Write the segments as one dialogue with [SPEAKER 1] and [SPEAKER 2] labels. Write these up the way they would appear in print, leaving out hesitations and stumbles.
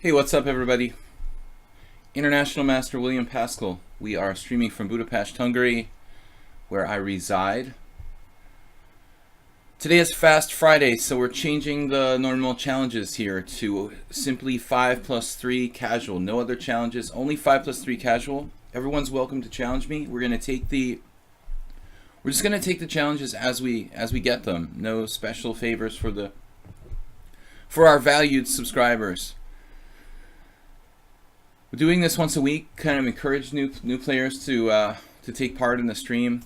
[SPEAKER 1] Hey, what's up, everybody? International Master William Paschall. We are streaming from Budapest, Hungary, where I reside. Today is Fast Friday, so we're changing the normal challenges here to simply 5+3 casual. No other challenges, only 5+3 casual. Everyone's welcome to challenge me. We're just gonna take the challenges as we get them. No special favors for our valued subscribers. We're doing this once a week, kind of encourage new players to take part in the stream.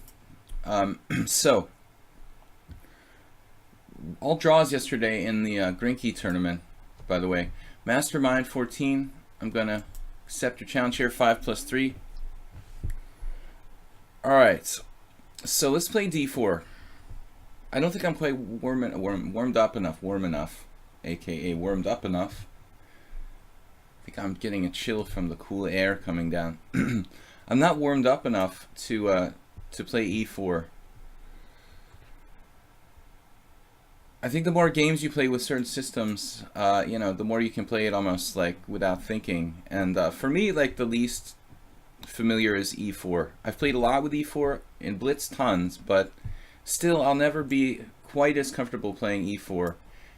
[SPEAKER 1] So, all draws yesterday in the Grinky tournament, by the way. Mastermind 14, I'm going to accept your challenge here, 5+3. Alright, so let's play d4. I don't think I'm quite warmed up enough, aka warmed up enough. I think I'm getting a chill from the cool air coming down. I'm not warmed up enough to play e4. I think the more games you play with certain systems, the more you can play it almost like without thinking. And for me, like the least familiar is e4. I've played a lot with e4 in Blitz, tons, but still I'll never be quite as comfortable playing e4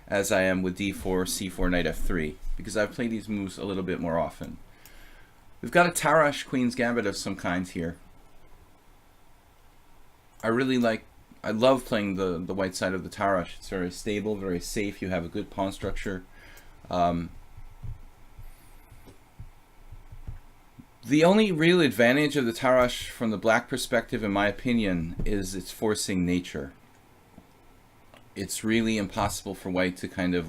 [SPEAKER 1] as I am with d4, c4, knight f3, because I've played these moves a little bit more often. We've got a Tarrasch Queen's Gambit of some kind here. I love playing the white side of the Tarrasch. It's very stable, very safe. You have a good pawn structure. The only real advantage of the Tarrasch from the black perspective, in my opinion, is its forcing nature. It's really impossible for white to kind of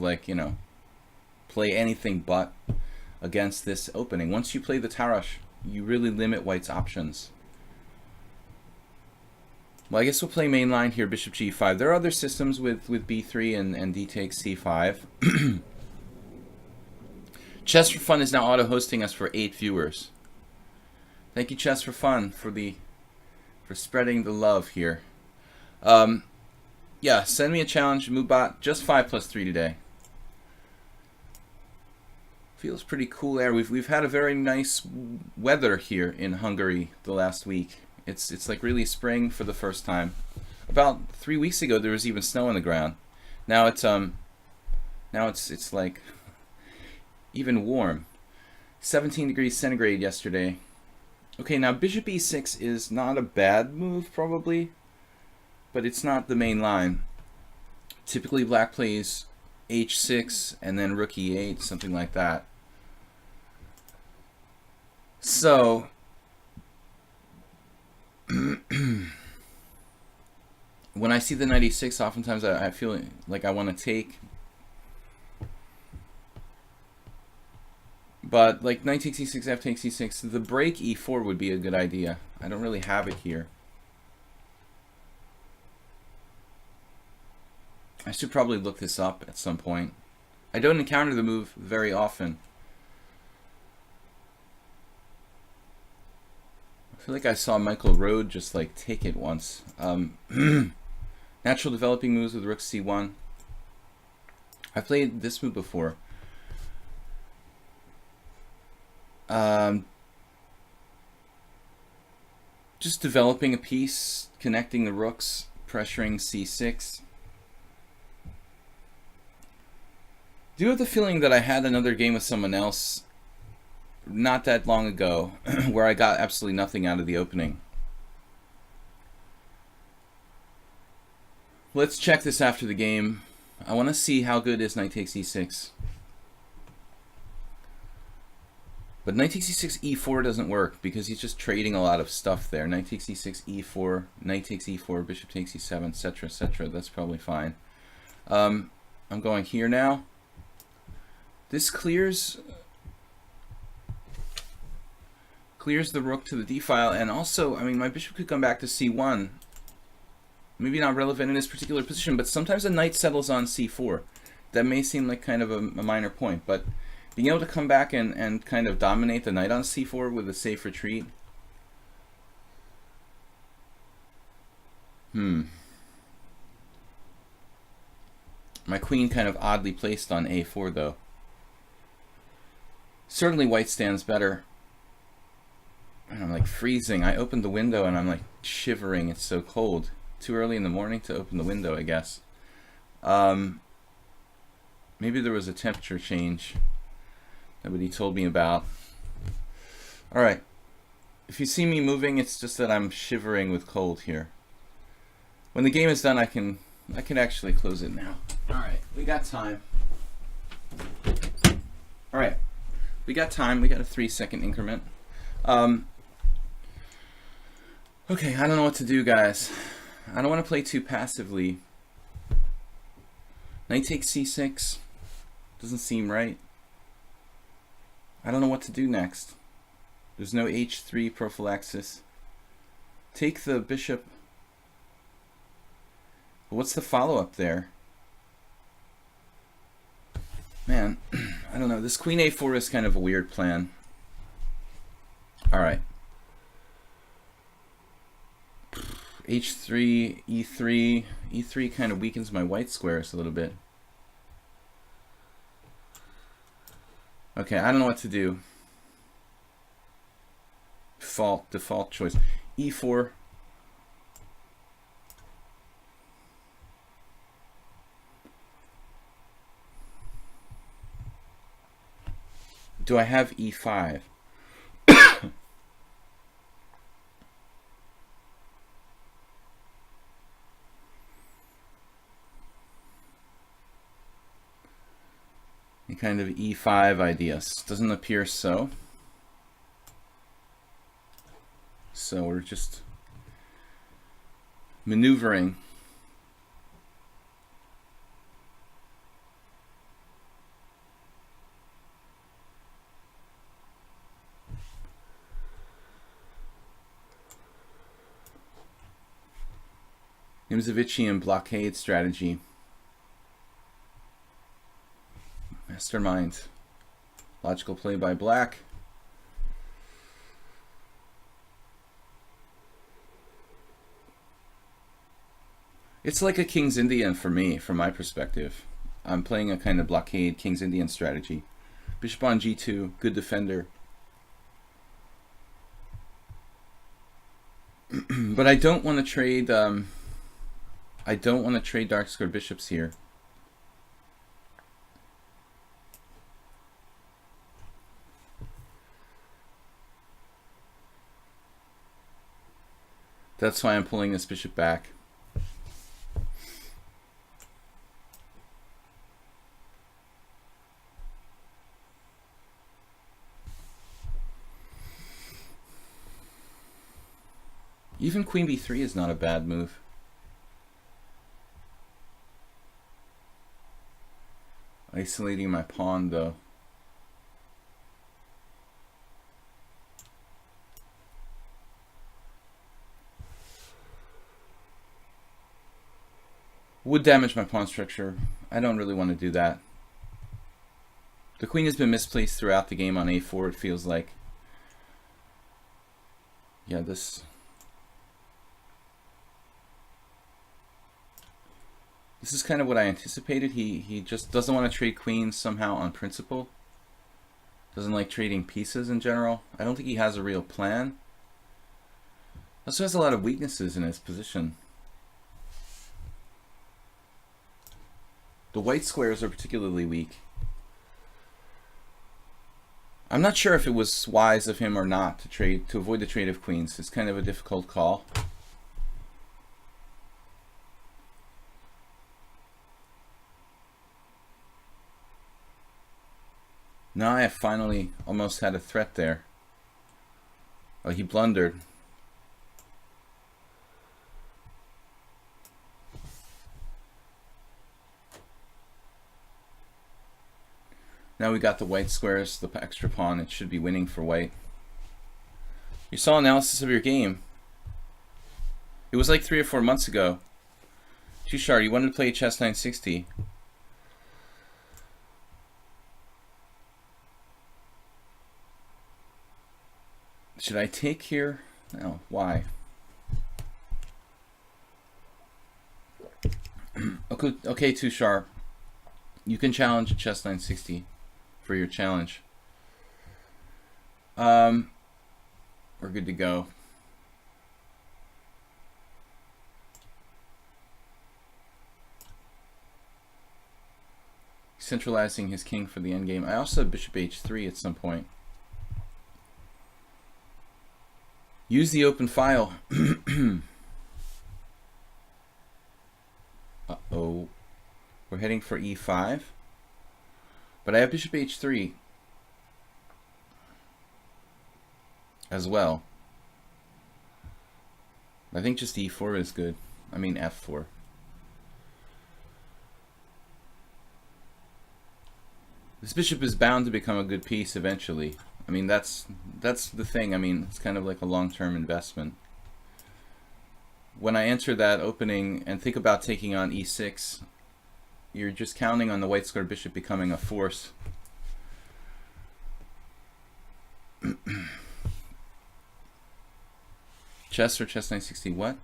[SPEAKER 1] play anything but against this opening. Once you play the Tarrasch, you really limit white's options. Well, I guess we'll play main line here, bishop g5. There are other systems with b3 and d takes c5. Chess for Fun is now auto-hosting us for 8 viewers. Thank you, Chess for Fun, for spreading the love here. Yeah, send me a challenge, Moobot. Just 5+3 today. Feels pretty cool air. We've had a very nice weather here in Hungary the last week. It's like really spring for the first time. About 3 weeks ago there was even snow on the ground. Now it's like even warm. 17 degrees centigrade yesterday. Okay, now bishop e6 is not a bad move probably, but it's not the main line. Typically black plays h6 and then rook e8, something like that. So when I see the knight e6, oftentimes I feel like I want to take. But like knight takes e6, f takes e6, the break e4 would be a good idea. I don't really have it here. I should probably look this up at some point. I don't encounter the move very often. I feel like I saw Michael Rode just like take it once. Natural developing moves with rook c1. I've played this move before. Just developing a piece, connecting the rooks, pressuring c6. I do have the feeling that I had another game with someone else not that long ago where I got absolutely nothing out of the opening. Let's check this after the game. I want to see how good is knight takes e6. But knight takes e6, e4 doesn't work because he's just trading a lot of stuff there. Knight takes e6, e4, knight takes e4, bishop takes e7, etc., etc. That's probably fine. I'm going here now. This clears the rook to the d file, and also, I mean, my bishop could come back to c1. Maybe not relevant in this particular position, but sometimes a knight settles on c4. That may seem like kind of a minor point, but being able to come back and kind of dominate the knight on c4 with a safe retreat. My queen kind of oddly placed on a4 though. Certainly white stands better. And I'm like freezing. I opened the window and I'm like shivering. It's so cold. Too early in the morning to open the window, I guess. Maybe there was a temperature change. Nobody told me about. All right. If you see me moving, it's just that I'm shivering with cold here. When the game is done, I can actually close it now. All right. We got time. All right. We got time. We got a 3-second increment. Okay, I don't know what to do, guys. I don't want to play too passively. Knight takes c6. Doesn't seem right. I don't know what to do next. There's no h3 prophylaxis. Take the bishop. What's the follow-up there? Man, I don't know. This queen a4 is kind of a weird plan. All right. h3, e3. e3 kind of weakens my white squares a little bit. Okay, I don't know what to do. Default choice. e4. Do I have e5? A kind of e5 ideas. Doesn't appear so. So we're just maneuvering. Nimzovician blockade strategy. Mastermind. Logical play by black. It's like a King's Indian for me, from my perspective. I'm playing a kind of blockade King's Indian strategy. Bishop on g2, good defender. But I don't want to trade. I don't want to trade dark squared bishops here. That's why I'm pulling this bishop back. Even queen b3 is not a bad move. Isolating my pawn, though. Would damage my pawn structure. I don't really want to do that. The queen has been misplaced throughout the game on a4, it feels like. Yeah, this is kind of what I anticipated. He just doesn't want to trade queens somehow on principle. Doesn't like trading pieces in general. I don't think he has a real plan. Also has a lot of weaknesses in his position. The white squares are particularly weak. I'm not sure if it was wise of him or not to avoid the trade of queens. It's kind of a difficult call. Now I have finally almost had a threat there. Oh, he blundered. Now we got the white squares, the extra pawn. It should be winning for white. You saw analysis of your game. It was like 3 or 4 months ago. Tushar, you wanted to play chess 960. Should I take here? No, why? Okay, Tushar. You can challenge a chess 960 for your challenge. We're good to go. Centralizing his king for the endgame. I also have bishop h3 at some point. Use the open file. Uh-oh. We're heading for e5. But I have bishop h3 as well. I think just e4 is good. I mean f4. This bishop is bound to become a good piece eventually. I mean, that's the thing. I mean, it's kind of like a long-term investment. When I enter that opening and think about taking on e6, you're just counting on the white square bishop becoming a force. Chess or chess 960? What?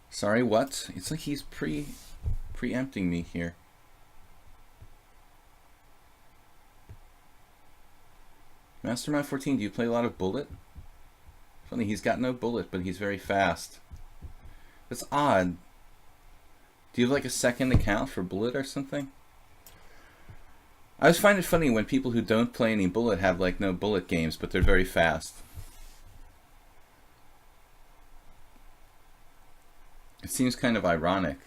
[SPEAKER 1] Sorry, what? It's like he's preempting me here. Mastermind 14, do you play a lot of bullet? Funny, he's got no bullet, but he's very fast. That's odd. Do you have like a second account for bullet or something? I always find it funny when people who don't play any bullet have like no bullet games, but they're very fast. It seems kind of ironic.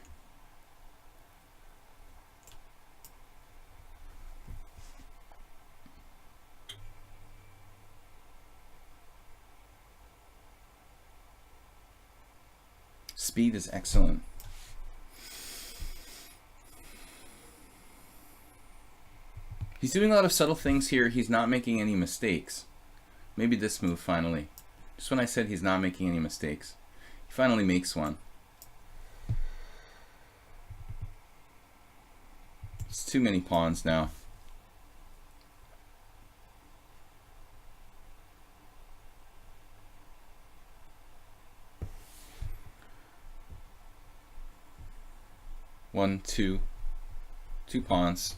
[SPEAKER 1] Speed is excellent. He's doing a lot of subtle things here. He's not making any mistakes. Maybe this move finally. Just when I said he's not making any mistakes. He finally makes one. It's too many pawns now. One, two pawns.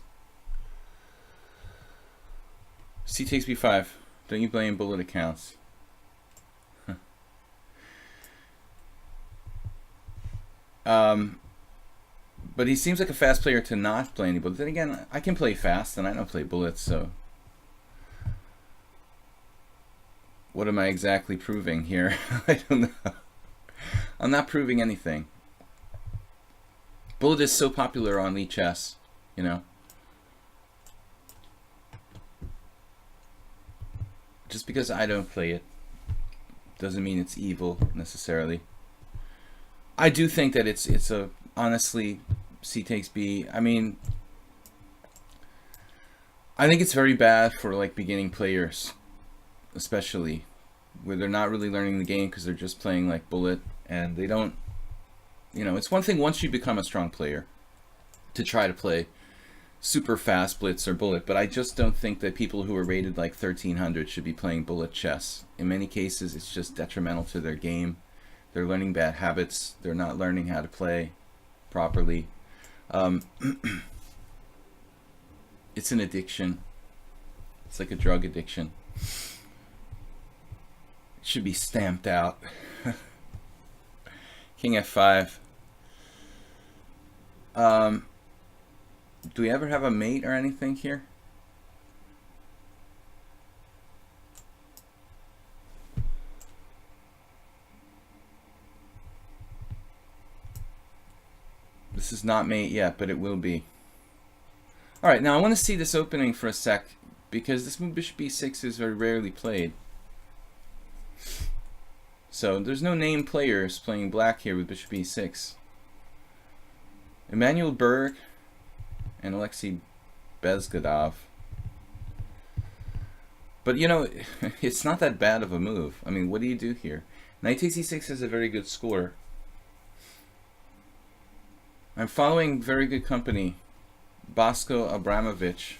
[SPEAKER 1] C takes b5. Don't you blame bullet accounts? But he seems like a fast player to not play any bullets. Then again, I can play fast and I don't play bullets, so what am I exactly proving here? I don't know. I'm not proving anything. Bullet is so popular on lichess, you know. Just because I don't play it doesn't mean it's evil necessarily. I do think that it's a honestly C takes B. I mean, I think it's very bad for like beginning players, especially where they're not really learning the game because they're just playing like bullet and they don't. You know, it's one thing once you become a strong player to try to play super fast blitz or bullet, but I just don't think that people who are rated like 1300 should be playing bullet chess. In many cases, it's just detrimental to their game. They're learning bad habits. They're not learning how to play properly. It's an addiction. It's like a drug addiction. It should be stamped out. King f5. Do we ever have a mate or anything here? This is not mate yet, but it will be. Alright, now I want to see this opening for a sec, because this move bishop e6 is very rarely played. So there's no named players playing black here with bishop e6. Emanuel Berg and Alexei Bezgadov. But you know, it's not that bad of a move. I mean, what do you do here? Knight takes e6 is a very good score. I'm following very good company. Bosco Abramovich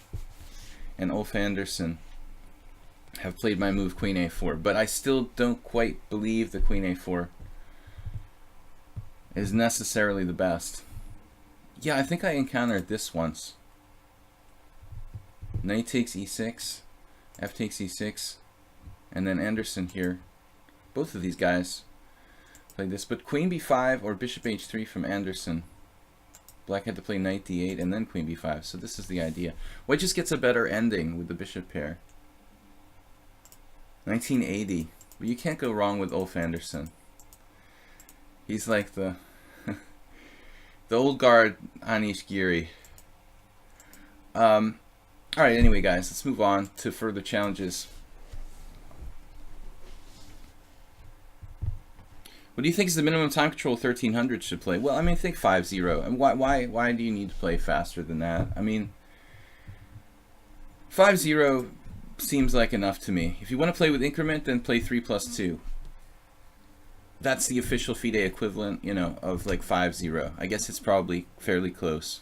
[SPEAKER 1] and Ulf Andersson have played my move queen a4, but I still don't quite believe the queen a4 is necessarily the best. Yeah, I think I encountered this once. Knight takes e6. F takes e6, and then Anderson here. Both of these guys played this, but queen b5 or bishop h3 from Anderson. Black had to play knight d8 and then queen b5, so this is the idea. White just gets a better ending with the bishop pair. 1980. But you can't go wrong with Ulf Anderson. He's like the the old guard Anish Giri. Alright, anyway guys, let's move on to further challenges. What do you think is the minimum time control 1300 should play? Well, I mean, think 5-0. And why do you need to play faster than that? I mean, 5-0 seems like enough to me. If you want to play with increment, then play 3+2. That's the official FIDE equivalent, you know, of like 5-0. I guess it's probably fairly close.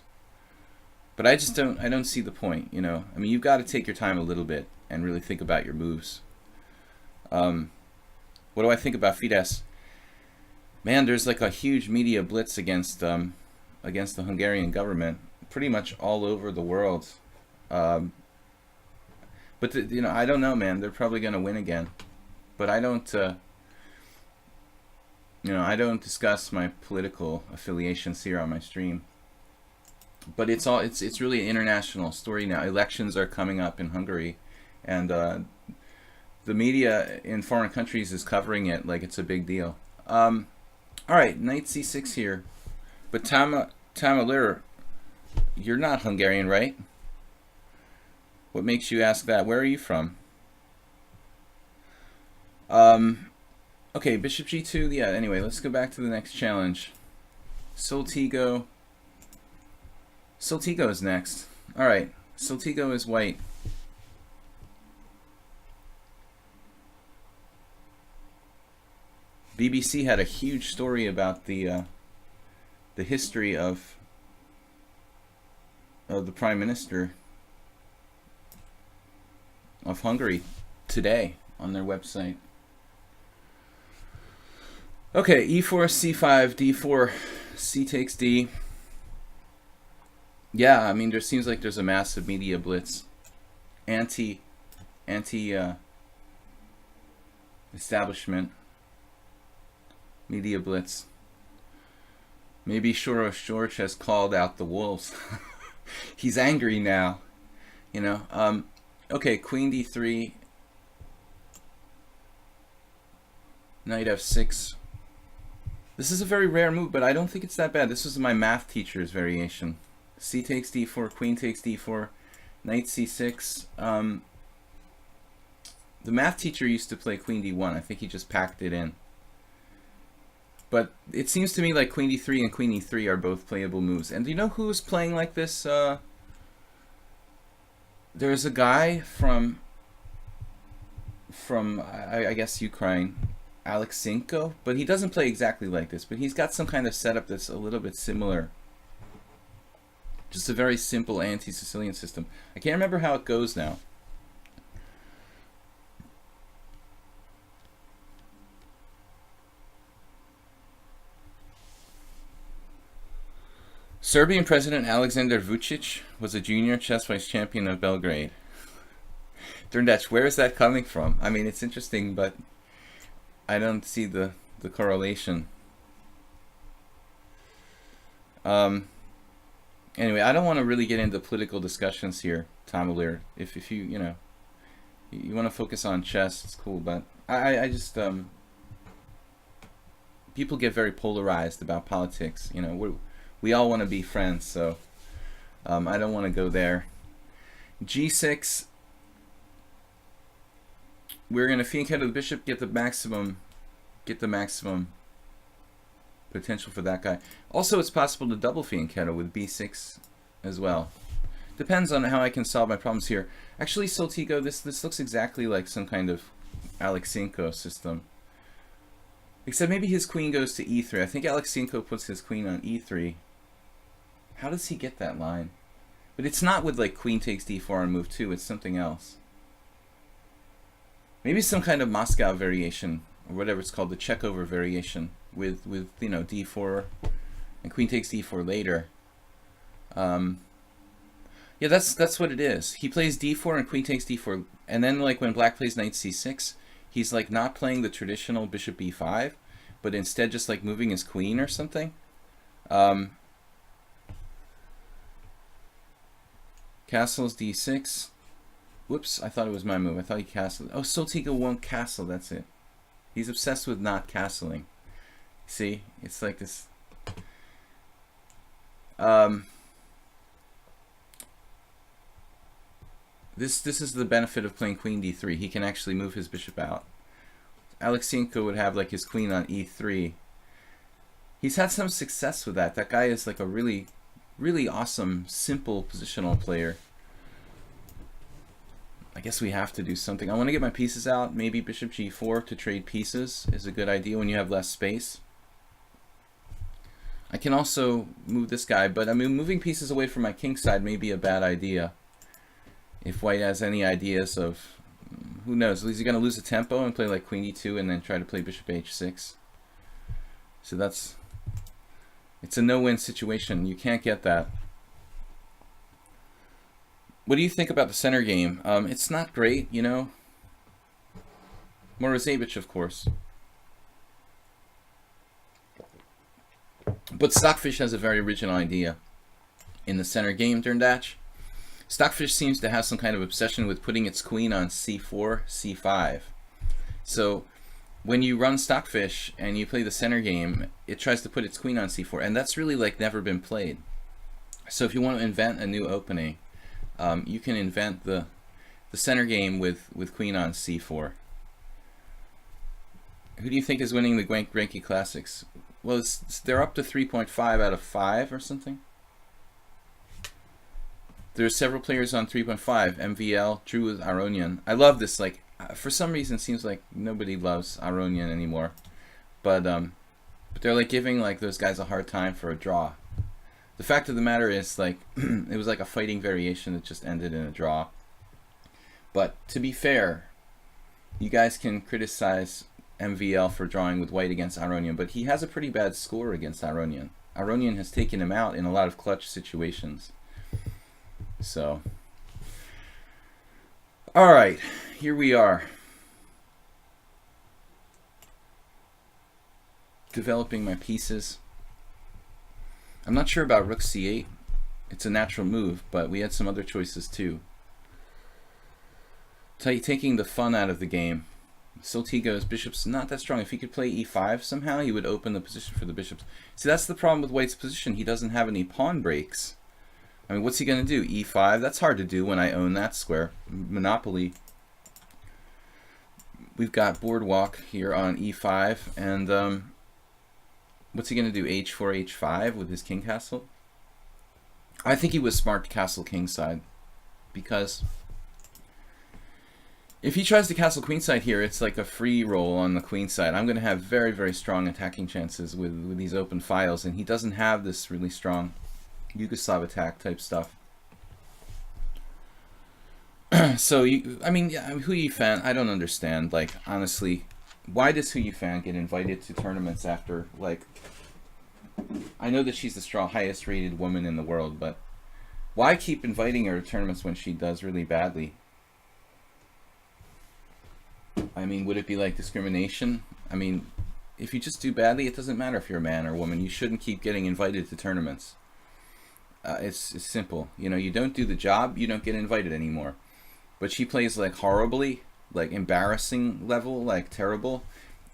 [SPEAKER 1] But I just don't see the point, you know. I mean, you've got to take your time a little bit and really think about your moves. What do I think about Fidesz? Man, there's like a huge media blitz against the Hungarian government, pretty much all over the world. But you know, I don't know, man. They're probably gonna win again. But I don't, you know, I don't discuss my political affiliations here on my stream. But it's really an international story now. Elections are coming up in Hungary, and the media in foreign countries is covering it like it's a big deal. Alright, knight c6 here. But Tamalir, you're not Hungarian, right? What makes you ask that? Where are you from? Okay, bishop g2. Yeah, anyway, let's go back to the next challenge. Soltigo. Soltigo is next. Alright, Soltigo is white. BBC had a huge story about the history of the Prime Minister of Hungary today on their website. Okay, e4, c5, d4, c takes d. Yeah, I mean, there seems like there's a massive media blitz, anti establishment media blitz. Maybe Soros George has called out the wolves. He's angry now, you know. Okay, queen d3, knight f6. This is a very rare move, but I don't think it's that bad. This was my math teacher's variation. C takes d4, queen takes d4, knight c6. The math teacher used to play queen d1. I think he just packed it in. But it seems to me like queen d3 and queen e3 are both playable moves. And do you know who's playing like this? There's a guy from I guess Ukraine, Alexenko, but he doesn't play exactly like this. But he's got some kind of setup that's a little bit similar. Just a very simple anti-Sicilian system. I can't remember how it goes now. Serbian President Alexander Vučić was a junior chess vice champion of Belgrade. Drndach, where is that coming from? I mean, it's interesting, but I don't see the correlation. Anyway, I don't want to really get into political discussions here, Tamalir. If you, you know, you want to focus on chess, it's cool, but I just, people get very polarized about politics, you know. We all want to be friends, so I don't want to go there. G6. We're going to fianchetto the bishop, get the maximum potential for that guy. Also, it's possible to double fianchetto with b6 as well. Depends on how I can solve my problems here. Actually, Soltigo, this looks exactly like some kind of Alexenko system. Except maybe his queen goes to e3. I think Alexenko puts his queen on e3. How does he get that line? But it's not with like queen takes d4 on move 2. It's something else. Maybe some kind of Moscow variation, or whatever it's called, the Checkover variation with you know, d4 and queen takes d4 later. Yeah, that's what it is. He plays d4 and queen takes d4, and then like when black plays knight c6, he's like not playing the traditional bishop e5, but instead just like moving his queen or something. Um, Castles d6. Whoops, I thought it was my move. I thought he castled. Oh, Soltiga won't castle, that's it. He's obsessed with not castling. See, it's like this. This is the benefit of playing queen d3. He can actually move his bishop out. Alexienko would have like his queen on e3. He's had some success with that. That guy is like a really, really awesome, simple positional player. I guess we have to do something. I want to get my pieces out. Maybe bishop g4 to trade pieces is a good idea when you have less space. I can also move this guy, but I mean, moving pieces away from my king side may be a bad idea. If white has any ideas of, who knows, is he going to lose a tempo and play like queen e2 and then try to play bishop h6? So that's, it's a no-win situation. You can't get that. What do you think about the center game? It's not great, you know. Morozevich, of course. But Stockfish has a very original idea in the center game, Derndatch. Stockfish seems to have some kind of obsession with putting its queen on c4, c5. So when you run Stockfish and you play the center game, it tries to put its queen on c4, and that's really like never been played. So if you want to invent a new opening, you can invent the center game with queen on c4. Who do you think is winning the Granky Classics? Well, they're up to 3.5 out of 5 or something. There's several players on 3.5. MVL, Drew with Aronian. I love this. Like, for some reason, it seems like nobody loves Aronian anymore. But they're like giving like those guys a hard time for a draw. The fact of the matter is, like, it was like a fighting variation that just ended in a draw. But to be fair, you guys can criticize MVL for drawing with white against Aronian, but he has a pretty bad score against Aronian. Aronian has taken him out in a lot of clutch situations. So, all right, here we are. Developing my pieces. I'm not sure about rook c8. It's a natural move, but we had some other choices too. Taking the fun out of the game. Soltiga's bishop's not that strong. If he could play e5 somehow, he would open the position for the bishops. See, that's the problem with white's position. He doesn't have any pawn breaks. I mean, what's he going to do? e5? That's hard to do when I own that square. Monopoly. We've got Boardwalk here on e5, and what's he going to do? h4, h5 with his king castle? I think he was smart to castle kingside, because if he tries to castle queenside here, it's like a free roll on the queenside. I'm going to have very, very strong attacking chances with these open files, and he doesn't have this really strong Yugoslav attack type stuff. So, I mean, Hu Yifan, I don't understand. Like, honestly, why does Hu Yifan get invited to tournaments after, like, I know that she's the highest rated woman in the world, but why keep inviting her to tournaments when she does really badly? I mean, would it be like discrimination? I mean, if you just do badly, it doesn't matter if you're a man or a woman. You shouldn't keep getting invited to tournaments. It's simple. You know, you don't do the job, you don't get invited anymore. But she plays like horribly, like embarrassing level, like terrible,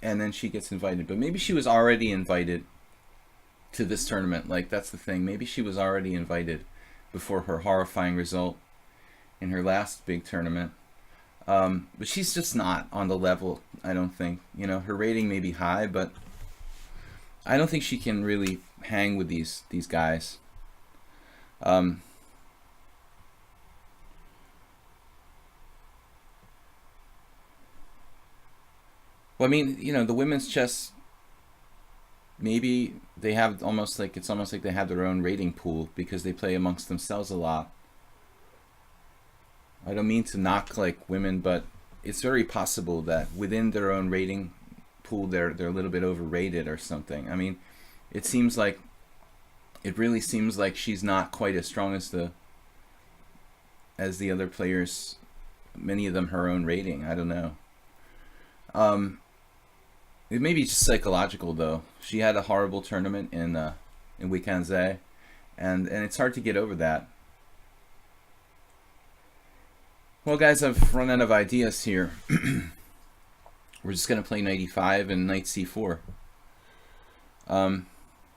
[SPEAKER 1] and then she gets invited. But maybe she was already invited to this tournament. Like, that's the thing. Maybe she was already invited before her horrifying result in her last big tournament. But she's just not on the level, I don't think. You know, her rating may be high, but I don't think she can really hang with these guys. Well, I mean, you know, the women's chess, maybe they have almost like, it's almost like they have their own rating pool because they play amongst themselves a lot. I don't mean to knock like women, but it's very possible that within their own rating pool, they're a little bit overrated or something. I mean, it really seems like she's not quite as strong as the as the other players, many of them her own rating. I don't know. Um, it may be just psychological though. She had a horrible tournament in Weekendze, and it's hard to get over that. Well, guys, I've run out of ideas here. We're just gonna play knight e5 and knight c4.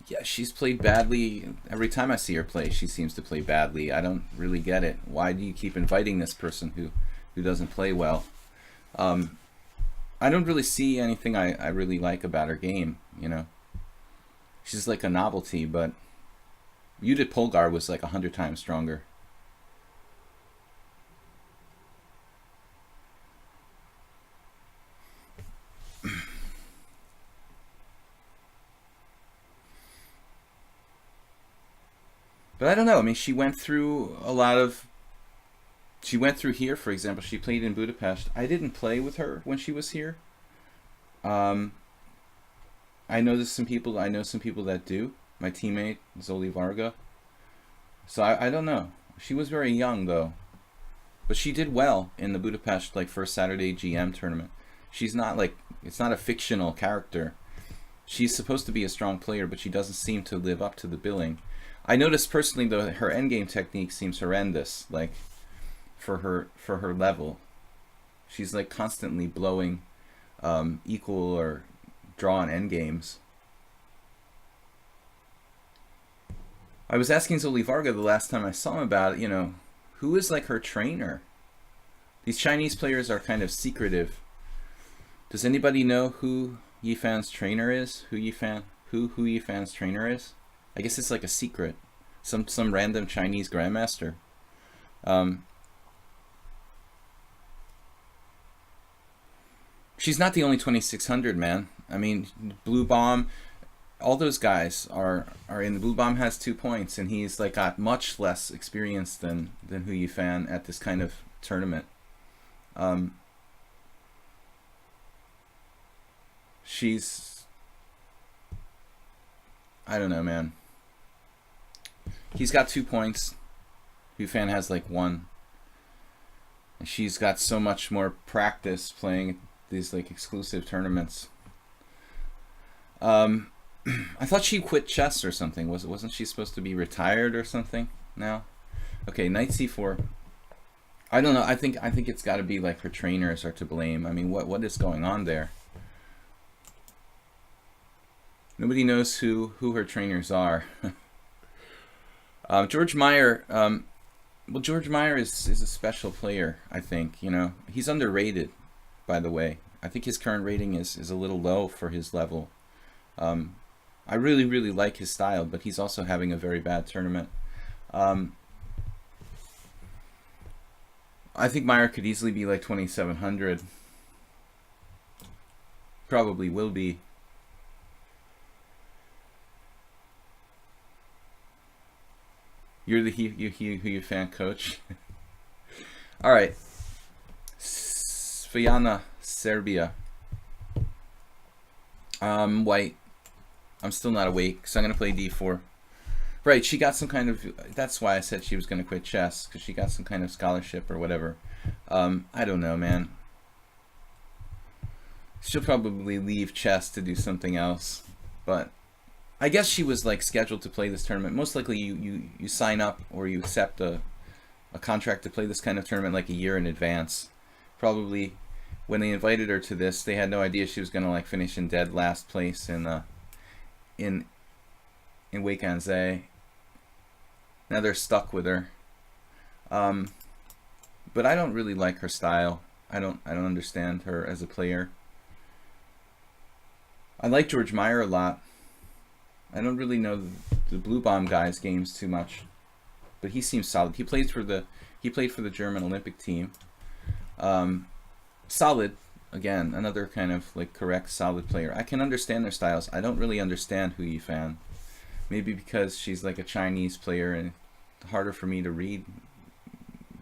[SPEAKER 1] Yeah, she's played badly. Every time I see her play, she seems to play badly. I don't really get it. Why do you keep inviting this person who doesn't play well? I don't really see anything I really like about her game, you know. She's like a novelty, but Judith Polgar was like 100 times stronger. But I don't know. I mean, she went through a lot of... She went through here, for example. She played in Budapest. I didn't play with her when she was here. I know some people that do. My teammate, Zoli Varga. So I don't know. She was very young, though. But she did well in the Budapest, like, first Saturday GM tournament. She's not, like... It's not a fictional character. She's supposed to be a strong player, but she doesn't seem to live up to the billing. I noticed personally though that her endgame technique seems horrendous, like for her level. She's like constantly blowing equal or drawn endgames. I was asking Zoli Varga the last time I saw him about it, you know, who is like her trainer? These Chinese players are kind of secretive. Does anybody know who Yifan's trainer is? Who Yifan's trainer is? I guess it's like a secret. Some random Chinese grandmaster. She's not the only 2600, man. I mean, Blue Bomb, all those guys are in the... Blue Bomb has 2 points, and he's like got much less experience than Hu Yifan at this kind of tournament. She's... I don't know, man. He's got 2 points. Yifan has like 1. And she's got so much more practice playing these like exclusive tournaments. I thought she quit chess or something. Wasn't she supposed to be retired or something now? Okay, knight c4. I don't know. I think it's got to be like her trainers are to blame. I mean, what is going on there? Nobody knows who her trainers are. George Meyer, well, George Meyer is a special player, I think. You know, he's underrated, by the way. I think his current rating is a little low for his level. I really, really like his style, but he's also having a very bad tournament. I think Meyer could easily be like 2700. Probably will be. You're the Hu Yifan coach. All right. Svijana, Serbia. White. I'm still not awake, so I'm going to play d4. Right, she got some kind of... That's why I said she was going to quit chess, because she got some kind of scholarship or whatever. I don't know, man. She'll probably leave chess to do something else, but... I guess she was like scheduled to play this tournament. Most likely you sign up or you accept a contract to play this kind of tournament like a year in advance. Probably when they invited her to this, they had no idea she was gonna like finish in dead last place in Weekendze. Now they're stuck with her. But I don't really like her style. I don't understand her as a player. I like George Meyer a lot. I don't really know the Blue Bomb guy's games too much, but he seems solid. He played for the German Olympic team. Solid, again, another kind of like correct, solid player. I can understand their styles. I don't really understand Hu Yifan. Maybe because she's like a Chinese player and harder for me to read.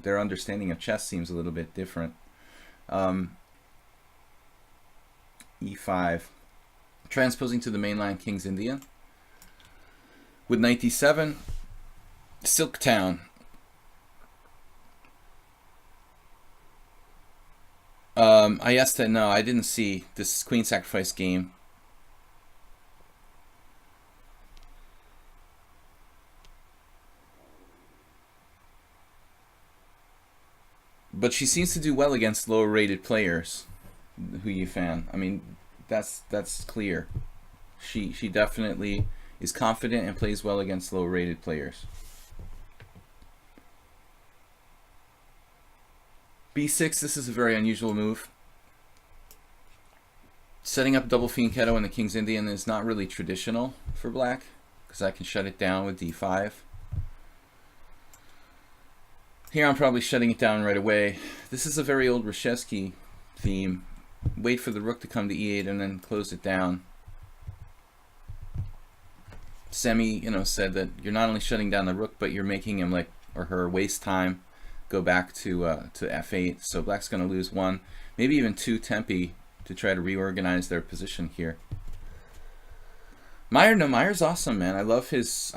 [SPEAKER 1] Their understanding of chess seems a little bit different. E5, transposing to the mainline King's Indian. With knight d7, Silk Town. I asked that. No, I didn't see this queen sacrifice game. But she seems to do well against lower rated players who you fan. I mean, that's clear. She definitely is confident and plays well against lower rated players. B6, this is a very unusual move. Setting up double fianchetto in the King's Indian is not really traditional for black, because I can shut it down with d5. Here I'm probably shutting it down right away. This is a very old Reshevsky theme. Wait for the rook to come to e8 and then close it down. Semi, said that you're not only shutting down the rook, but you're making him or her waste time, go back to f8. So black's going to lose one, maybe even two tempi to try to reorganize their position here. Meyer's awesome, man. I love his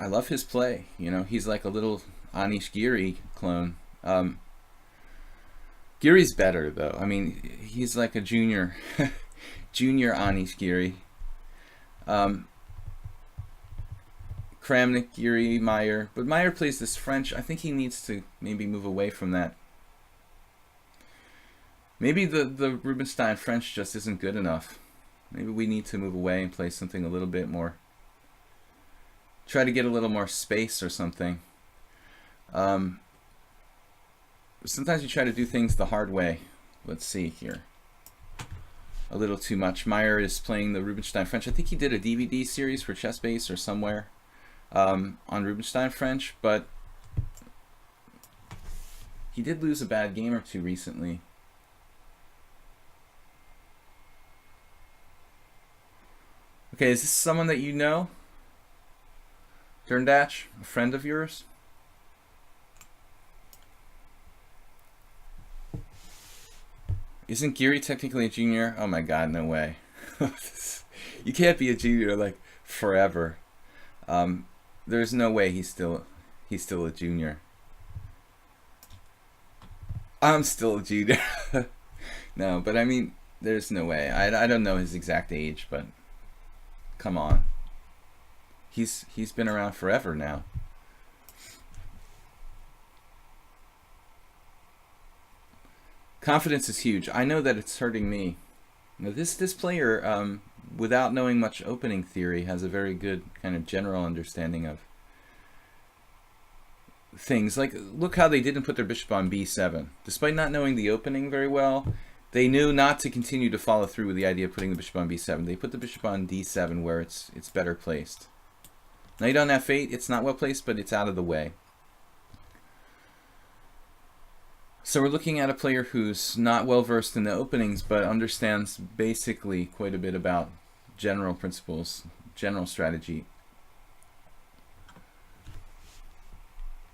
[SPEAKER 1] play. He's like a little Anish Giri clone. Giri's better though. I mean, he's like a junior Anish Giri. Kramnik, Giri, Meyer. But Meyer plays this French. I think he needs to maybe move away from that. Maybe the Rubinstein French just isn't good enough. Maybe we need to move away and play something a little bit more. Try to get a little more space or something. Sometimes you try to do things the hard way. Let's see here. A little too much. Meyer is playing the Rubinstein French. I think he did a DVD series for ChessBase or somewhere on Rubinstein French, but he did lose a bad game or two recently. Okay, is this someone that you know? Derndatch, a friend of yours? Isn't Giri technically a junior? Oh my god, no way. You can't be a junior forever. There's no way he's still a junior. I'm still a junior. No, but I mean, there's no way. I don't know his exact age, but come on. He's been around forever now. Confidence is huge. I know that it's hurting me. Now this player, without knowing much opening theory, has a very good kind of general understanding of things. Like, look how they didn't put their bishop on b7. Despite not knowing the opening very well, they knew not to continue to follow through with the idea of putting the bishop on b7. They put the bishop on d7 where it's better placed. Knight on f8, it's not well placed, but it's out of the way. So we're looking at a player who's not well versed in the openings, but understands basically quite a bit about general principles, general strategy.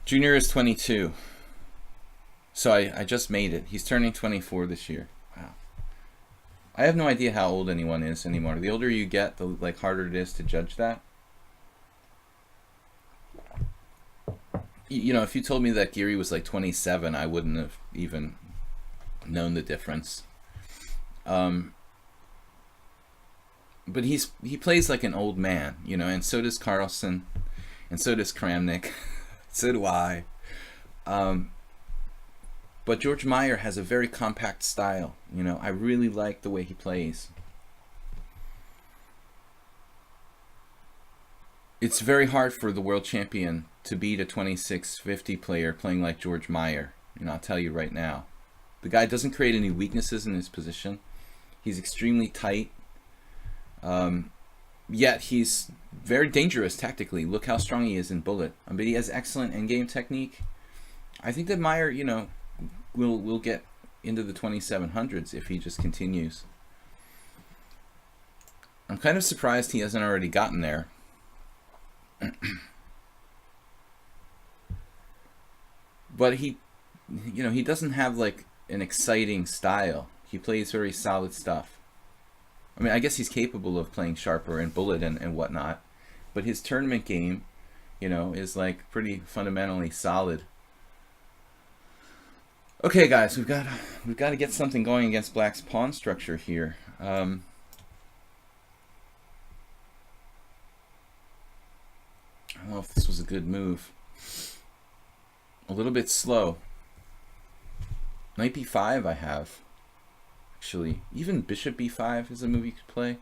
[SPEAKER 1] Junior is 22. So I just made it. He's turning 24 this year. Wow. I have no idea how old anyone is anymore. The older you get, the harder it is to judge that. If you told me that Giri was 27, I wouldn't have even known the difference. But he plays like an old man, and so does Carlsen, and so does Kramnik, so do I. But George Meyer has a very compact style. I really like the way he plays. It's very hard for the world champion to beat a 2650 player playing like George Meyer. I'll tell you right now. The guy doesn't create any weaknesses in his position. He's extremely tight. Yet he's very dangerous tactically. Look how strong he is in bullet. But he has excellent endgame technique. I think that Meyer, will get into the 2700s if he just continues. I'm kind of surprised he hasn't already gotten there. But he doesn't have an exciting style. He plays very solid stuff. I mean, I guess he's capable of playing sharper and bullet and whatnot, but his tournament game, is pretty fundamentally solid. Okay, guys, we've got to get something going against Black's pawn structure here. I don't know if this was a good move. A little bit slow. Knight b5 I have. Actually, even bishop b5 is a move you could play.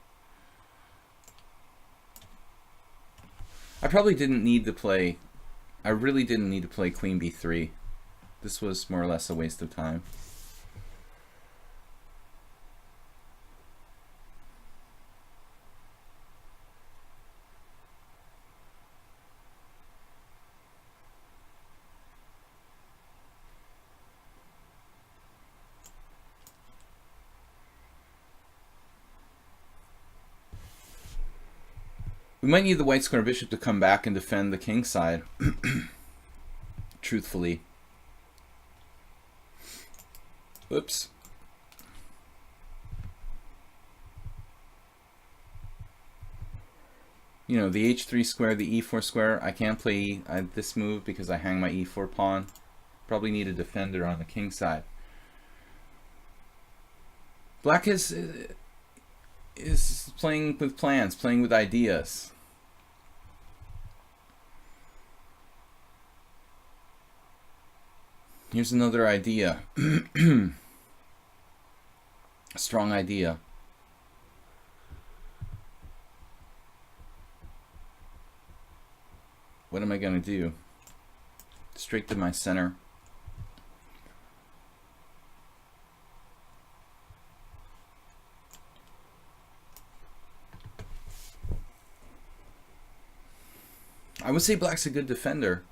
[SPEAKER 1] I probably didn't need to play... I really didn't need to play queen b3. This was more or less a waste of time. We might need the white square bishop to come back and defend the king side. Truthfully. Oops. You know, the h3 square, the e4 square, I can't play this move because I hang my e4 pawn. Probably need a defender on the king side. Black is playing with plans, playing with ideas. Here's another idea. A strong idea. What am I going to do? Straight to my center. I would say Black's a good defender.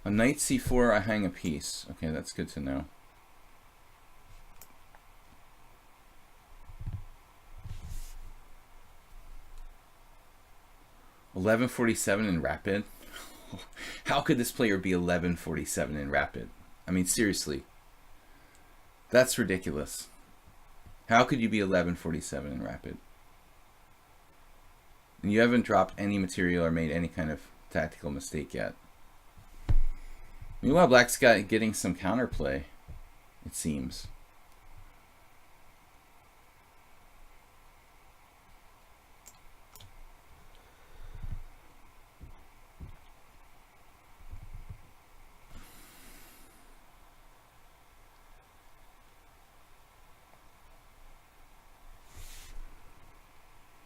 [SPEAKER 1] On knight c4, I hang a piece. Okay, that's good to know. $11.47 in rapid. How could this player be $11.47 in rapid? I mean, seriously. That's ridiculous. How could you be $11.47 in rapid? And you haven't dropped any material or made any kind of tactical mistake yet. Meanwhile, Black's getting some counterplay, it seems.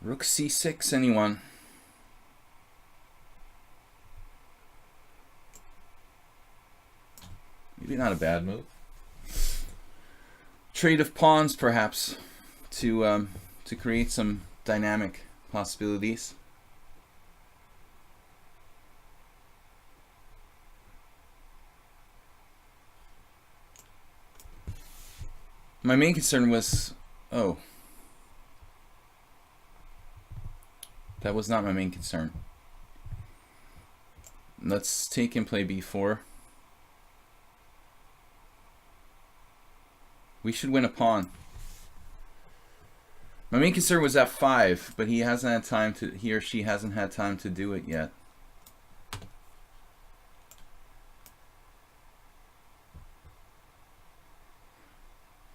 [SPEAKER 1] Rook c6, anyone? Maybe not a bad move. Trade of pawns, perhaps, to create some dynamic possibilities. My main concern was, oh, that was not my main concern. Let's take and play b4. We should win a pawn. My main concern was f5, but he hasn't had time to, he or she hasn't had time to do it yet.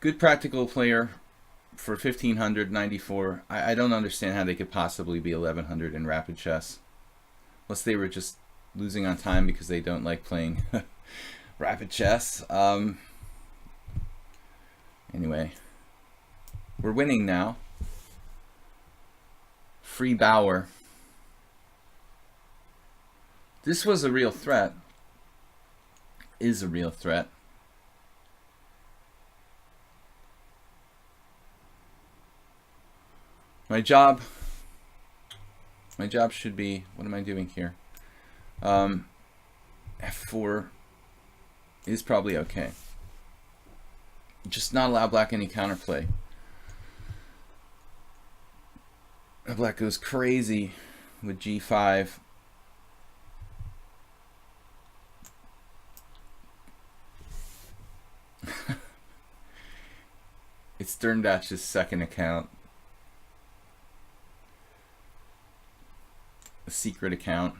[SPEAKER 1] Good practical player for 1594. I don't understand how they could possibly be 1100 in rapid chess. Unless they were just losing on time because they don't like playing rapid chess. Anyway, we're winning now. Free Bauer. This was a real threat. Is a real threat. My job should be, what am I doing here? F4 is probably okay. Just not allow Black any counterplay. Black goes crazy with g5. It's Derndatch's second account. A secret account.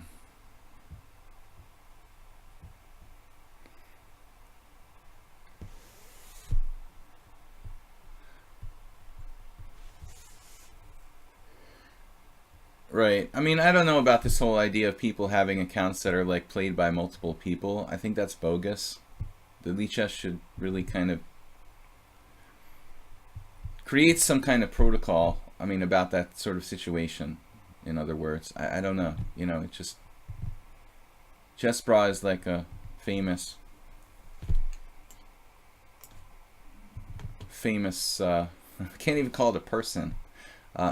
[SPEAKER 1] Right. I mean, I don't know about this whole idea of people having accounts that are like played by multiple people. I think that's bogus. The lichess should really kind of create some kind of protocol. I mean, about that sort of situation. In other words, I don't know. You know, it just Chessbra is like a famous I can't even call it a person.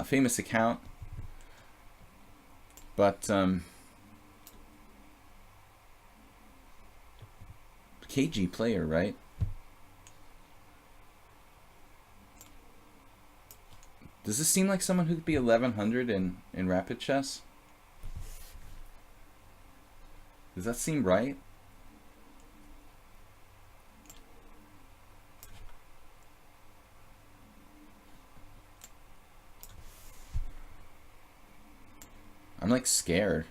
[SPEAKER 1] Famous account. But KG player, right? Does this seem like someone who could be 1100 in rapid chess? Does that seem right? I'm like scared.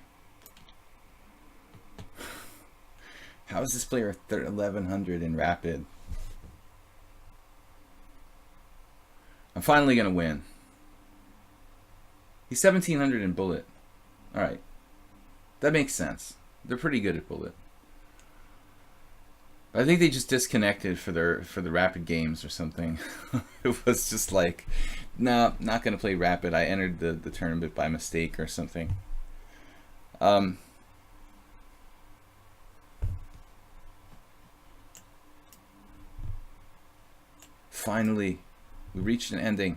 [SPEAKER 1] How is this player 1100 in rapid? I'm finally gonna win. He's 1700 in bullet. Alright. That makes sense. They're pretty good at bullet. I think they just disconnected for the rapid games or something. It was just like, no, not gonna play rapid. I entered the tournament by mistake or something. Finally, we reached an ending.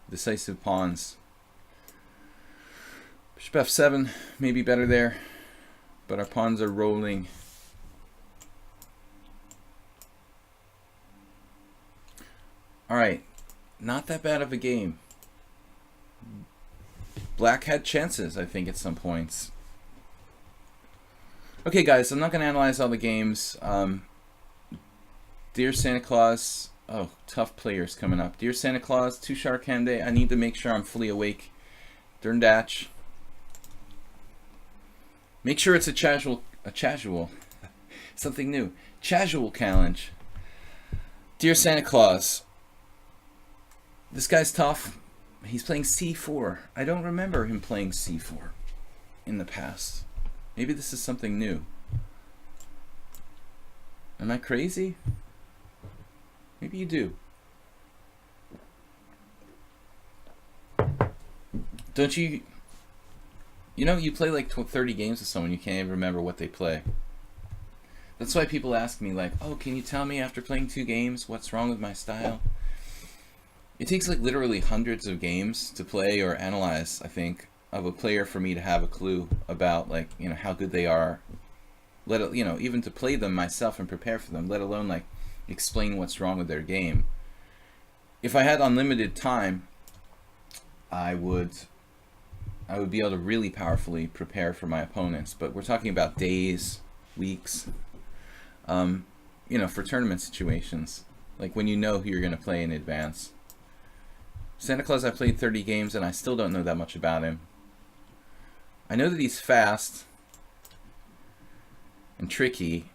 [SPEAKER 1] Decisive pawns. Bishop f7 may be better there, but our pawns are rolling. Alright, not that bad of a game. Black had chances, I think, at some points. Okay, guys, I'm not going to analyze all the games. Dear Santa Claus. Oh, tough players coming up. Dear Santa Claus, Tushar Kande. I need to make sure I'm fully awake. Derndatch. Make sure it's a casual, something new. Casual challenge. Dear Santa Claus. This guy's tough. He's playing c4. I don't remember him playing c4 in the past. Maybe this is something new. Am I crazy? Maybe you do. Don't you... You know, you play like 30 games with someone, you can't even remember what they play. That's why people ask me like, oh, can you tell me after playing 2 games what's wrong with my style? It takes like literally hundreds of games to play or analyze, I think, of a player for me to have a clue about, like, you know, how good they are. You know, even to play them myself and prepare for them, let alone like explain what's wrong with their game. If I had unlimited time, I would be able to really powerfully prepare for my opponents. But we're talking about days, weeks, you know, for tournament situations, like when you know who you're going to play in advance. Santa Claus, I played 30 games and I still don't know that much about him. I know that he's fast and tricky.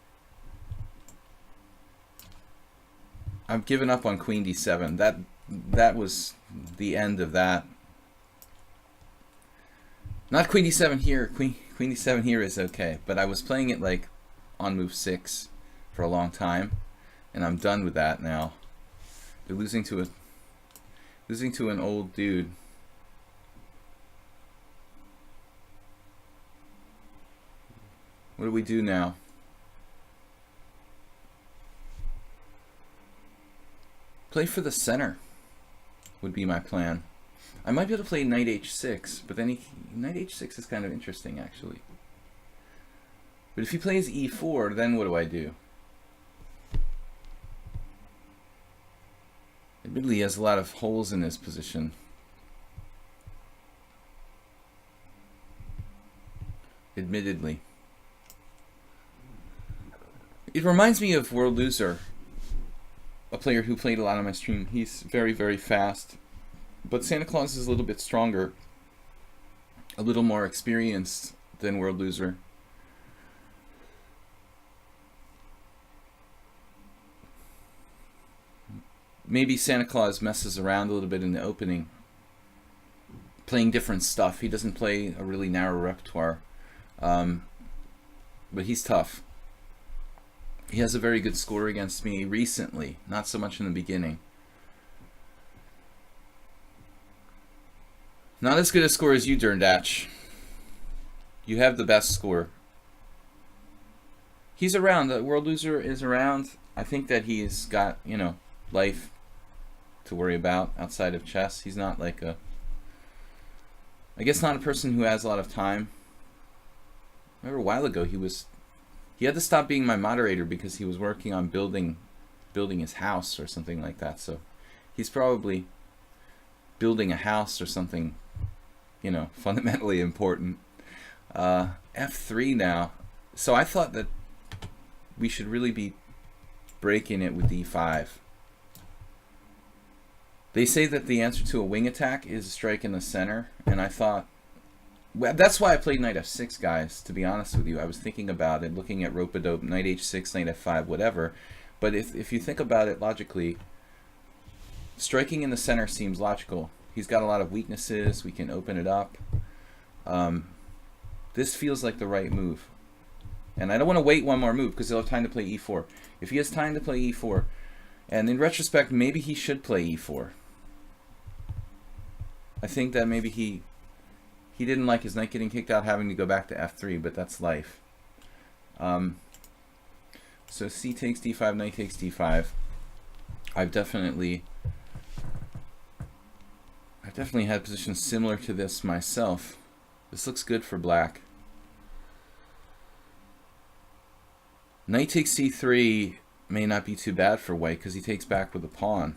[SPEAKER 1] I've given up on Queen d7. That was the end of that. Not Queen d7 here. Queen d7 here is okay, but I was playing it like on move 6 for a long time, and I'm done with that now. They're losing to an old dude. What do we do now? Play for the center would be my plan. I might be able to play knight h6, but then knight h6 is kind of interesting actually. But if he plays e4, then what do I do? Admittedly, he has a lot of holes in his position. Admittedly. It reminds me of World Loser. a player who played a lot on my stream. He's very, very fast. But Santa Claus is a little bit stronger, a little more experienced than World Loser. Maybe Santa Claus messes around a little bit in the opening, playing different stuff. He doesn't play a really narrow repertoire, but he's tough. He has a very good score against me recently, not so much in the beginning. Not as good a score as you, Derndatch. You have the best score. He's around. The World Loser is around. I think that he's got, you know, life to worry about outside of chess. He's not like a... I guess not a person who has a lot of time. I remember a while ago he had to stop being my moderator because he was working on building his house or something like that. So he's probably building a house or something, you know, fundamentally important. F3 now. So I thought that we should really be breaking it with D5. They say that the answer to a wing attack is a strike in the center, and I thought, well, that's why I played knight f6, guys, to be honest with you. I was thinking about it, looking at rope-a-dope, knight h6, knight f5, whatever. But if you think about it logically, striking in the center seems logical. He's got a lot of weaknesses. We can open it up. This feels like the right move. And I don't want to wait one more move because he'll have time to play e4. If he has time to play e4, and in retrospect, maybe he should play e4. I think that maybe he didn't like his knight getting kicked out, having to go back to f3, but that's life. So c takes d5, knight takes d5. I've definitely had positions similar to this myself. This looks good for black. Knight takes c3 may not be too bad for white because he takes back with a pawn.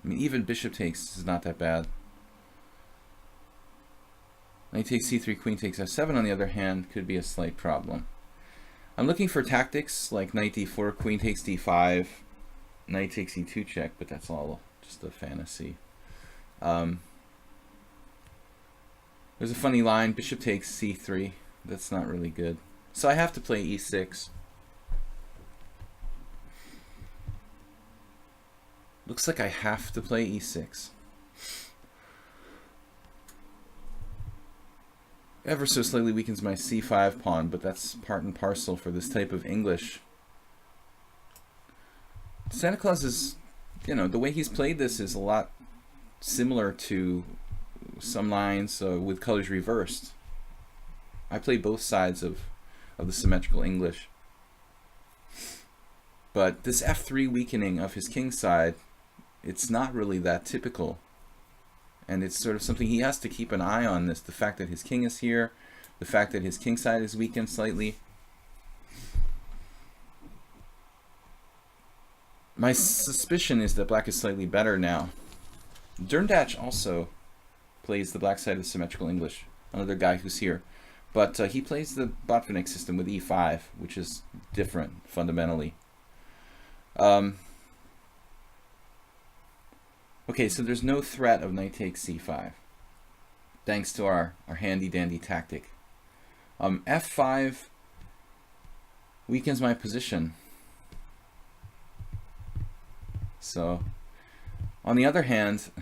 [SPEAKER 1] I mean, even bishop takes is not that bad. Knight takes c3, queen takes f7, on the other hand, could be a slight problem. I'm looking for tactics like knight d4, queen takes d5, knight takes e2 check, but that's all just a fantasy. There's a funny line, bishop takes c3. That's not really good. So I have to play e6. Looks like I have to play e6. Ever so slightly weakens my c5 pawn, but that's part and parcel for this type of English. Santa Claus is, you know, the way he's played this is a lot similar to some lines with colors reversed. I play both sides of the symmetrical English. But this f3 weakening of his king side, it's not really that typical. And it's sort of something he has to keep an eye on, this. The fact that his king is here, the fact that his king side is weakened slightly. My suspicion is that black is slightly better now. Derndatch also plays the black side of symmetrical English, another guy who's here. But he plays the Botvinnik system with e5, which is different fundamentally. Okay, so there's no threat of knight takes c5, thanks to our handy-dandy tactic. f5 weakens my position. So, on the other hand,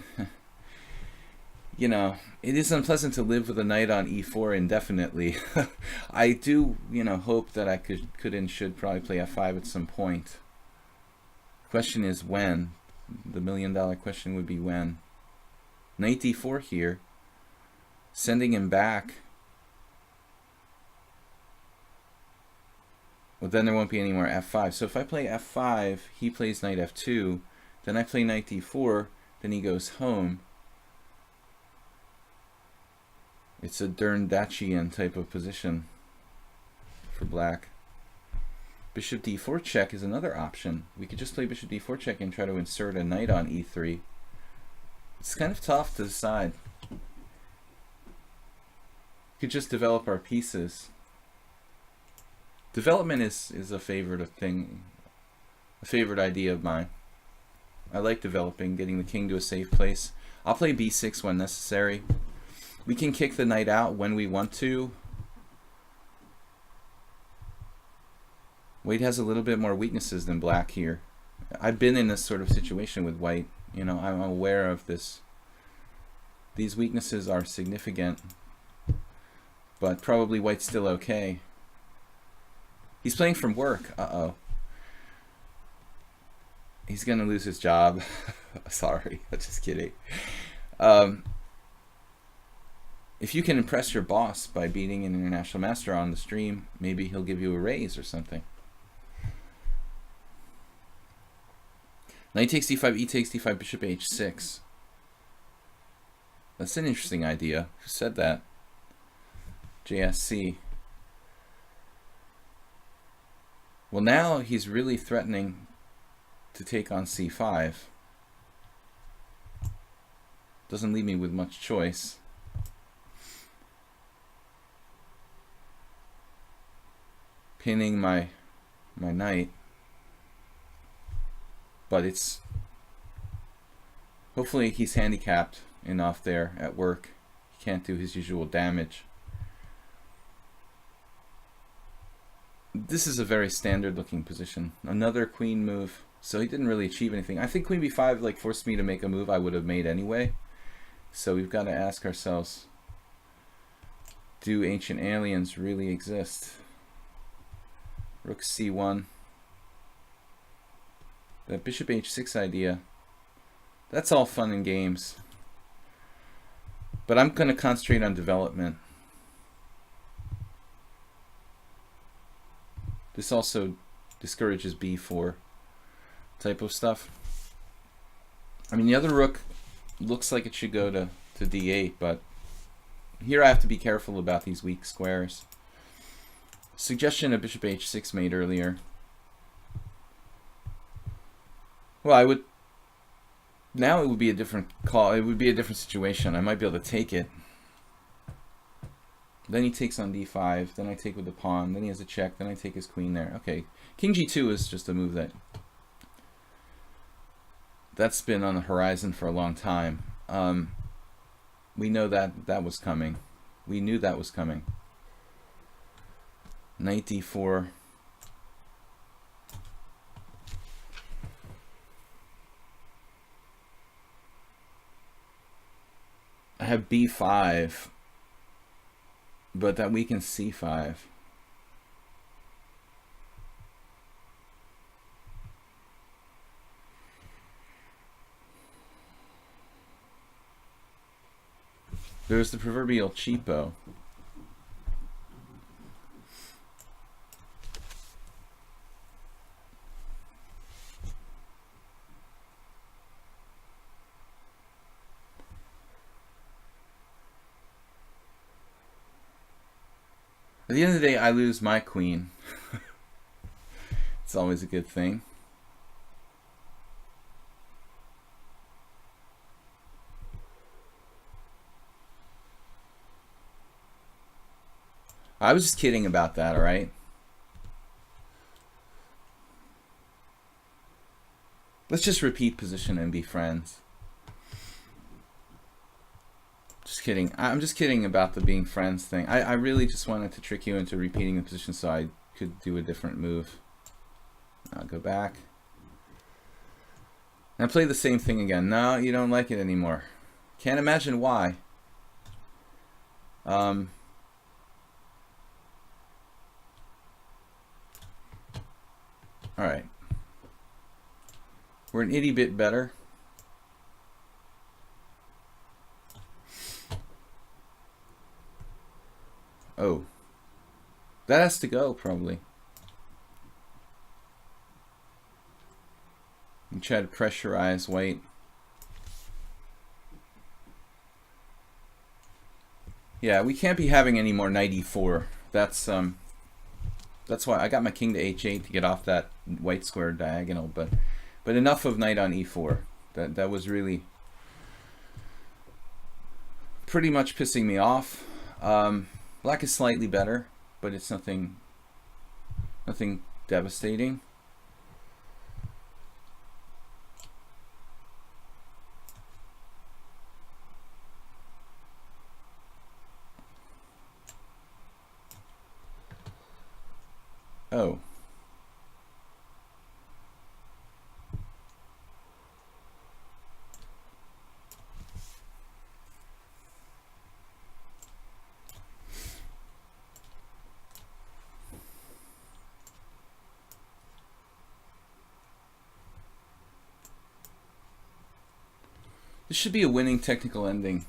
[SPEAKER 1] you know, it is unpleasant to live with a knight on e4 indefinitely. I do, you know, hope that I could and should probably play f5 at some point. Question is when. The million-dollar question would be when. Knight d4 here, sending him back. Well, then there won't be any more f5. So if I play f5, he plays knight f2, then I play knight d4, then he goes home. It's a Derndatchian type of position for black. Bishop d4 check is another option. We could just play bishop d4 check and try to insert a knight on e3. It's kind of tough to decide. We could just develop our pieces. Development is a favorite thing, a favorite idea of mine. I like developing, getting the king to a safe place. I'll play b6 when necessary. We can kick the knight out when we want to. White has a little bit more weaknesses than black here. I've been in this sort of situation with white. You know, I'm aware of this. These weaknesses are significant, but probably white's still okay. He's playing from work. Uh-oh. He's gonna lose his job. Sorry, I'm just kidding. If you can impress your boss by beating an international master on the stream, maybe he'll give you a raise or something. Knight takes d5, e takes d5, bishop h6. That's an interesting idea. Who said that? JSC. Well, now he's really threatening to take on c5. Doesn't leave me with much choice. Pinning my knight. But it's... hopefully he's handicapped enough there at work. He can't do his usual damage. This is a very standard looking position. Another queen move. So he didn't really achieve anything. I think queen b5 like forced me to make a move I would have made anyway. So we've got to ask ourselves, do ancient aliens really exist? Rook c1. That bishop h6 idea, that's all fun and games. But I'm going to concentrate on development. This also discourages b4 type of stuff. I mean, the other rook looks like it should go to d8, but here I have to be careful about these weak squares. Suggestion of bishop h6 made earlier. Well, I would... now it would be a different call. It would be a different situation. I might be able to take it. Then he takes on d5. Then I take with the pawn. Then he has a check. Then I take his queen there. Okay. King g2 is just a move that's been on the horizon for a long time. We know that was coming. We knew that was coming. Knight d4. I have b5, but that weakens c5. There's the proverbial cheapo. At the end of the day, I lose my queen. It's always a good thing. I was just kidding about that, alright? Let's just repeat position and be friends. Just kidding. I'm just kidding about the being friends thing. I really just wanted to trick you into repeating the position so I could do a different move. I'll go back. And play the same thing again. No, you don't like it anymore. Can't imagine why. Alright. We're an itty bit better. Oh. That has to go, probably. You try to pressurize white. Yeah, we can't be having any more knight e4. That's why I got my king to h8 to get off that white square diagonal, but enough of knight on e4. That was really pretty much pissing me off. Black is slightly better, but it's nothing devastating. Oh. This should be a winning technical ending.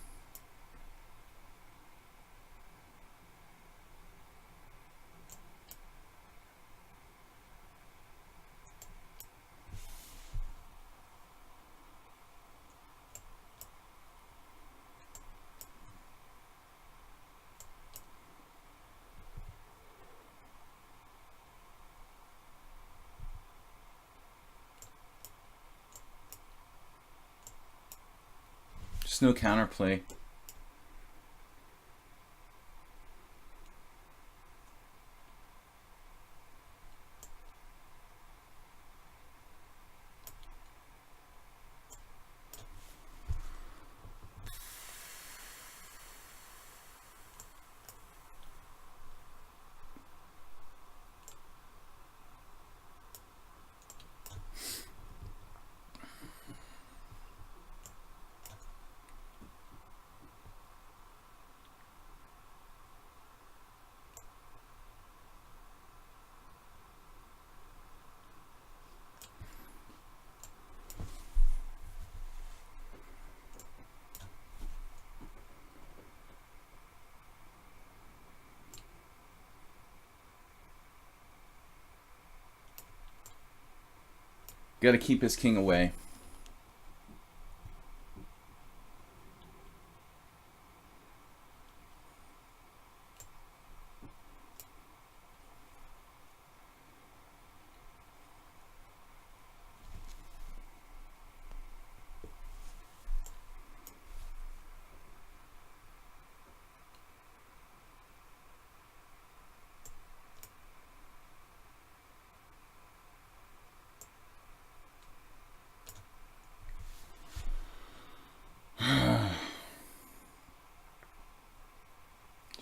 [SPEAKER 1] Just no counterplay. Got to keep his king away.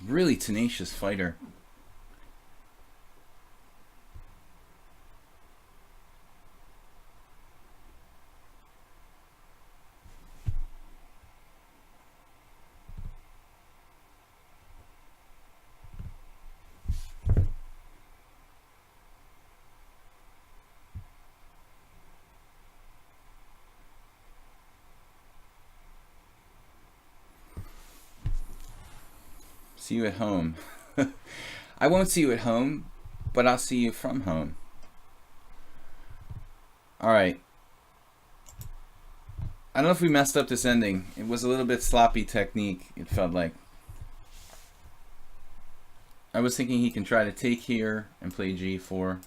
[SPEAKER 1] Really tenacious fighter. See you at home. I won't see you at home, but I'll see you from home. Alright. I don't know if we messed up this ending. It was a little bit sloppy technique, it felt like. I was thinking he can try to take here and play g4.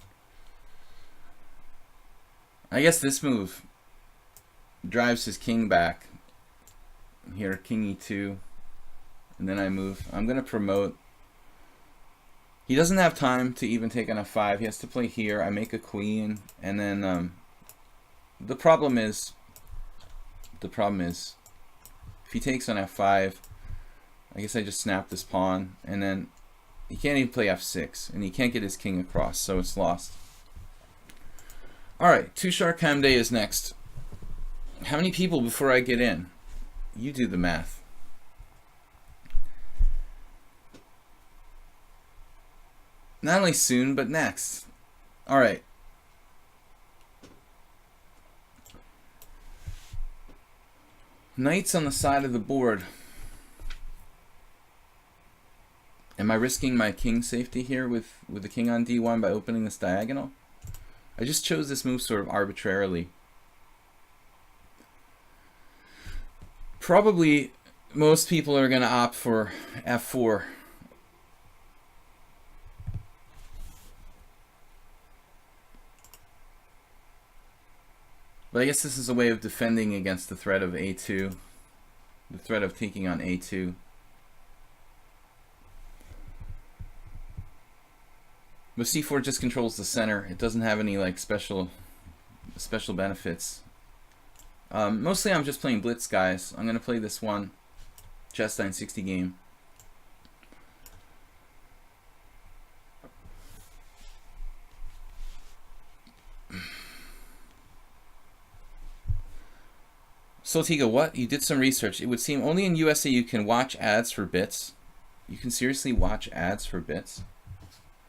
[SPEAKER 1] I guess this move drives his king back. Here, king e2. And then I move. I'm going to promote. He doesn't have time to even take on f5. He has to play here. I make a queen. And then the problem is, if he takes on f5, I guess I just snap this pawn. And then he can't even play f6. And he can't get his king across. So it's lost. Alright, Tushar Kamde is next. How many people before I get in? You do the math. Not only soon, but next. Alright. Knights on the side of the board. Am I risking my king safety here with the king on d1 by opening this diagonal? I just chose this move sort of arbitrarily. Probably most people are going to opt for f4. But I guess this is a way of defending against the threat of a2, the threat of taking on a2. But c4 just controls the center. It doesn't have any like special benefits. Mostly I'm just playing blitz, guys. I'm gonna play this one chess 960 game. Soltiga, what? You did some research. It would seem only in USA you can watch ads for bits. You can seriously watch ads for bits?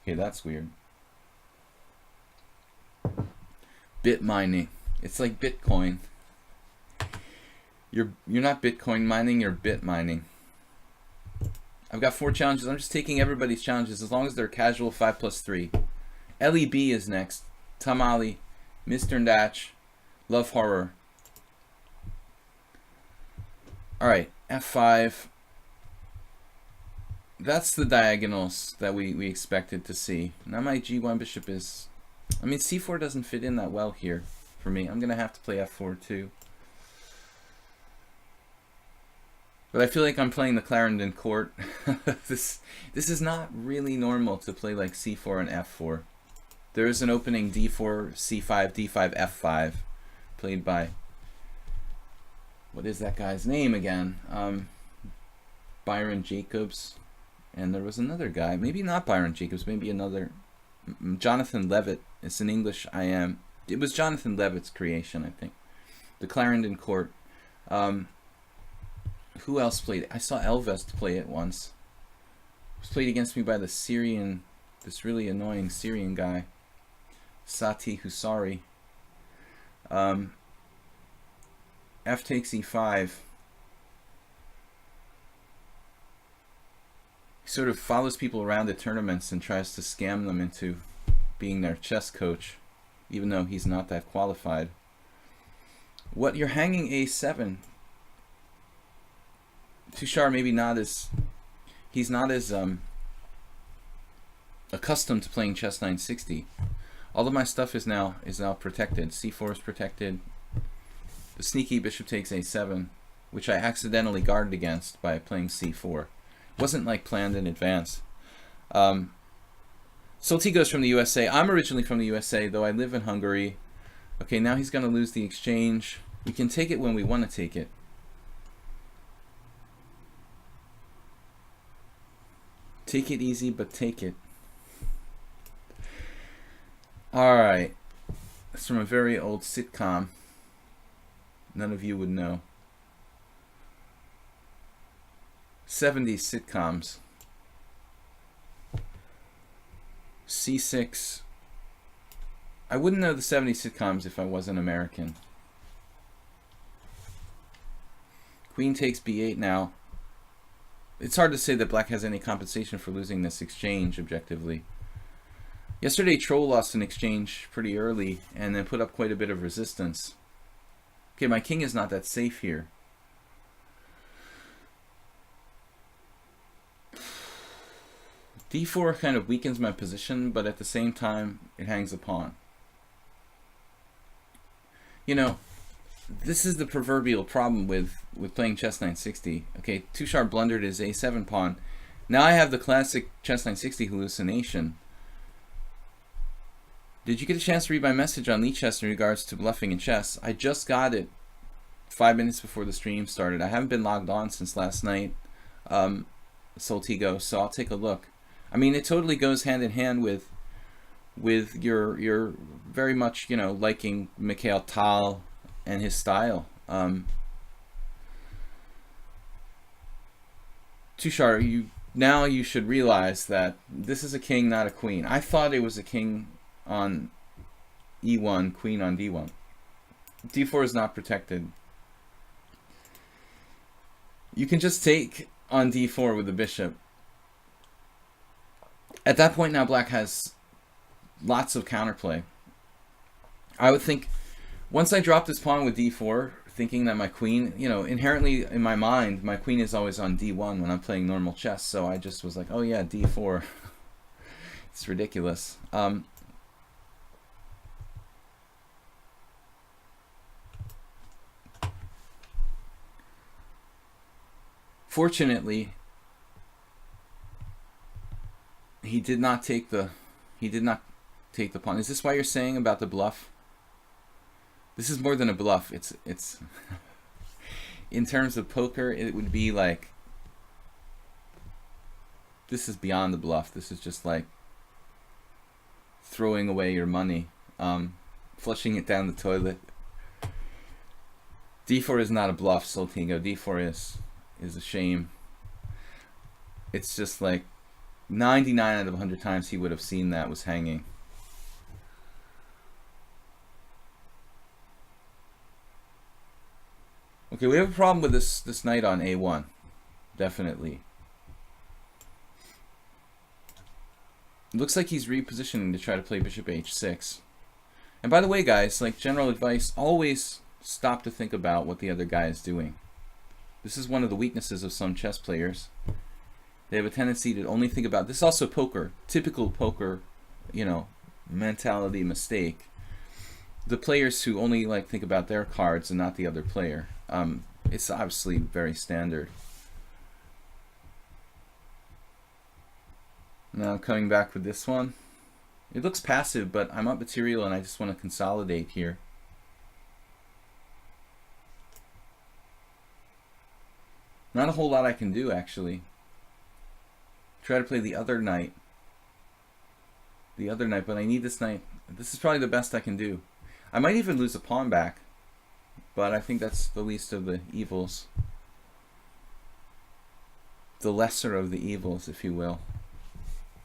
[SPEAKER 1] Okay, that's weird. Bit mining. It's like Bitcoin. You're not Bitcoin mining, you're bit mining. I've got 4 challenges. I'm just taking everybody's challenges as long as they're casual 5+3. LEB is next. Tamali, Mr. Datch, Love Horror. Alright, F5. That's the diagonals that we expected to see. Now my G1 bishop is... I mean, C4 doesn't fit in that well here for me. I'm going to have to play F4 too. But I feel like I'm playing the Clarendon court. This is not really normal to play like C4 and F4. There is an opening D4, C5, D5, F5, played by... What is that guy's name again? Byron Jacobs. And there was another guy, maybe not Byron Jacobs, maybe another... Jonathan Levitt. It's an English IM. It was Jonathan Levitt's creation, I think. The Clarendon court. Who else played it? I saw Elvest play it once. It was played against me by the Syrian, this really annoying Syrian guy, Sati Husari. F takes E5. He sort of follows people around at tournaments and tries to scam them into being their chess coach, even though he's not that qualified. What, you're hanging A7. Tushar maybe not as... He's not as accustomed to playing chess 960. All of my stuff is now protected. C4 is protected. The sneaky bishop takes A7, which I accidentally guarded against by playing C4. Wasn't like planned in advance. Soltigo's from the USA. I'm originally from the USA, though I live in Hungary. Okay, now he's going to lose the exchange. We can take it when we want to take it. Take it easy, but take it. Alright. It's from a very old sitcom. None of you would know. 70s sitcoms. C6. I wouldn't know the 70s sitcoms if I wasn't American. Queen takes B8 now. It's hard to say that black has any compensation for losing this exchange objectively. Yesterday, Troll lost an exchange pretty early and then put up quite a bit of resistance. Okay, my king is not that safe here. D4 kind of weakens my position, but at the same time, it hangs a pawn. You know, this is the proverbial problem with playing chess 960. Okay, Tushar blundered his A7 pawn. Now I have the classic chess 960 hallucination. Did you get a chance to read my message on lichess in regards to bluffing in chess? I just got it 5 minutes before the stream started. I haven't been logged on since last night, Soltigo, so I'll take a look. I mean, it totally goes hand in hand with your very much, you know, liking Mikhail Tal and his style. Tushar, you should realize that this is a king, not a queen. I thought it was a king on E1, queen on D1. D4 is not protected. You can just take on D4 with the bishop. At that point now, black has lots of counterplay. I would think, once I drop this pawn with D4, thinking that my queen, you know, inherently in my mind, my queen is always on D1 when I'm playing normal chess, so I just was like, oh yeah, D4. It's ridiculous. Fortunately, he did not take the pawn. Is this why you're saying about the bluff? This is more than a bluff. It's in terms of poker, it would be like, this is beyond the bluff. This is just like throwing away your money, flushing it down the toilet. D4 is not a bluff, Soltingo. D4 is a shame. It's just like 99 out of 100 times he would have seen that was hanging. Okay, we have a problem with this knight on A1. Definitely. It looks like he's repositioning to try to play bishop H6. And by the way, guys, like general advice, always stop to think about what the other guy is doing. This is one of the weaknesses of some chess players. They have a tendency to only think about, this is also poker, typical poker, you know, mentality mistake. The players who only like think about their cards and not the other player. It's obviously very standard. Now coming back with this one. It looks passive, but I'm up material and I just want to consolidate here. Not a whole lot I can do, actually. Try to play the other knight. But I need this knight. This is probably the best I can do. I might even lose a pawn back, but I think that's the least of the evils. The lesser of the evils, if you will.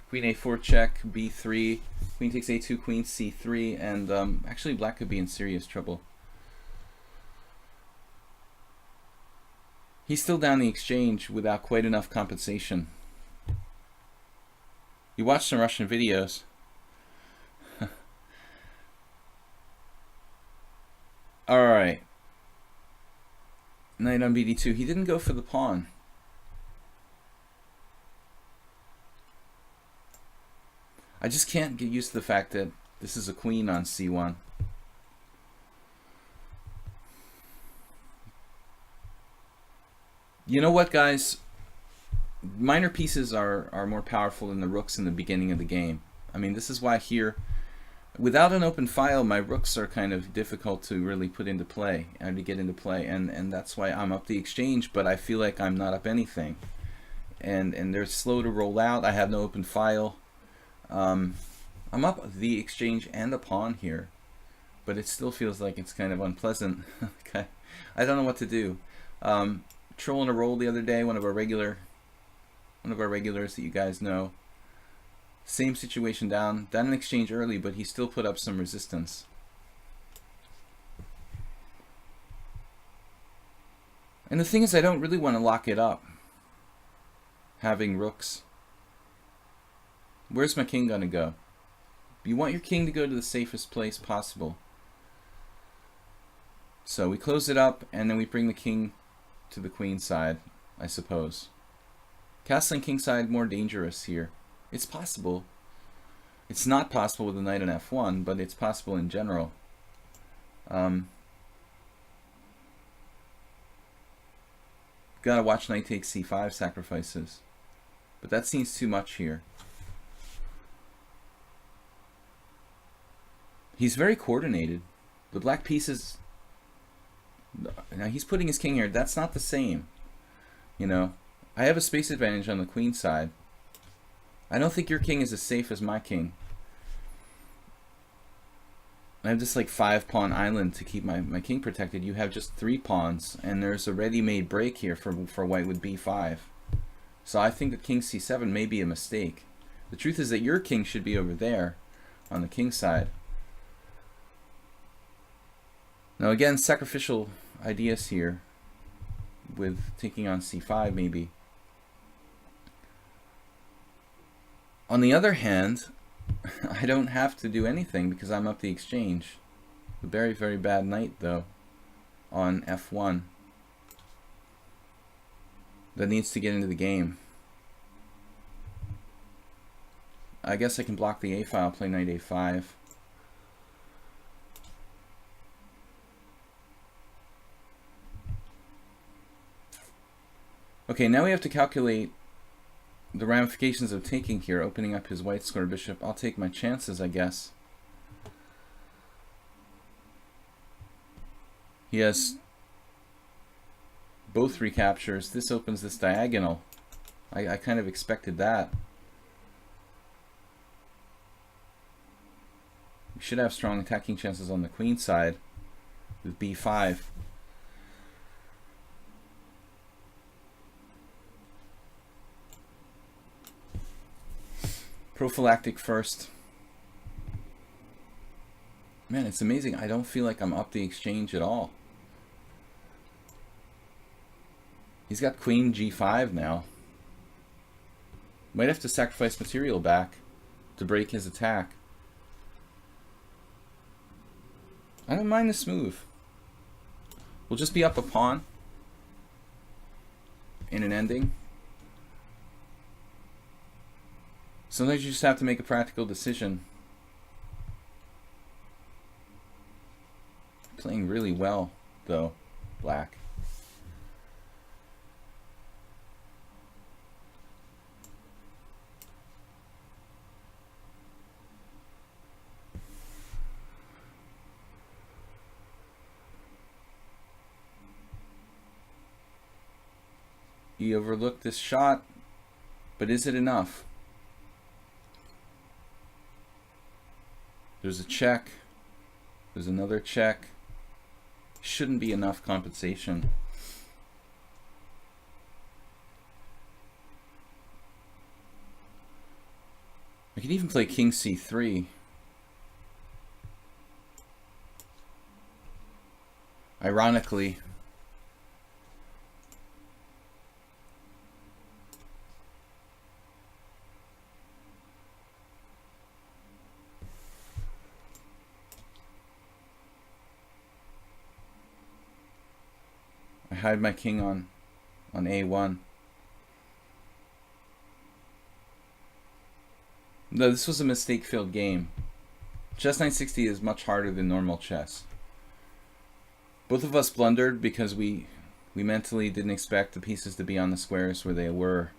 [SPEAKER 1] Queen a4 check, b3, queen takes a2, queen c3, and actually black could be in serious trouble. He's still down the exchange without quite enough compensation. You watch some Russian videos. Alright. Knight on bd2. He didn't go for the pawn. I just can't get used to the fact that this is a queen on c1. You know what, guys? Minor pieces are more powerful than the rooks in the beginning of the game. I mean, this is why here, without an open file, my rooks are kind of difficult to really put into play and to get into play, and that's why I'm up the exchange, but I feel like I'm not up anything. And they're slow to roll out. I have no open file. I'm up the exchange and a pawn here, but it still feels like it's kind of unpleasant. Okay, I don't know what to do. Trolling a roll the other day, one of our regulars that you guys know. Same situation, down an exchange early, but he still put up some resistance. And the thing is, I don't really want to lock it up, having rooks. Where's my king gonna go? You want your king to go to the safest place possible. So we close it up, and then we bring the king to the queen side, I suppose. Castling king side more dangerous here. It's possible. It's not possible with the knight on f1, but it's possible in general. Gotta watch knight takes c5 sacrifices. But that seems too much here. He's very coordinated. The black pieces... Now he's putting his king here. That's not the same. You know, I have a space advantage on the queen side. I don't think your king is as safe as my king. I have this like 5-pawn island to keep my king protected. You have just 3 pawns, and there's a ready-made break here for white with b5. So I think that king c7 may be a mistake. The truth is that your king should be over there on the king side. Now again, sacrificial ideas here with taking on c5 maybe. On the other hand, I don't have to do anything because I'm up the exchange. A very, very bad knight though on f1 that needs to get into the game. I guess I can block the a file, play knight a5. Okay, now we have to calculate the ramifications of taking here, opening up his white square bishop. I'll take my chances, I guess. He has both recaptures. This opens this diagonal. I kind of expected that. We should have strong attacking chances on the queen side with b5. Prophylactic first. Man, it's amazing. I don't feel like I'm up the exchange at all. He's got queen g5 now. Might have to sacrifice material back to break his attack. I don't mind this move. We'll just be up a pawn in an ending. Sometimes you just have to make a practical decision. Playing really well, though, black. He overlooked this shot, but is it enough? There's a check. There's another check. Shouldn't be enough compensation. I could even play king c3. Ironically, I hide my king on a1. No, this was a mistake-filled game. Chess 960 is much harder than normal chess. Both of us blundered because we mentally didn't expect the pieces to be on the squares where they were.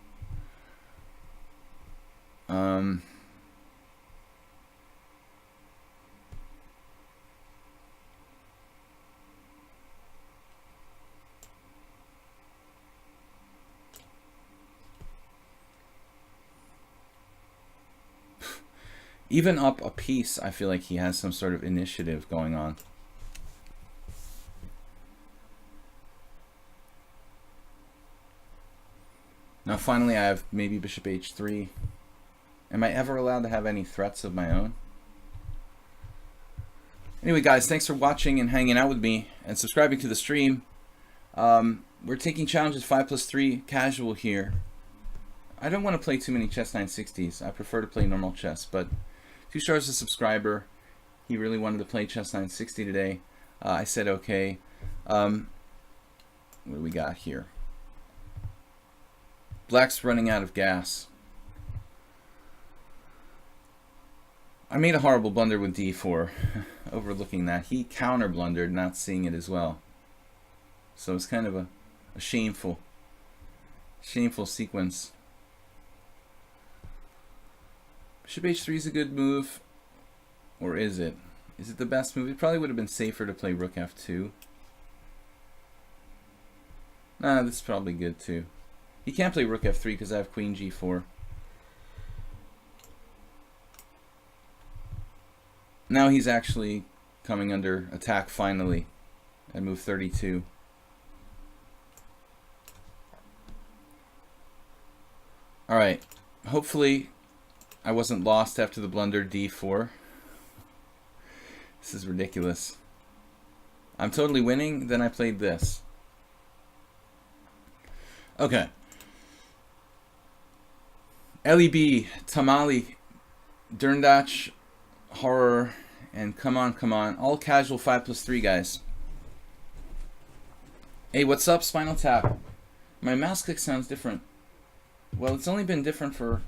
[SPEAKER 1] Even up a piece, I feel like he has some sort of initiative going on. Now finally I have maybe bishop h3. Am I ever allowed to have any threats of my own? Anyway guys, thanks for watching and hanging out with me and subscribing to the stream. We're taking challenges 5+3 casual here. I don't want to play too many chess 960s. I prefer to play normal chess, but 2 stars a subscriber. He really wanted to play chess 960 today. I said okay. What do we got here? Black's running out of gas. I made a horrible blunder with d4, overlooking that. He counter blundered, not seeing it as well. So it's kind of a shameful sequence. Bishop h3 is a good move, or is it? Is it the best move? It probably would have been safer to play rook f2. Nah, this is probably good too. He can't play rook f3 because I have queen g4. Now he's actually coming under attack finally at move 32. Alright, hopefully I wasn't lost after the blunder d4. This is ridiculous. I'm totally winning, then I played this. Okay. LEB, Tamale, Derndatch, Horror, and come on. All casual 5+3 guys. Hey, what's up, Spinal Tap? My mouse click sounds different. Well, it's only been different for,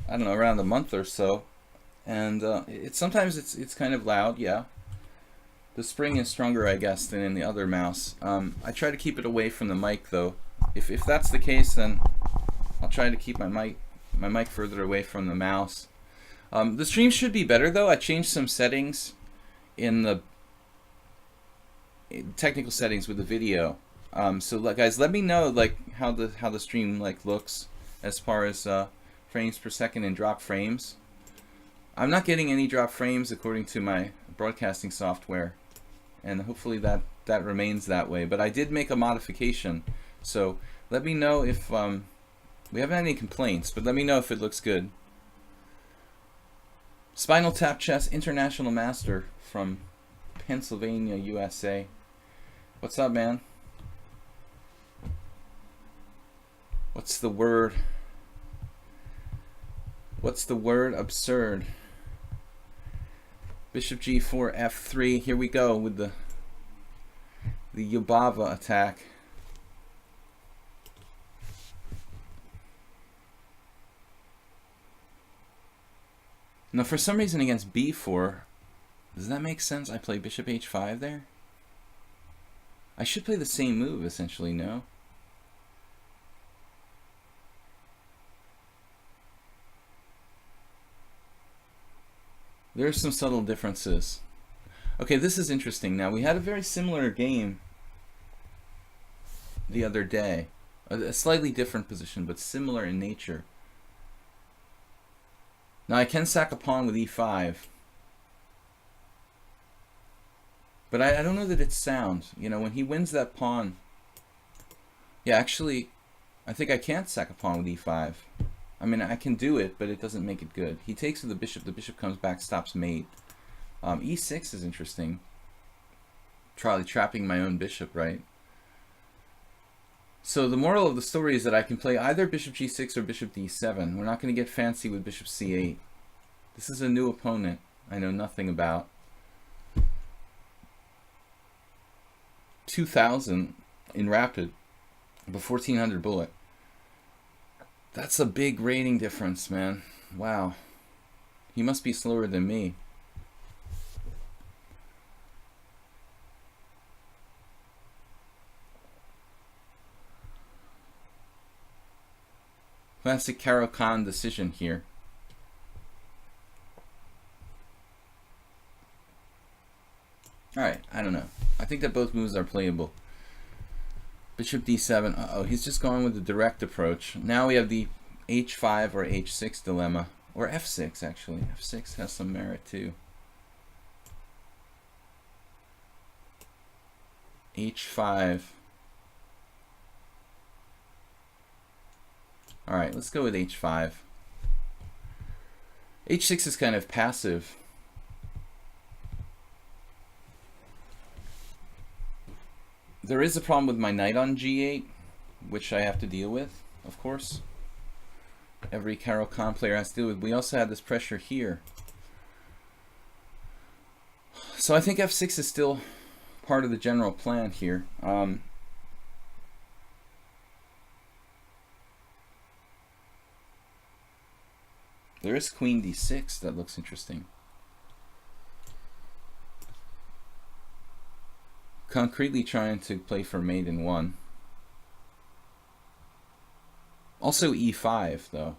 [SPEAKER 1] I don't know, around a month or so. And sometimes it's kind of loud, yeah. The spring is stronger, I guess, than in the other mouse. I try to keep it away from the mic, though. If that's the case, then I'll try to keep my mic further away from the mouse. The stream should be better, though. I changed some settings in the technical settings with the video. So guys, let me know like how the stream looks as far as frames per second and drop frames. I'm not getting any drop frames according to my broadcasting software, and hopefully that remains that way. But I did make a modification, so let me know if we haven't had any complaints, but let me know if it looks good. Spinal Tap Chess International Master from Pennsylvania, USA. What's up, man? What's the word? What's the word? Absurd. Bishop g4, f3. Here we go with the Yubava attack. Now, for some reason against b4, does that make sense? I play bishop h5 there? I should play the same move, essentially, no? There are some subtle differences. Okay, this is interesting. Now, we had a very similar game the other day. A slightly different position, but similar in nature. Now, I can sack a pawn with e5. But I don't know that it's sound. You know, when he wins that pawn... Yeah, actually, I think I can't sack a pawn with e5. I mean, I can do it, but it doesn't make it good. He takes with the bishop comes back, stops mate. E6 is interesting. Probably trapping my own bishop, right? So the moral of the story is that I can play either bishop g6 or bishop d7. We're not going to get fancy with bishop c8. This is a new opponent I know nothing about. 2000 in rapid, but 1400 bullet. That's a big rating difference, man. Wow. He must be slower than me. Classic Caro-Kann decision here. Alright, I don't know. I think that both moves are playable. Bishop d7. Uh-oh, he's just going with the direct approach. Now we have the h5 or h6 dilemma. Or f6, actually. f6 has some merit, too. h5. Alright, let's go with h5. h6 is kind of passive. There is a problem with my knight on g8, which I have to deal with, of course. Every Caro-Kann player has to deal with. We also have this pressure here. So I think f6 is still part of the general plan here. There is queen d6 that looks interesting. Concretely trying to play for mate in one. Also e5 though.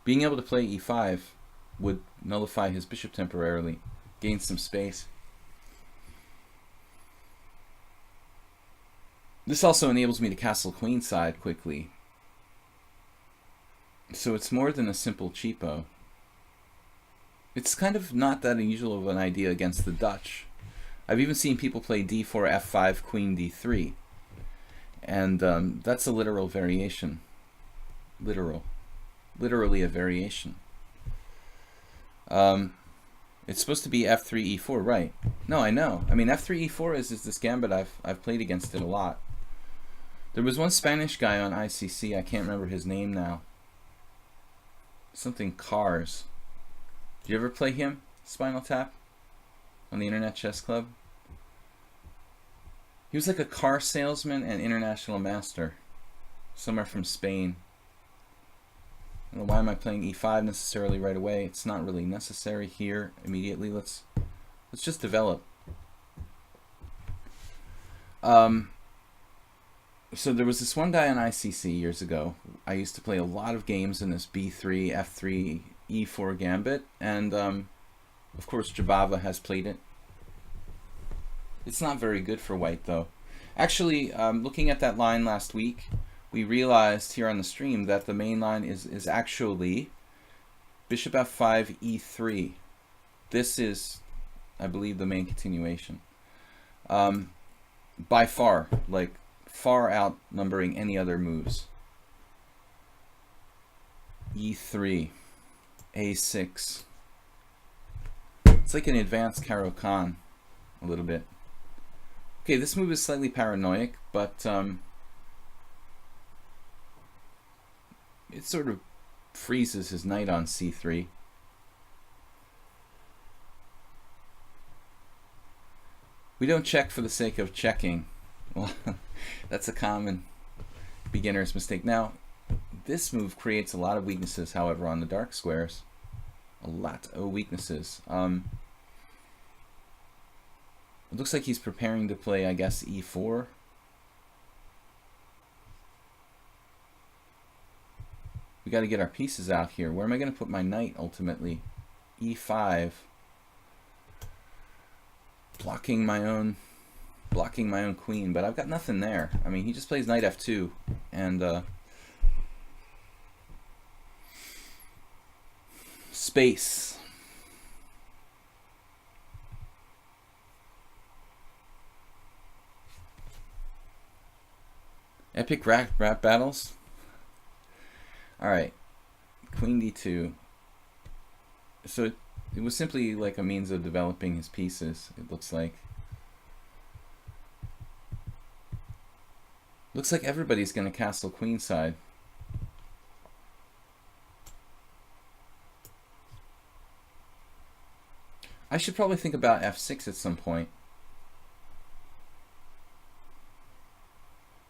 [SPEAKER 1] Being able to play e5 would nullify his bishop temporarily, gain some space. This also enables me to castle queenside quickly. So it's more than a simple cheapo. It's kind of not that unusual of an idea against the Dutch. I've even seen people play d4, f5, queen d3. And that's a literal variation. Literally a variation. It's supposed to be f3, e4, right? No, I know. I mean, f3, e4 is this gambit I've played against it a lot. There was one Spanish guy on ICC, I can't remember his name now. Something Cars. Did you ever play him, Spinal Tap? On the Internet Chess Club? He was like a car salesman and international master. Somewhere from Spain. I don't know why am I playing e5 necessarily right away. It's not really necessary here immediately. Let's just develop. So there was this one guy on ICC years ago. I used to play a lot of games in this b3, f3, e4 gambit, and of course Jabava has played it. It's not very good for white though. Actually, looking at that line last week, we realized here on the stream that the main line is actually bishop f5, e3. This is, I believe, the main continuation. By far, like far outnumbering any other moves. e3. A6. It's like an advanced Caro-Kann, a little bit. Okay, this move is slightly paranoid, but it sort of freezes his knight on c3. We don't check for the sake of checking. Well, that's a common beginner's mistake. Now, this move creates a lot of weaknesses, however, on the dark squares. A lot of weaknesses. It looks like he's preparing to play, I guess, e4. We got to get our pieces out here. Where am I going to put my knight, ultimately? e5. Blocking my own queen, but I've got nothing there. I mean, he just plays knight f2, and space. Epic rap battles. All right, queen d2. So it was simply like a means of developing his pieces, it looks like. Looks like everybody's going to castle queenside. I should probably think about f6 at some point.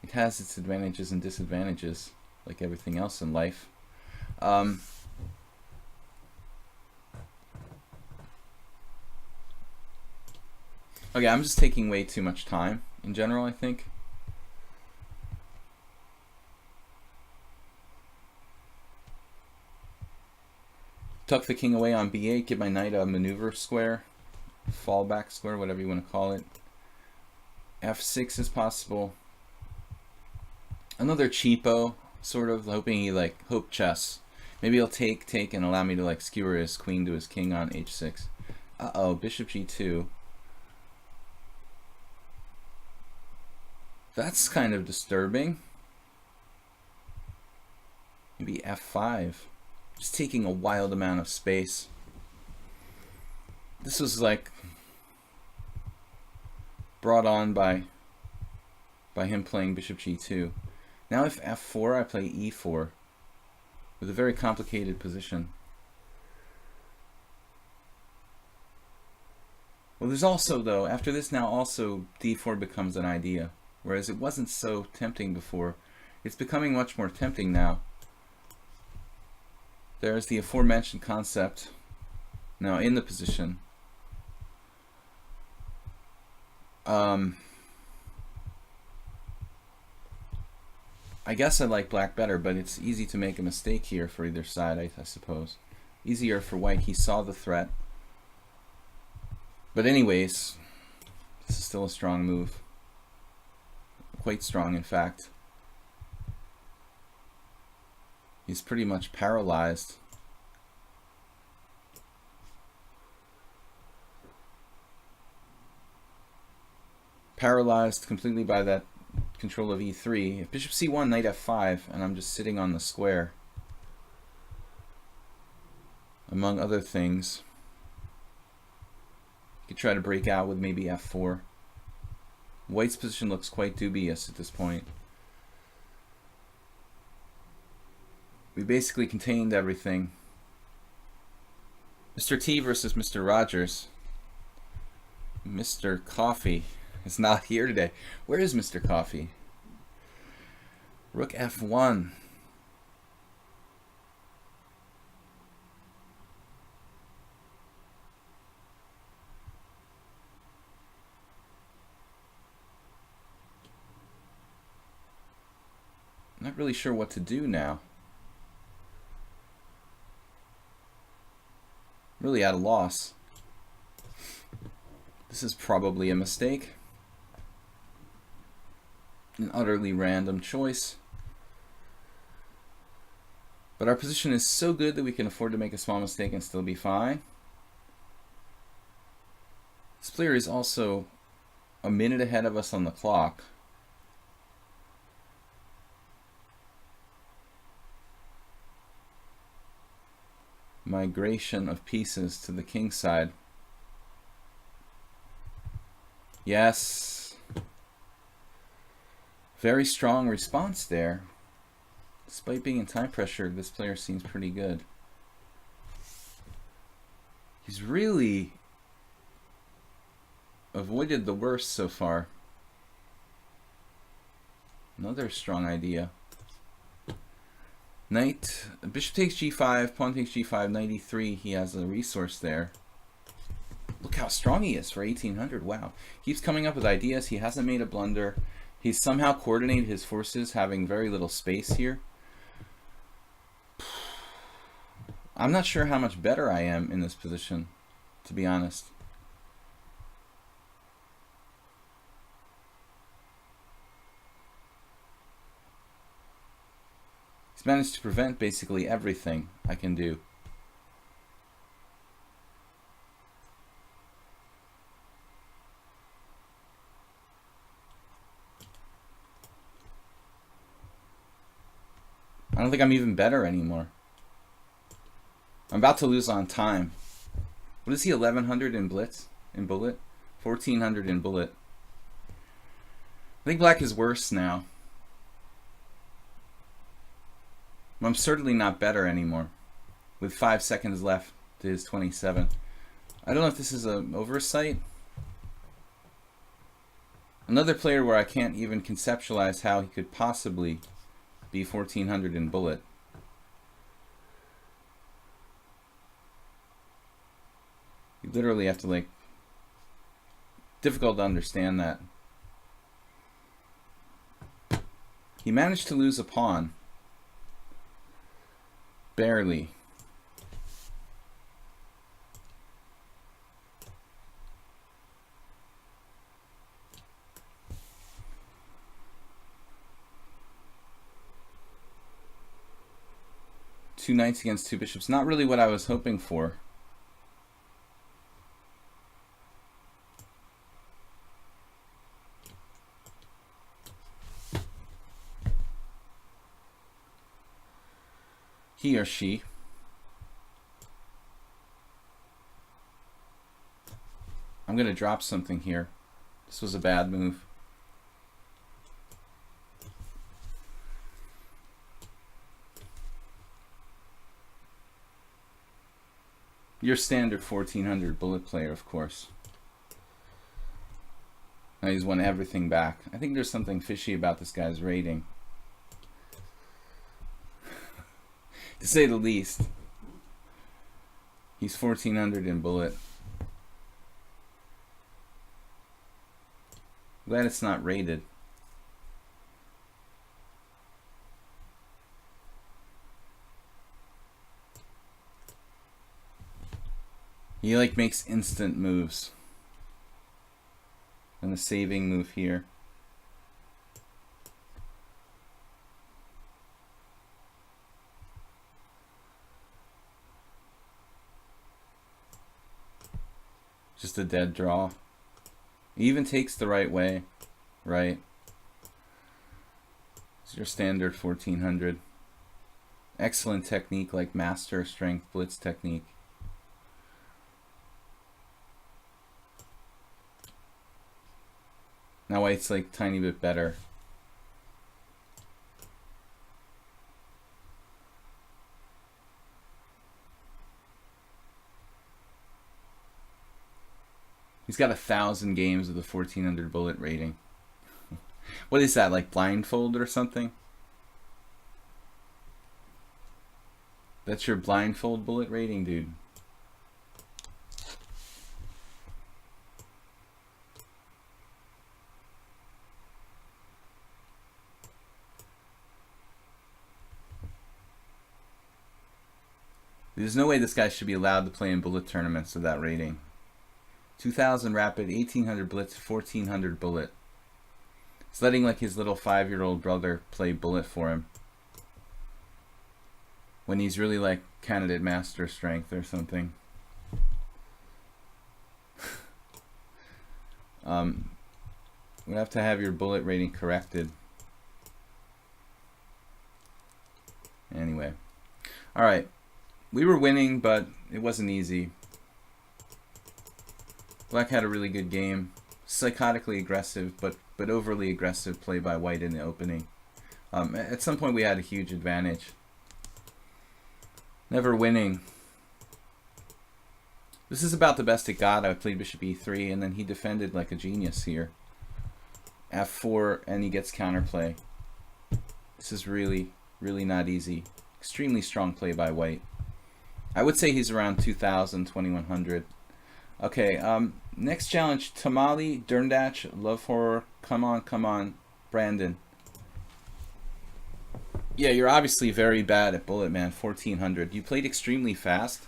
[SPEAKER 1] It has its advantages and disadvantages, like everything else in life. Okay, I'm just taking way too much time in general, I think. Tuck the king away on b8, give my knight a maneuver square, fallback square, whatever you want to call it. f6 is possible. Another cheapo, sort of, hoping he, like, hope chess. Maybe he'll take, and allow me to, like, skewer his queen to his king on h6. Uh-oh, bishop g2. That's kind of disturbing. Maybe f5. Just taking a wild amount of space. This was like brought on by him playing bishop g2. Now if f4, I play e4 with a very complicated position. Well, there's also, though, after this now also d4 becomes an idea, whereas it wasn't so tempting before. It's becoming much more tempting now. There's the aforementioned concept now in the position. I guess I like black better, but it's easy to make a mistake here for either side, I suppose. Easier for white. He saw the threat. But anyways, this is still a strong move. Quite strong, in fact. He's pretty much paralyzed. Paralyzed completely by that control of e3. If bishop c1, knight f5, and I'm just sitting on the square, among other things. You could try to break out with maybe f4. White's position looks quite dubious at this point. We basically contained everything. Mr. T versus Mr. Rogers. Mr. Coffee is not here today. Where is Mr. Coffee? Rook f1. Not really sure what to do now. Really at a loss. This is probably a mistake. An utterly random choice. But our position is so good that we can afford to make a small mistake and still be fine. This player is also a minute ahead of us on the clock. migration of pieces to the king side. Yes. Very strong response there. Despite being in time pressure, this player seems pretty good. He's really avoided the worst so far. Another strong idea. Knight, bishop takes g5, pawn takes g5, knight e3. He has a resource there. Look how strong he is for 1800. Wow. Keeps coming up with ideas. He hasn't made a blunder. He's somehow coordinated his forces, having very little space here. I'm not sure how much better I am in this position, to be honest. He's managed to prevent basically everything I can do. I don't think I'm even better anymore. I'm about to lose on time. What is he, 1100 in blitz? In bullet? 1400 in bullet. I think black is worse now. I'm certainly not better anymore. With 5 seconds left to his 27. I don't know if this is an oversight. Another player where I can't even conceptualize how he could possibly be 1400 in bullet. You literally have to, like, difficult to understand that. He managed to lose a pawn. Barely. Two knights against two bishops. Not really what I was hoping for. He or she. I'm going to drop something here. This was a bad move. Your standard 1400 bullet player, of course. Now he's won everything back. I think there's something fishy about this guy's rating. To say the least. He's 1400 in bullet. Glad it's not rated. He like makes instant moves. And a saving move here. Just a dead draw. He even takes the right way. Right. It's your standard 1400. Excellent technique, like master strength blitz technique. Now white's like tiny bit better. He's got 1,000 games with a 1400 bullet rating. What is that, like blindfold or something? That's your blindfold bullet rating, dude. There's no way this guy should be allowed to play in bullet tournaments with that rating. 2,000 rapid, 1,800 blitz, 1,400 bullet. It's letting like his little 5-year-old brother play bullet for him. When he's really like candidate master strength or something. We have to have your bullet rating corrected. Anyway. Alright. We were winning, but it wasn't easy. Black had a really good game. Psychotically aggressive, but overly aggressive play by white in the opening. At some point we had a huge advantage. Never winning. This is about the best it got. I played bishop e3, and then he defended like a genius here. f4, and he gets counterplay. This is really, really not easy. Extremely strong play by white. I would say he's around 2,000, 2,100. Okay, next challenge, Tamale, Derndach, Love Horror, come on, Brandon. Yeah, you're obviously very bad at Bullet, man, 1,400. You played extremely fast.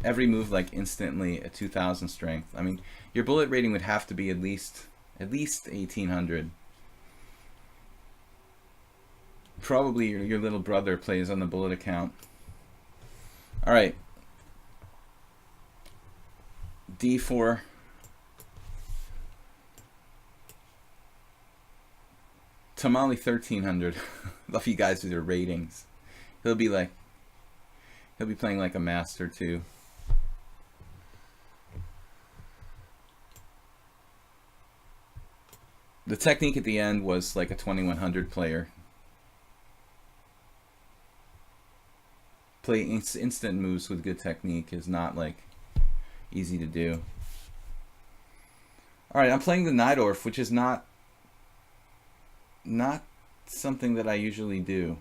[SPEAKER 1] Every move like instantly at 2,000 strength. I mean, your bullet rating would have to be at least 1,800. Probably your little brother plays on the bullet account. All right. D4. Tamale 1,300. Love you guys with your ratings. He'll be playing like a master too. The technique at the end was like a 2,100 player. Play instant moves with good technique is not like easy to do. All right, I'm playing the Najdorf, which is not something that I usually do.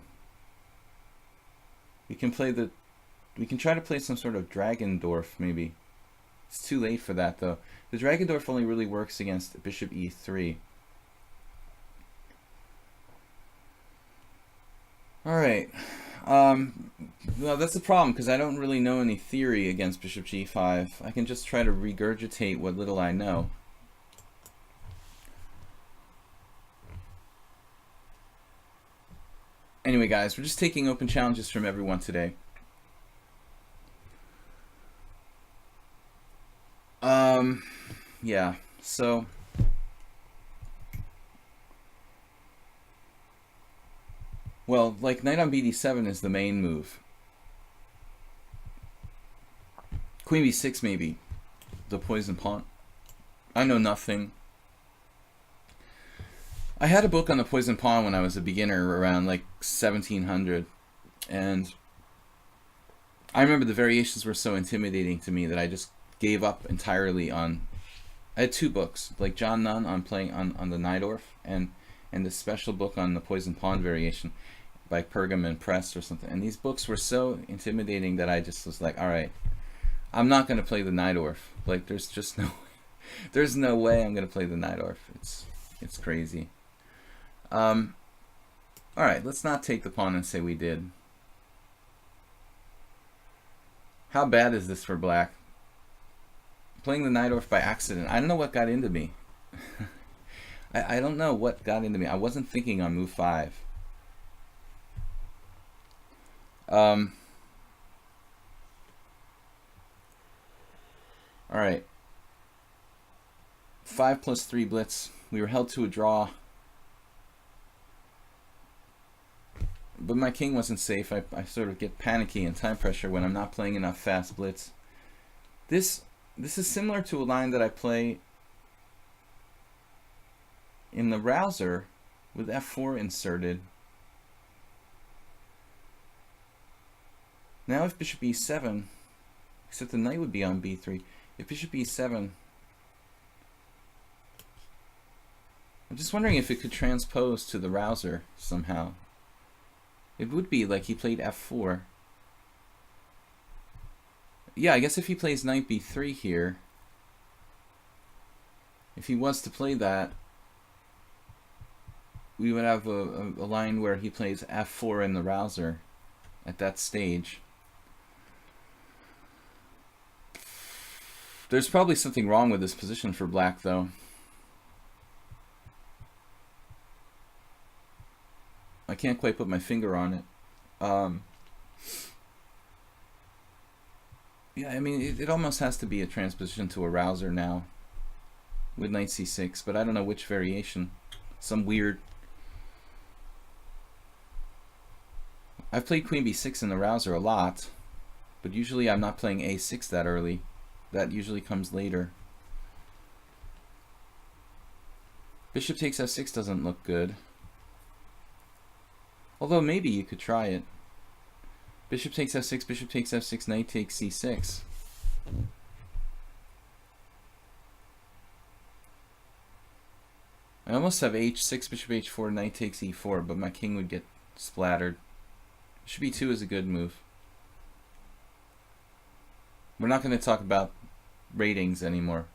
[SPEAKER 1] We can try to play some sort of Dragendorf maybe. It's too late for that though. The Dragendorf only really works against bishop e3. All right. Well, that's the problem because I don't really know any theory against bishop g5. I can just try to regurgitate what little I know. Anyway, guys, we're just taking open challenges from everyone today. Yeah, so well, like knight on bd7 is the main move. Queen b6 maybe, the poison pawn. I know nothing. I had a book on the poison pawn when I was a beginner around like 1700, and I remember the variations were so intimidating to me that I just gave up entirely on. I had two books, like John Nunn on playing on the Najdorf, and this special book on the poison pawn variation by Pergamon Press or something. And these books were so intimidating that I just was like, all right, I'm not going to play the Najdorf. Like, there's just there's no way I'm going to play the Najdorf. It's crazy. All right, let's not take the pawn and say we did. How bad is this for black? Playing the Najdorf by accident. I don't know what got into me. I don't know what got into me. I wasn't thinking on move 5. All right. 5 plus 3 blitz. We were held to a draw. But my king wasn't safe. I sort of get panicky and time pressure when I'm not playing enough fast blitz. This is similar to a line that I play in the Rouser with f4 inserted. Now if bishop e7, except the knight would be on b3. If bishop e7, I'm just wondering if it could transpose to the Rouser somehow. It would be like he played f4. Yeah, I guess if he plays knight b3 here, if he was to play that, we would have a line where he plays f4 in the Rouser at that stage. There's probably something wrong with this position for black, though. I can't quite put my finger on it. Yeah, I mean, it almost has to be a transposition to a Rouser now with knight c6, but I don't know which variation. Some weird... I've played queen b6 in the rouser a lot, but usually I'm not playing a6 that early. That usually comes later. Bishop takes f6 doesn't look good. Although maybe you could try it. Bishop takes f6, knight takes c6. I almost have h6, bishop h4, knight takes e4, but my king would get splattered. Bishop e2 is a good move. We're not going to talk about ratings anymore.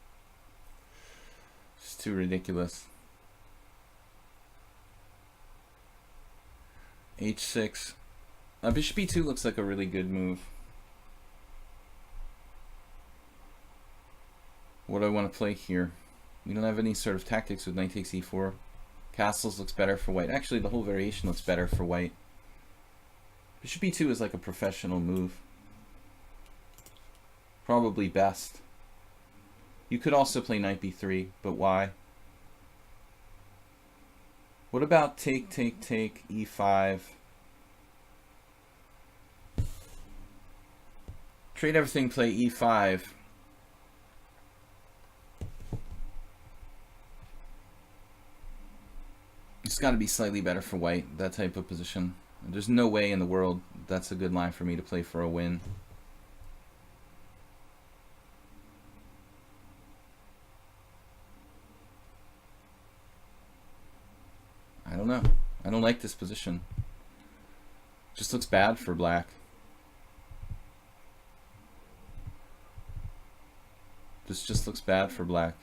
[SPEAKER 1] It's too ridiculous. h6. Bishop e2 looks like a really good move. What do I want to play here? We don't have any sort of tactics with knight takes e4. Castles looks better for white. Actually, the whole variation looks better for white. Bishop e2 is like a professional move. Probably best. You could also play knight b3, but why? What about take, e5? Trade everything, play e5. It's got to be slightly better for white, that type of position. There's no way in the world that's a good line for me to play for a win. I don't know. I don't like this position. Just looks bad for black. This just looks bad for black.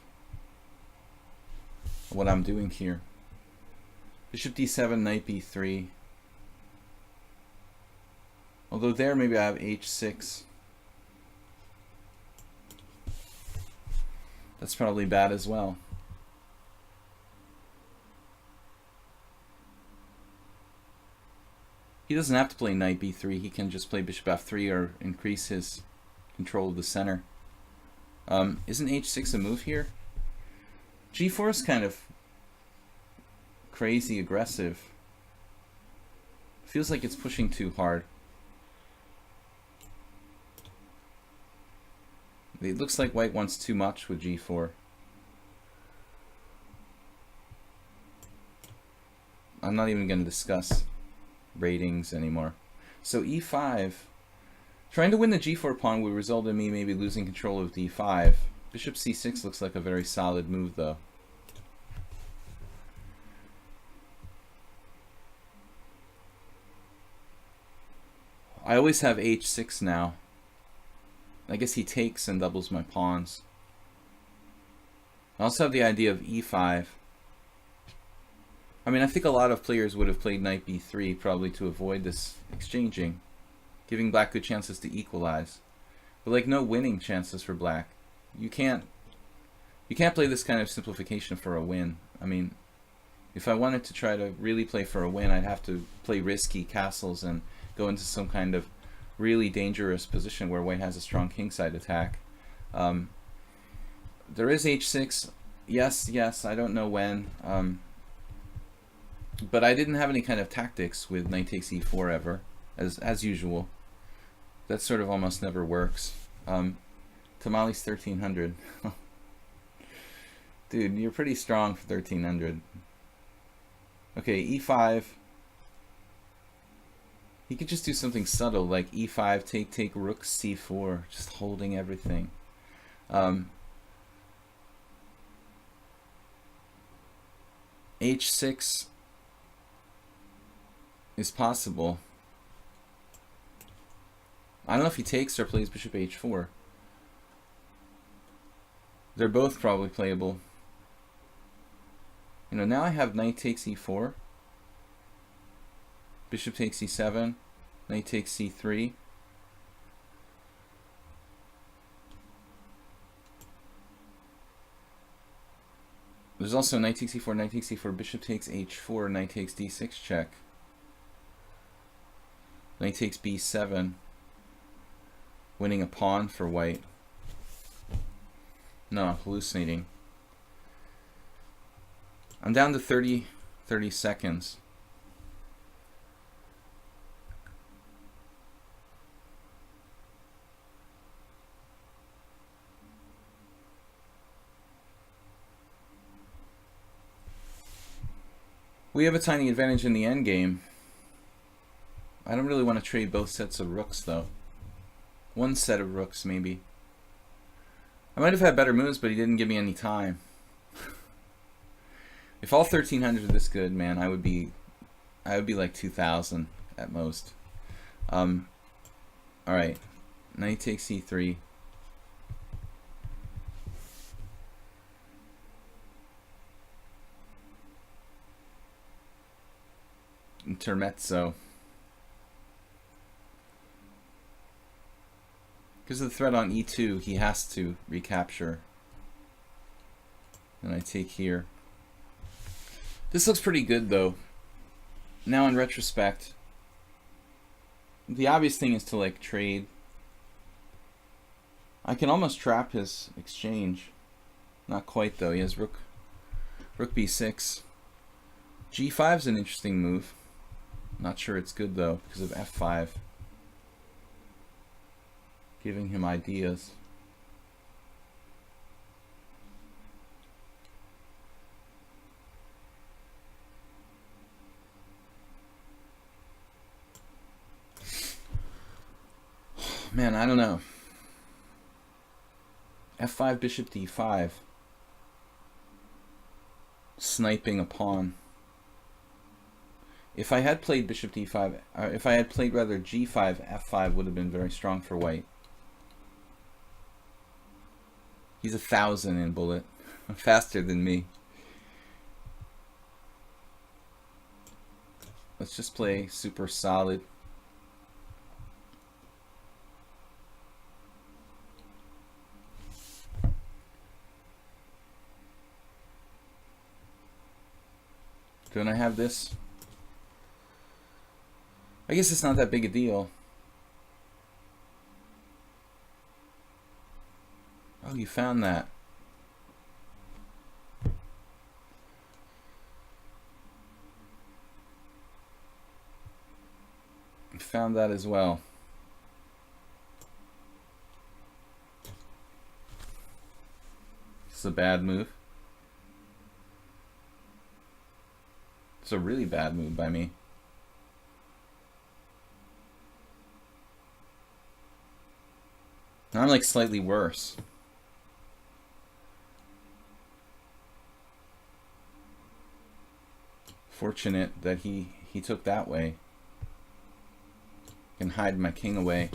[SPEAKER 1] What I'm doing here. Bishop d7, knight b3. Although there maybe I have h6. That's probably bad as well. He doesn't have to play knight b3. He can just play bishop f3 or increase his control of the center. Isn't h6 a move here? g4 is kind of crazy aggressive. Feels like it's pushing too hard. It looks like white wants too much with g4. I'm not even going to discuss ratings anymore. So e5, trying to win the g4 pawn would result in me maybe losing control of d5. Bishop c6 looks like a very solid move though. I always have h6 now. I guess he takes and doubles my pawns. I also have the idea of e5. I mean, I think a lot of players would have played knight b3 probably to avoid this exchanging, giving black good chances to equalize. But like no winning chances for black. You can't play this kind of simplification for a win. I mean, if I wanted to try to really play for a win, I'd have to play risky castles and go into some kind of really dangerous position where white has a strong kingside attack. There is h6. Yes, I don't know when. But I didn't have any kind of tactics with knight takes e4 ever, as usual. That sort of almost never works. Tamales 1300. Dude, you're pretty strong for 1300. Okay, e5. He could just do something subtle like e5, take, rook c4, just holding everything. H6 is possible. I don't know if he takes or plays bishop h4. They're both probably playable. You know, now I have knight takes e4. Bishop takes e7, knight takes c3. There's also knight takes e4, bishop takes h4, knight takes d6 check. Knight takes b7, winning a pawn for white. No, I'm hallucinating. I'm down to 30 seconds. We have a tiny advantage in the endgame. I don't really want to trade both sets of rooks, though. One set of rooks, maybe. I might have had better moves, but he didn't give me any time. If all 1300s are this good, man, I would be like 2000 at most. All right, knight takes c3. Intermezzo. Because of the threat on e2, he has to recapture. And I take here. This looks pretty good, though. Now, in retrospect, the obvious thing is to, like, trade. I can almost trap his exchange. Not quite, though. He has rook b6. g5 is an interesting move. Not sure it's good, though, because of f5. Giving him ideas. Man, I don't know. f5, bishop d5. Sniping a pawn. If I had played bishop d5, if I had played rather g5, f5 would have been very strong for white. He's 1,000 in bullet. Faster than me. Let's just play super solid. Don't I have this? I guess it's not that big a deal. Oh, you found that. You found that as well. This is a bad move. It's a really bad move by me. I'm like slightly worse. Fortunate that he took that way. Can hide my king away.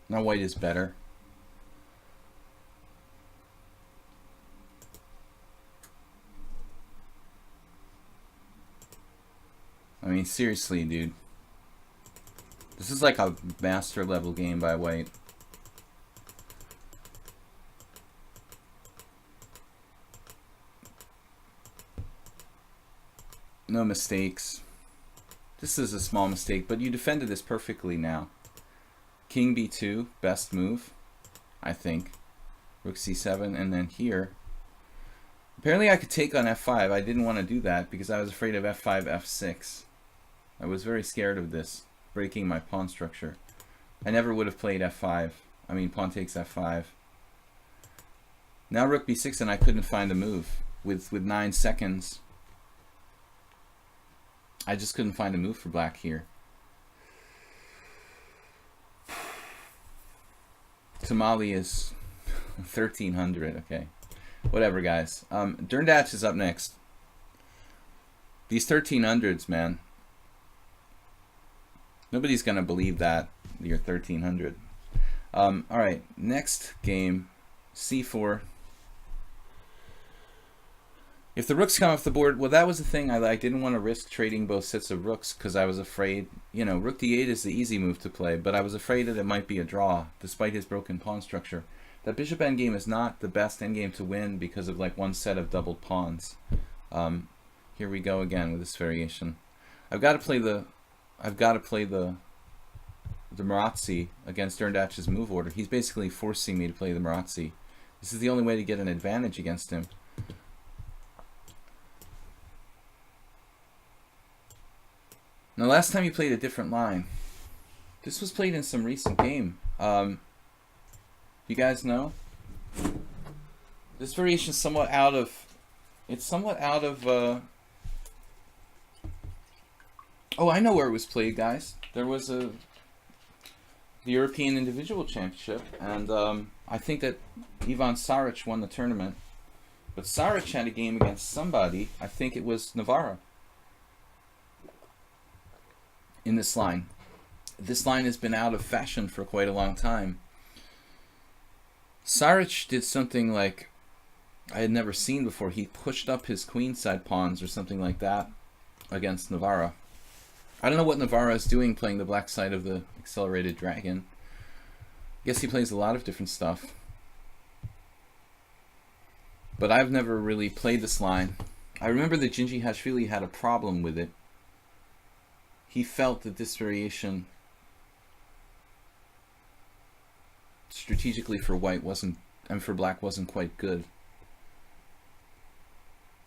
[SPEAKER 1] Now white is better. I mean, seriously, dude. This is like a master level game by white. No mistakes. This is a small mistake, but you defended this perfectly now. King b2, best move, I think. Rook c7, and then here. Apparently I could take on f5. I didn't want to do that because I was afraid of f5, f6. I was very scared of this, breaking my pawn structure. I never would have played f5. I mean, pawn takes f5. Now rook b6, and I couldn't find a move. With 9 seconds, I just couldn't find a move for black here. Tamale is 1300, okay. Whatever, guys. Derndatch is up next. These 1300s, man. Nobody's going to believe that you're 1300. Alright, next game, c4. If the rooks come off the board, well, that was the thing. I didn't want to risk trading both sets of rooks because I was afraid, you know, rook d8 is the easy move to play, but I was afraid that it might be a draw, despite his broken pawn structure. That bishop endgame is not the best endgame to win because of like one set of doubled pawns. Here we go again with this variation. I've got to play the Marazzi against Derndatch's move order. He's basically forcing me to play the Marazzi. This is the only way to get an advantage against him. Now, last time he played a different line. This was played in some recent game. You guys know? This variation is somewhat out of... It's somewhat out of... Oh, I know where it was played, guys. There was the European Individual Championship, and I think that Ivan Saric won the tournament. But Saric had a game against somebody. I think it was Navarra. In this line. This line has been out of fashion for quite a long time. Saric did something like I had never seen before. He pushed up his queenside pawns or something like that against Navarra. I don't know what Navarra is doing playing the black side of the accelerated dragon. I guess he plays a lot of different stuff. But I've never really played this line. I remember that Ginji Hashvili had a problem with it. He felt that this variation strategically for white wasn't, and for black wasn't quite good.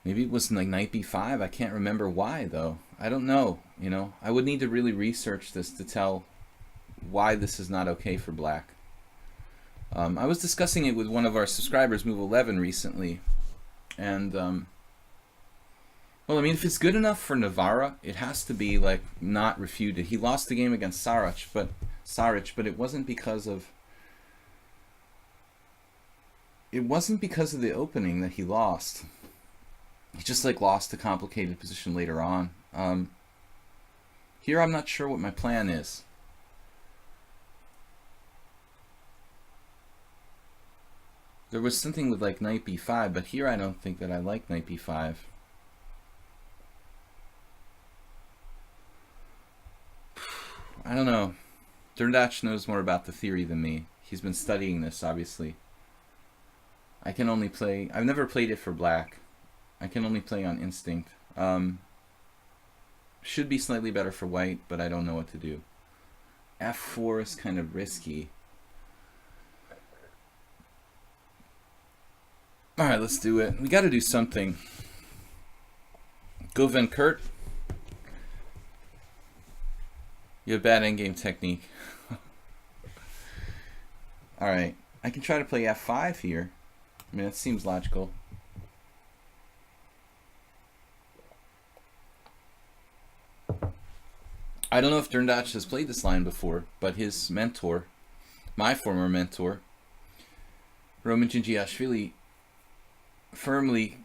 [SPEAKER 1] Maybe it was like knight b5. I can't remember why though. I don't know. You know, I would need to really research this to tell why this is not okay for black. I was discussing it with one of our subscribers, Move 11, recently, and well, I mean, if it's good enough for Navarra, it has to be like not refuted. He lost the game against Saric, but it wasn't because of the opening that he lost. He just like lost a complicated position later on. Here I'm not sure what my plan is. There was something with like knight b5, but here I don't think that I like knight b5. I don't know. Derdach knows more about the theory than me. He's been studying this, obviously. I can only play... I've never played it for black. I can only play on instinct. Should be slightly better for white, but I don't know what to do. f4 is kind of risky. Alright, let's do it. We gotta do something. Go Van Kurt. You have bad endgame technique. Alright, I can try to play f5 here. I mean, that seems logical. I don't know if Derdach has played this line before, but his mentor, my former mentor, Roman Gingiashvili, firmly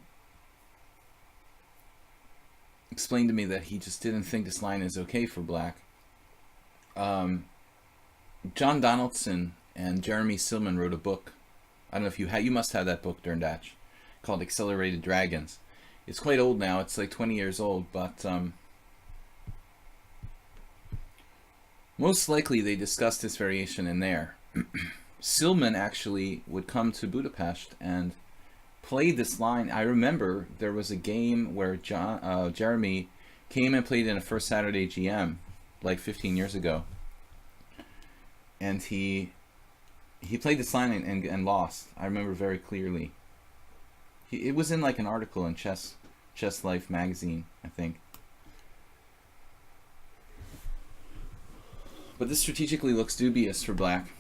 [SPEAKER 1] explained to me that he just didn't think this line is okay for black. John Donaldson and Jeremy Silman wrote a book. I don't know if you must have that book, Derdach, called Accelerated Dragons. It's quite old now. It's like 20 years old, but most likely they discussed this variation in there. Silman actually would come to Budapest and played this line. I remember there was a game where Jeremy came and played in a First Saturday GM like 15 years ago, and he played this line and lost. I remember very clearly. It was in like an article in Chess Life magazine, I think. But this strategically looks dubious for black.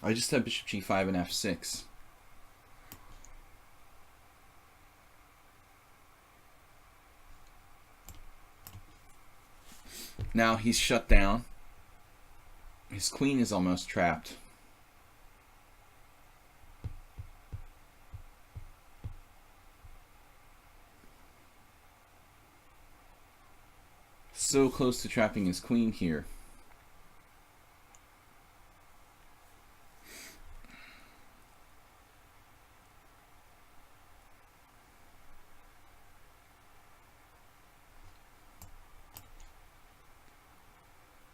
[SPEAKER 1] I just have bishop g5 and f6. Now he's shut down. His queen is almost trapped. So close to trapping his queen here.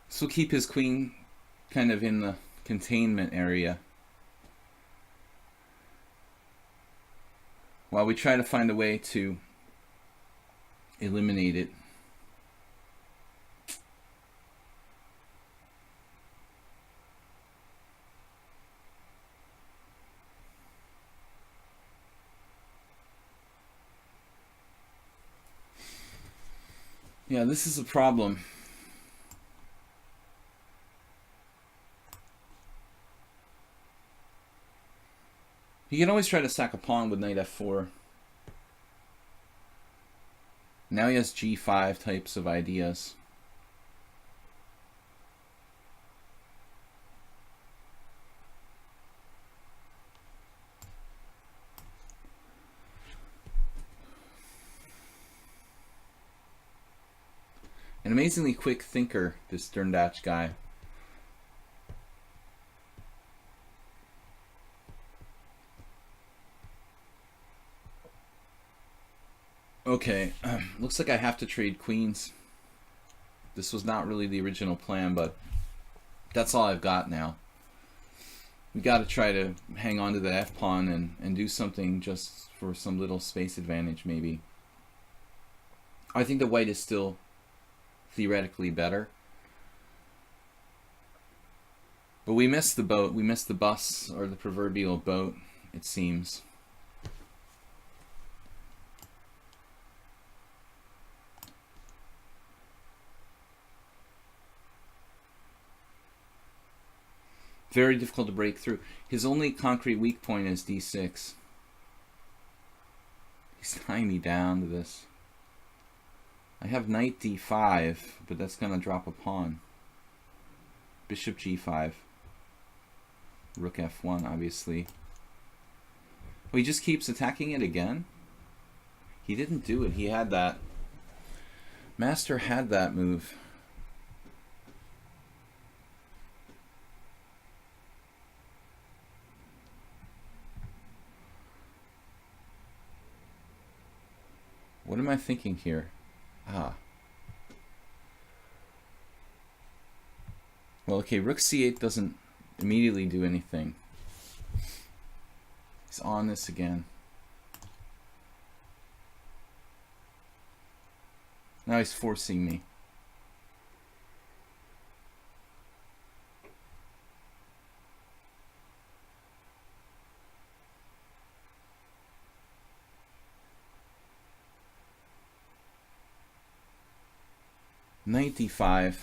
[SPEAKER 1] This will keep his queen kind of in the containment area while we try to find a way to eliminate it. Yeah, this is a problem. You can always try to sack a pawn with knight f4. Now he has g5 types of ideas. An amazingly quick thinker, this Derndatch guy. Okay, looks like I have to trade queens. This was not really the original plan, but that's all I've got now. We got to try to hang on to the f-pawn and do something just for some little space advantage, maybe. I think the white is still theoretically better. But we missed the boat. We missed the bus, or the proverbial boat, it seems. Very difficult to break through. His only concrete weak point is d6. He's tying me down to this. I have knight d5, but that's going to drop a pawn. Bishop g5. Rook f1, obviously. Oh, he just keeps attacking it again? He didn't do it. He had that. Master had that move. What am I thinking here? Ah. Well, okay, rook c8 doesn't immediately do anything. He's on this again. Now he's forcing me. Knight d5.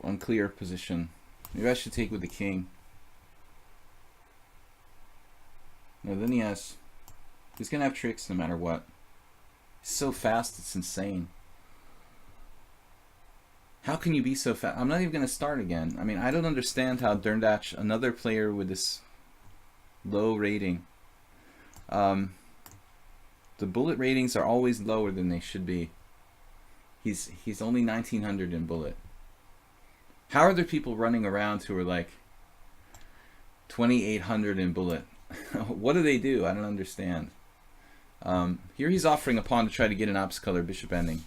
[SPEAKER 1] Unclear position. Maybe I should take with the king. No, then he's gonna have tricks no matter what. He's so fast, it's insane. How can you be so fast? I'm not even gonna start again. I mean, I don't understand how Derndatch, another player with this low rating, the bullet ratings are always lower than they should be. He's only 1900 in bullet. How are there people running around who are like 2800 in bullet? What do they do? I don't understand. Here he's offering a pawn to try to get an opposite color bishop ending.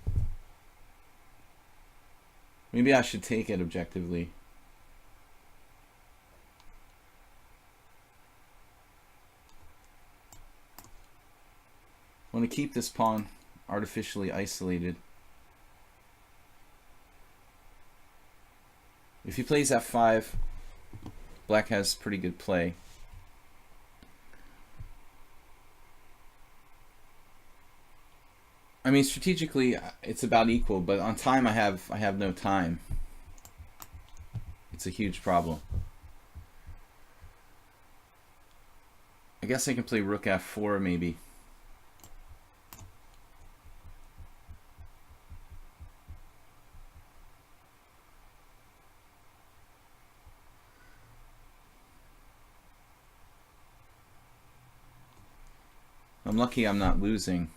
[SPEAKER 1] Maybe I should take it objectively. I want to keep this pawn artificially isolated. If he plays f5, black has pretty good play. I mean, strategically, it's about equal, but on time, I have no time. It's a huge problem. I guess I can play rook f4 maybe. I'm lucky I'm not losing.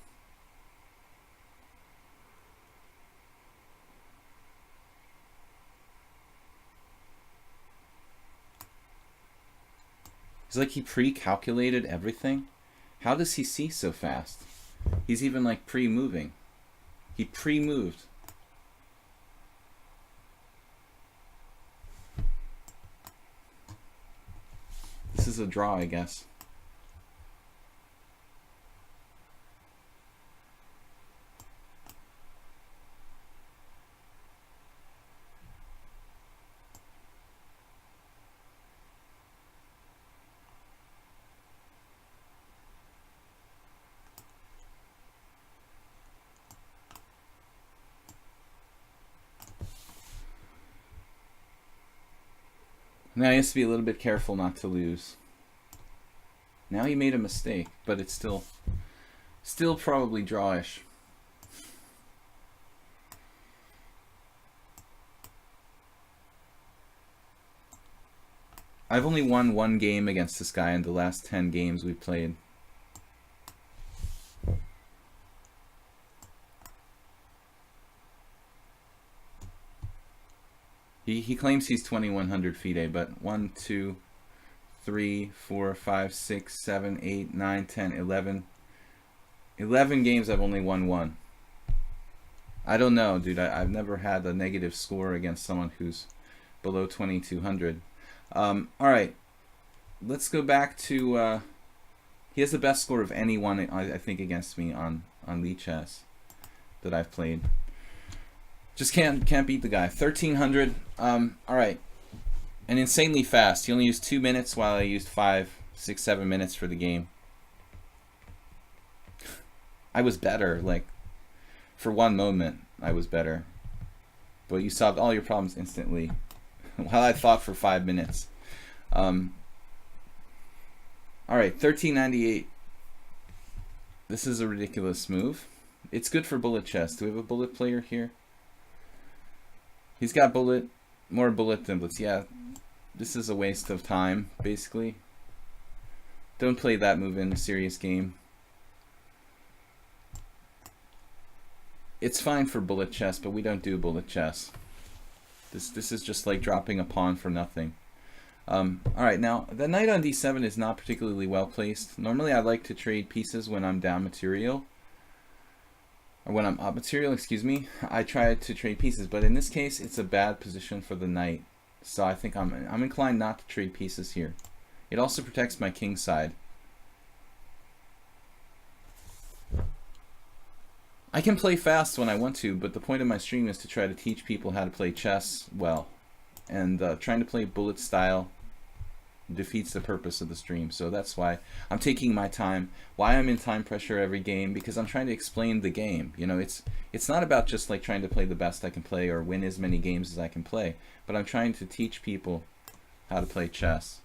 [SPEAKER 1] It's like he pre-calculated everything. How does he see so fast? He's even like pre-moving. He pre-moved. This is a draw, I guess. Now he has to be a little bit careful not to lose. Now he made a mistake, but it's still probably drawish. I've only won one game against this guy in the last 10 games we played. He claims he's 2,100 FIDE, but 1, 2, 3, 4, 5, 6, 7, 8, 9, 10, 11. 11 games I've only won one. I don't know, dude. I've never had a negative score against someone who's below 2,200. Alright. Let's go back to... he has the best score of anyone, I think, against me on lichess that I've played. Just can't beat the guy. 1,300. Alright. And insanely fast. He only used 2 minutes while I used 5, 6, 7 minutes for the game. I was better. Like, for one moment, I was better. But you solved all your problems instantly. While I thought for 5 minutes. Alright, 1398. This is a ridiculous move. It's good for bullet chess. Do we have a bullet player here? He's got more bullet templates. Yeah, this is a waste of time, basically. Don't play that move in a serious game. It's fine for bullet chess, but we don't do bullet chess. This is just like dropping a pawn for nothing. Alright, now, the knight on d7 is not particularly well placed. Normally I like to trade pieces when I'm down material. Or when I'm up material, excuse me. I try to trade pieces, but in this case, it's a bad position for the knight. So I think I'm inclined not to trade pieces here. It also protects my king side. I can play fast when I want to, but the point of my stream is to try to teach people how to play chess well. And trying to play bullet style defeats the purpose of the stream. So that's why I'm taking my time. Why I'm in time pressure every game, because I'm trying to explain the game. You know, it's not about just like trying to play the best I can play or win as many games as I can play, but I'm trying to teach people how to play chess.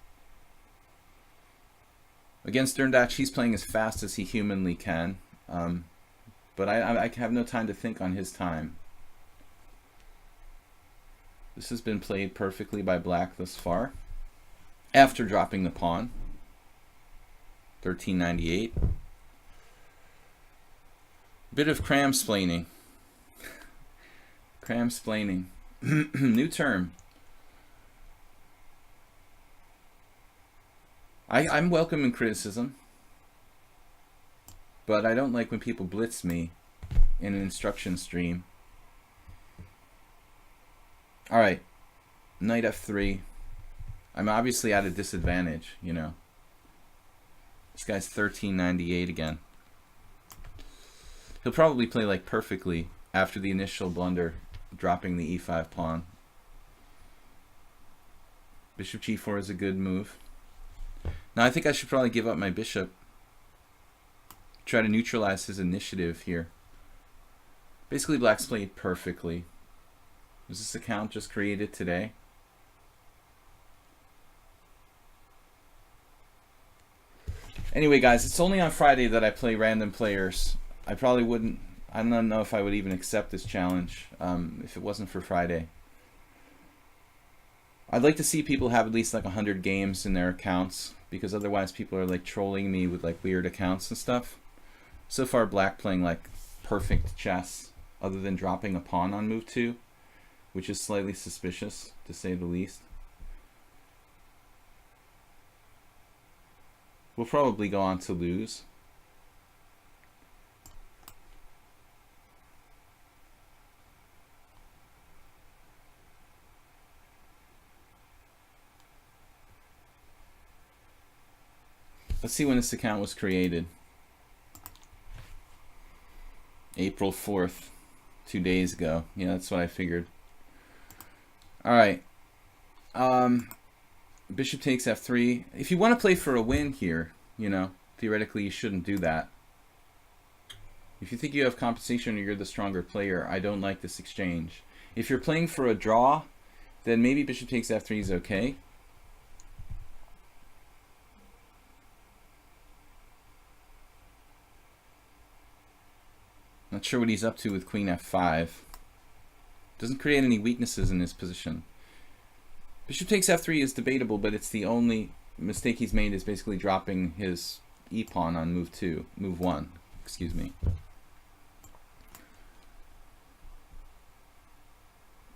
[SPEAKER 1] Against Derndatch, he's playing as fast as he humanly can, but I have no time to think on his time. This has been played perfectly by black thus far. After dropping the pawn. 1398. Bit of cram-splaining. Cram-splaining. New term. I'm welcome in criticism. But I don't like when people blitz me in an instruction stream. Alright. Knight f3. I'm obviously at a disadvantage, you know. This guy's 1398 again. He'll probably play like perfectly after the initial blunder, dropping the e5 pawn. Bishop g4 is a good move. Now I think I should probably give up my bishop. Try to neutralize his initiative here. Basically, black's played perfectly. Was this account just created today? Anyway, guys, it's only on Friday that I play random players. I probably wouldn't... I don't know if I would even accept this challenge if it wasn't for Friday. I'd like to see people have at least like 100 games in their accounts, because otherwise people are like trolling me with like weird accounts and stuff. So far, black playing like perfect chess, other than dropping a pawn on move 2, which is slightly suspicious, to say the least. We'll probably go on to lose. Let's see when this account was created. April 4th, 2 days ago. Yeah, that's what I figured. Alright. Bishop takes f3. If you want to play for a win here, you know, theoretically you shouldn't do that. If you think you have compensation or you're the stronger player, I don't like this exchange. If you're playing for a draw, then maybe bishop takes f3 is okay. Not sure what he's up to with queen f5. Doesn't create any weaknesses in his position. Bishop takes f3 is debatable, but it's the only mistake he's made is basically dropping his e-pawn on move 1, excuse me.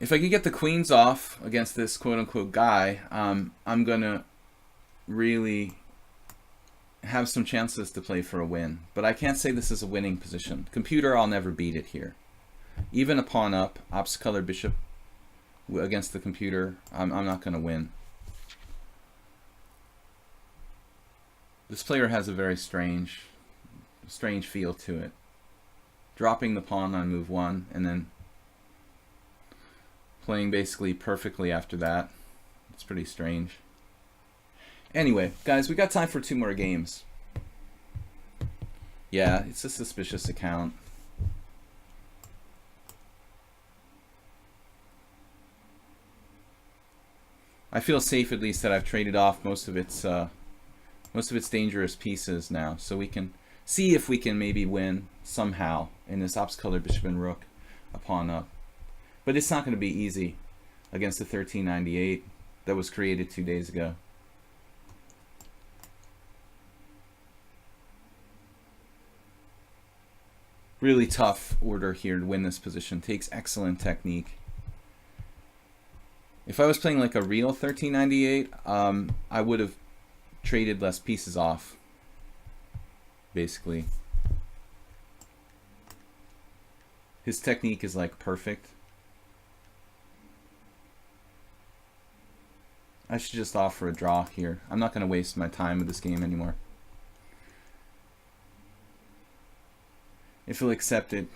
[SPEAKER 1] If I can get the queens off against this quote-unquote guy, I'm gonna really have some chances to play for a win. But I can't say this is a winning position. Computer, I'll never beat it here. Even a pawn up, opposite color bishop against the computer, I'm not gonna win. This player has a very strange feel to it. Dropping the pawn on move 1 and then playing basically perfectly after that. It's pretty strange. Anyway, guys, we got time for 2 more games. Yeah, it's a suspicious account. I feel safe at least that I've traded off most of its dangerous pieces now, so we can see if we can maybe win somehow in this opposite color bishop and rook, a pawn up. But it's not going to be easy against the 1398 that was created 2 days ago. Really tough order here to win this position. Takes excellent technique. If I was playing like a real 1398, I would have traded less pieces off, basically. His technique is like perfect. I should just offer a draw here. I'm not going to waste my time with this game anymore. If he'll accept it,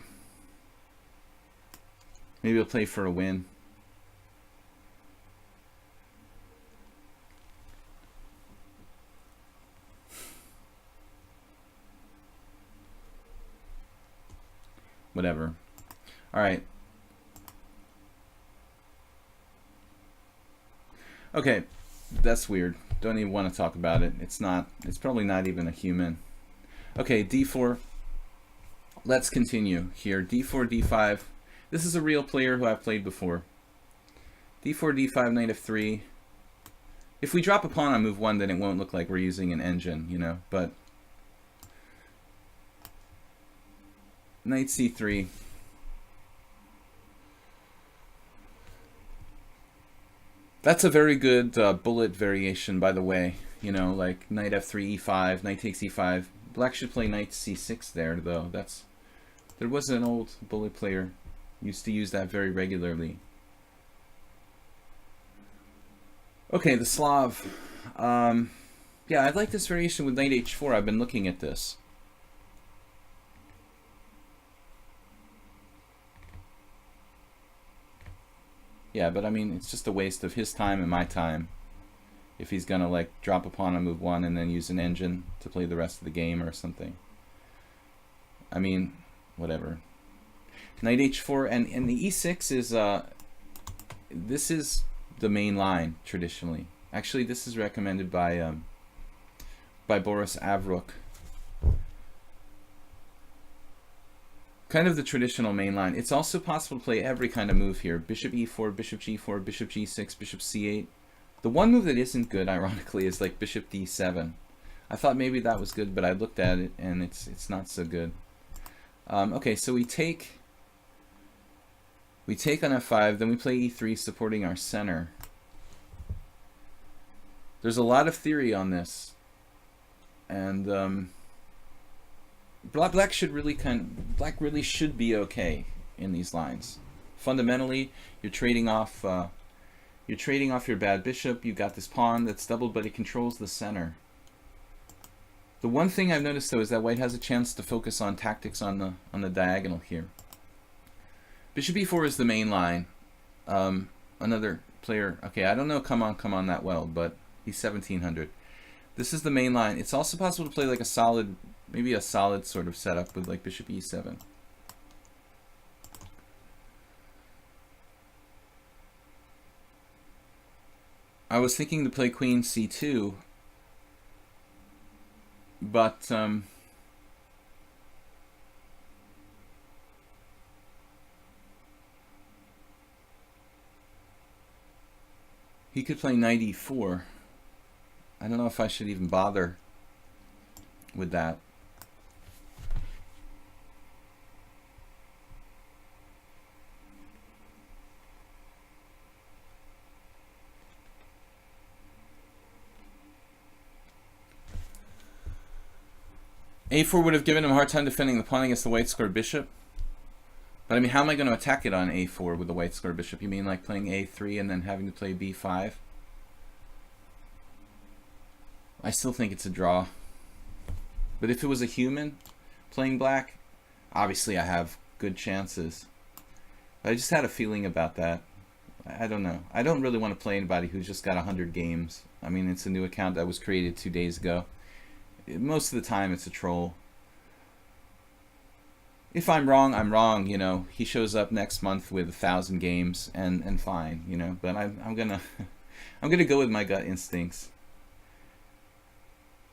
[SPEAKER 1] maybe he'll play for a win. Whatever. All right. Okay, that's weird. Don't even want to talk about it. It's probably not even a human. Okay, d4. Let's continue here. d4, d5. This is a real player who I've played before. d4, d5, knight f3. If we drop a pawn on move 1, then it won't look like we're using an engine, you know, but knight c3. That's a very good bullet variation, by the way. You know, like knight f3, e5, knight takes e5. Black should play knight c6 there, though. There was an old bullet player used to use that very regularly. Okay, the Slav. Yeah, I like this variation with knight h4. I've been looking at this. Yeah, but I mean, it's just a waste of his time and my time if he's gonna like drop a pawn on move 1 and then use an engine to play the rest of the game or something. I mean, whatever. Knight h4 and the e6 is this is the main line traditionally. Actually, this is recommended by Boris Avruk. Kind of the traditional main line. It's also possible to play every kind of move here. Bishop e4, bishop g4, bishop g6, bishop c8. The one move that isn't good, ironically, is like bishop d7. I thought maybe that was good, but I looked at it and it's not so good. Okay, so we take on f5, then we play e3, supporting our center. There's a lot of theory on this, and Black really should be okay in these lines. Fundamentally, you're trading off your bad bishop. You got this pawn that's doubled, but it controls the center. The one thing I've noticed though is that White has a chance to focus on tactics on the diagonal here. Bishop e4 is the main line. Another player. Okay, I don't know come on that well, but he's 1700. This is the main line. It's also possible to play like a solid. Maybe a solid sort of setup with like bishop e7. I was thinking to play queen c2, but He could play knight e4. I don't know if I should even bother with that. A4 would have given him a hard time defending the pawn against the white square bishop. But I mean, how am I going to attack it on A4 with the white square bishop? You mean like playing A3 and then having to play B5? I still think it's a draw. But if it was a human playing black, obviously I have good chances. But I just had a feeling about that. I don't know. I don't really want to play anybody who's just got 100 games. I mean, it's a new account that was created 2 days ago. Most of the time it's a troll. If I'm wrong, I'm wrong, you know. He shows up next month with 1,000 games and fine, you know. But I'm gonna I'm gonna go with my gut instincts.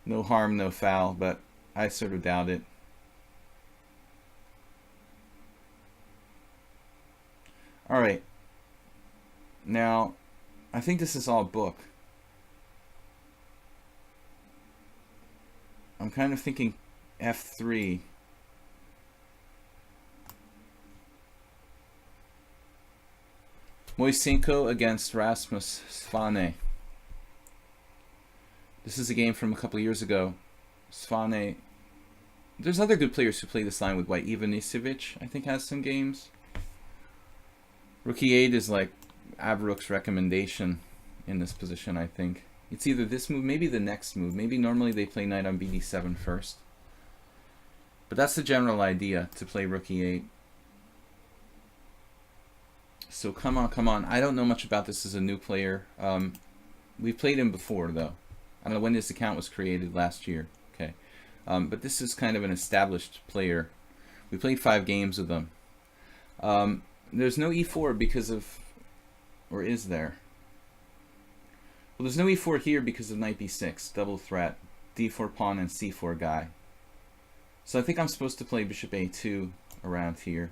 [SPEAKER 1] No harm, no foul, but I sort of doubt it. All right. Now, I think this is all book. I'm kind of thinking F3. Moisenko against Rasmus Svane. This is a game from a couple years ago. Svane. There's other good players who play this line with white. Ivan Isievich, I think, has some games. Rook E8 is like Avruk's recommendation in this position, I think. It's either this move, maybe the next move. Maybe normally they play knight on BD7 first. But that's the general idea, to play Rook E8. So come on, come on. I don't know much about this as a new player. We've played him before, though. I don't know when this account was created, last year. Okay, but this is kind of an established player. We played 5 games with him. There's no E4 because of... Or is there? Well, there's no E4 here because of knight B6. Double threat. D4 pawn and C4 guy. So I think I'm supposed to play bishop A2 around here.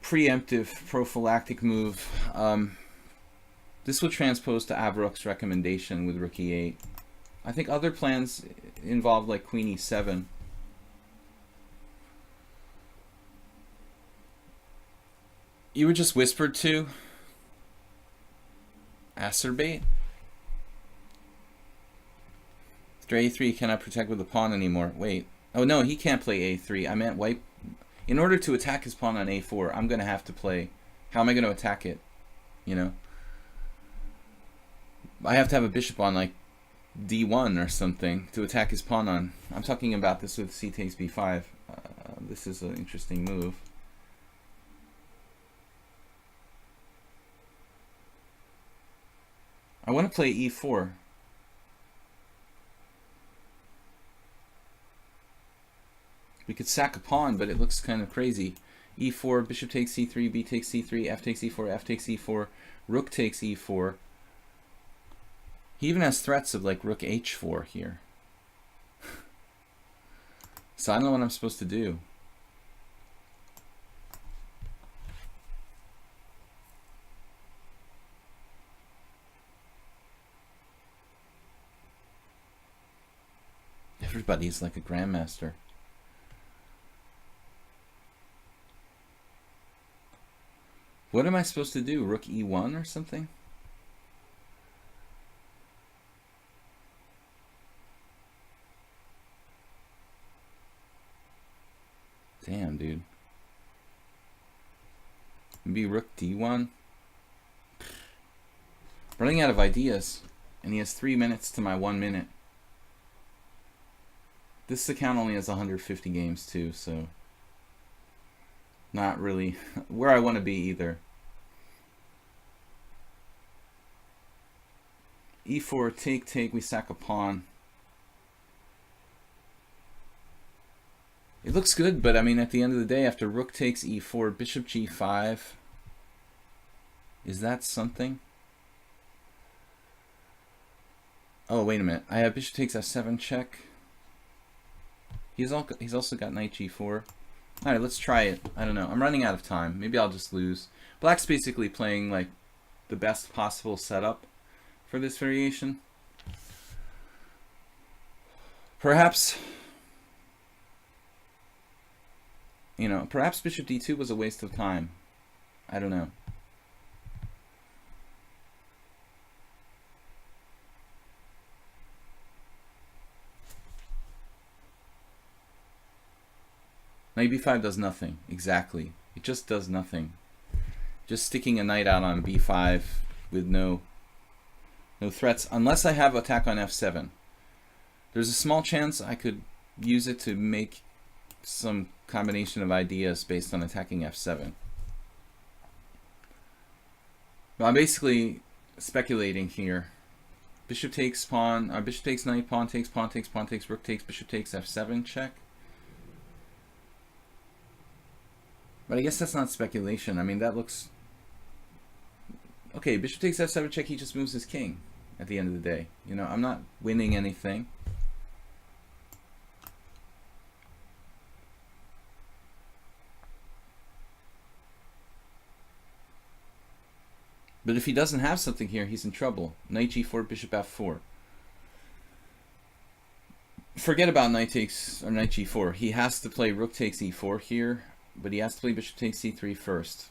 [SPEAKER 1] Preemptive, prophylactic move. This would transpose to Avruk's recommendation with Rook E8. I think other plans involve like Queen E7. You were just whispered to? Acerbate? After A3 you cannot protect with the pawn anymore. Wait. Oh no, he can't play A3. I meant white. In order to attack his pawn on A4, I'm going to have to play... How am I going to attack it? You know? I have to have a bishop on like D1 or something to attack his pawn on. I'm talking about this with C takes B5. This is an interesting move. I want to play E4. We could sack a pawn, but it looks kind of crazy. E4, bishop takes C3, B takes C3, F takes E4, F takes E4, rook takes E4. He even has threats of like rook H4 here. So I don't know what I'm supposed to do. Everybody's like a grandmaster. What am I supposed to do? Rook E1 or something? Damn, dude. Maybe rook D1? Running out of ideas. And he has 3 minutes to my 1 minute. This account only has 150 games too, so... Not really where I want to be either. E4, take, we sack a pawn. It looks good, but I mean, at the end of the day, after rook takes E4, bishop G5, is that something? Oh, wait a minute. I have bishop takes F7 check. He's also got knight G4. Alright, let's try it. I don't know. I'm running out of time. Maybe I'll just lose. Black's basically playing like the best possible setup for this variation. Perhaps, you know, perhaps bishop d2 was a waste of time. I don't know. Knight b5 does nothing. Exactly. It just does nothing. Just sticking a knight out on b5 with no threats, unless I have attack on f7. There's a small chance I could use it to make some combination of ideas based on attacking f7. But I'm basically speculating here. Bishop takes pawn, bishop takes knight, pawn takes, pawn takes, pawn takes, rook takes, bishop takes, f7, check. But I guess that's not speculation. I mean, that looks... Okay, bishop takes f7 check, he just moves his king at the end of the day. You know, I'm not winning anything. But if he doesn't have something here, he's in trouble. Knight g4, bishop f4. Forget about knight takes, or knight g4. He has to play rook takes e4 here, but he has to play bishop takes c3 first.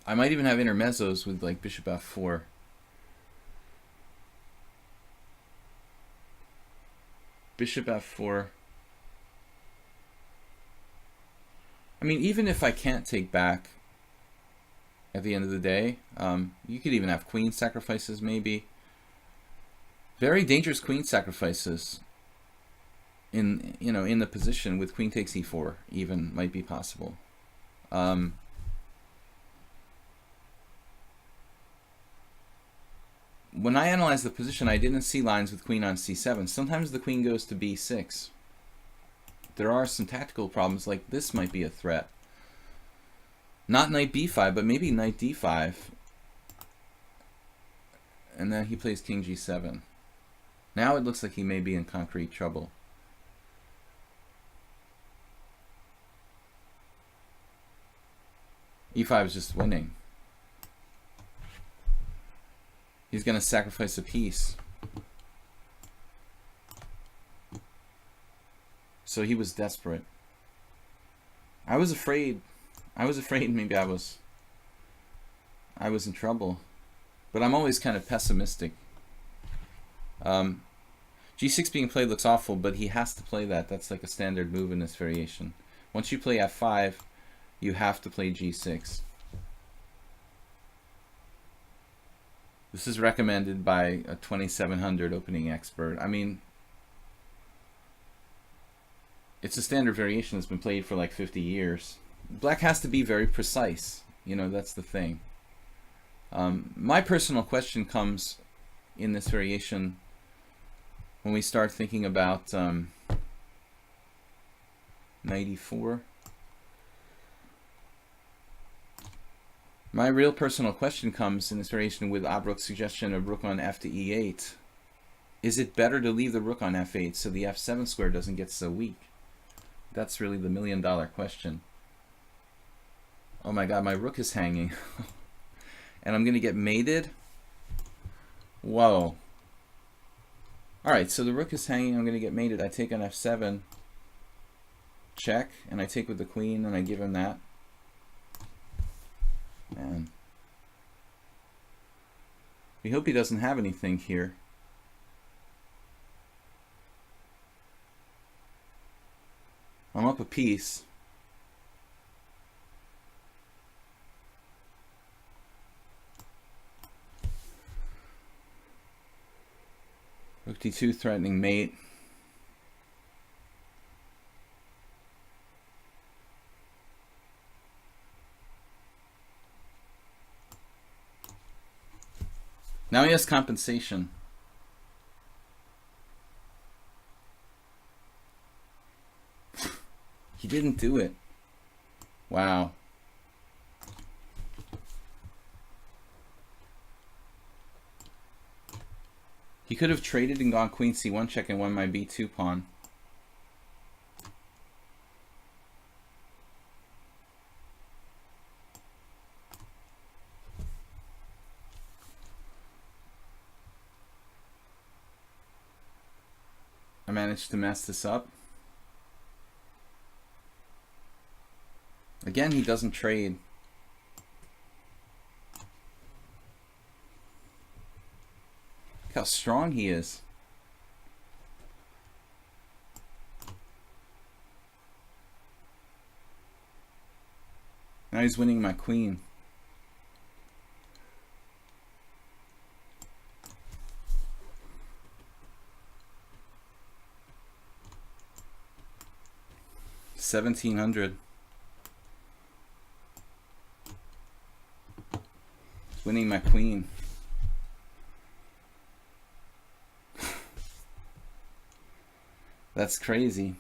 [SPEAKER 1] I might even have intermezzos with like bishop f4. Bishop f4. I mean, even if I can't take back at the end of the day, you could even have queen sacrifices maybe. Very dangerous queen sacrifices in, you know, in the position with queen takes e4 even might be possible. When I analyzed the position, I didn't see lines with queen on c7. Sometimes the queen goes to b6. There are some tactical problems, like this might be a threat. Not knight b5, but maybe knight d5. And then he plays king g7. Now it looks like he may be in concrete trouble. e5 is just winning. He's going to sacrifice a piece. So he was desperate. I was afraid maybe I was in trouble. But I'm always kind of pessimistic. G6 being played looks awful, but he has to play that. That's like a standard move in this variation. Once you play f5, you have to play g6. This is recommended by a 2700 opening expert. I mean, it's a standard variation that's been played for like 50 years. Black has to be very precise. You know, that's the thing. My personal question comes in this variation when we start thinking about knight e4. My real personal question comes in this variation with Abrook's suggestion of rook on f to e8. Is it better to leave the rook on f8 so the f7 square doesn't get so weak? That's really the million-dollar question. Oh my god, my rook is hanging. And I'm going to get mated? Whoa. Alright, so the rook is hanging, I'm going to get mated. I take on f7, check, and I take with the queen, and I give him that. Man. We hope he doesn't have anything here. I'm up a piece. Rook d2 threatening mate. Now he has compensation. He didn't do it. Wow. He could have traded and gone queen c1 check and won my b2 pawn. I managed to mess this up. Again, he doesn't trade. Look how strong he is. Now he's winning my queen. $1,700. Winning my queen. That's crazy.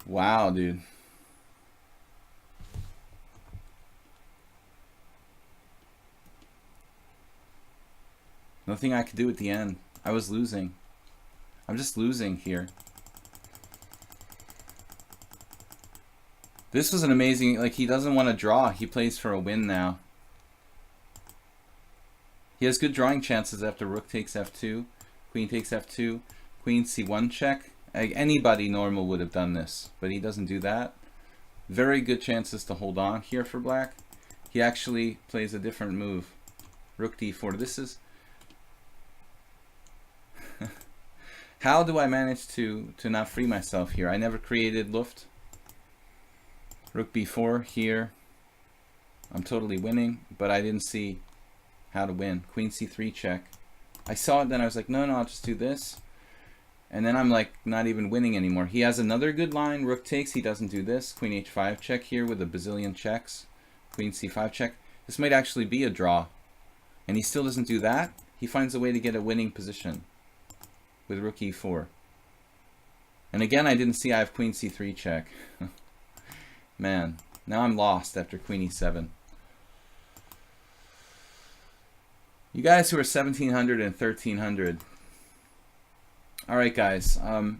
[SPEAKER 1] Wow, dude. Nothing I could do at the end. I was losing. I'm just losing here. This was an amazing, like, he doesn't want to draw. He plays for a win now. He has good drawing chances after rook takes f2, queen takes f2, queen c1 check. Like, anybody normal would have done this, but he doesn't do that. Very good chances to hold on here for black. He actually plays a different move. Rook d4. This is... How do I manage to not free myself here? I never created Luft. Rook b4 here. I'm totally winning, but I didn't see how to win. Queen c3 check. I saw it, then I was like, no, I'll just do this. And then I'm like, not even winning anymore. He has another good line. Rook takes, he doesn't do this. Queen h5 check here with a bazillion checks. Queen c5 check. This might actually be a draw. And he still doesn't do that. He finds a way to get a winning position with rook e4. And again, I didn't see I have queen c3 check. Man, now I'm lost after queen e7. You guys who are 1700 and 1300. Alright guys,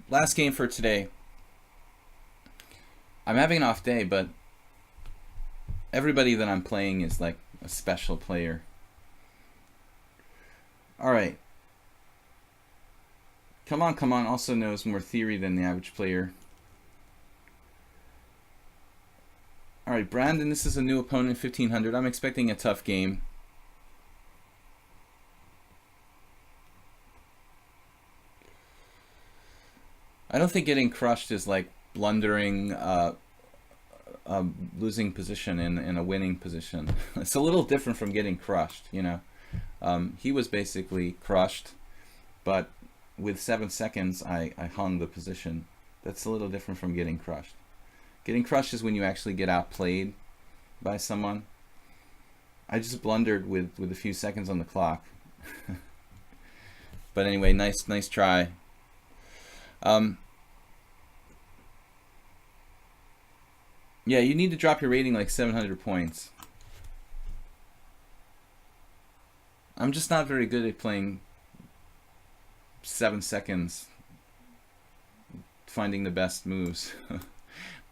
[SPEAKER 1] last game for today. I'm having an off day, but everybody that I'm playing is like a special player. Alright. Come on also knows more theory than the average player. Alright, Brandon, this is a new opponent, 1500. I'm expecting a tough game. I don't think getting crushed is like blundering, losing position in a winning position. It's a little different from getting crushed, you know. He was basically crushed, but with 7 seconds, I hung the position. That's a little different from getting crushed. Getting crushed is when you actually get outplayed by someone. I just blundered with a few seconds on the clock. But anyway, nice try. Yeah, you need to drop your rating like 700 points. I'm just not very good at playing 7 seconds, finding the best moves.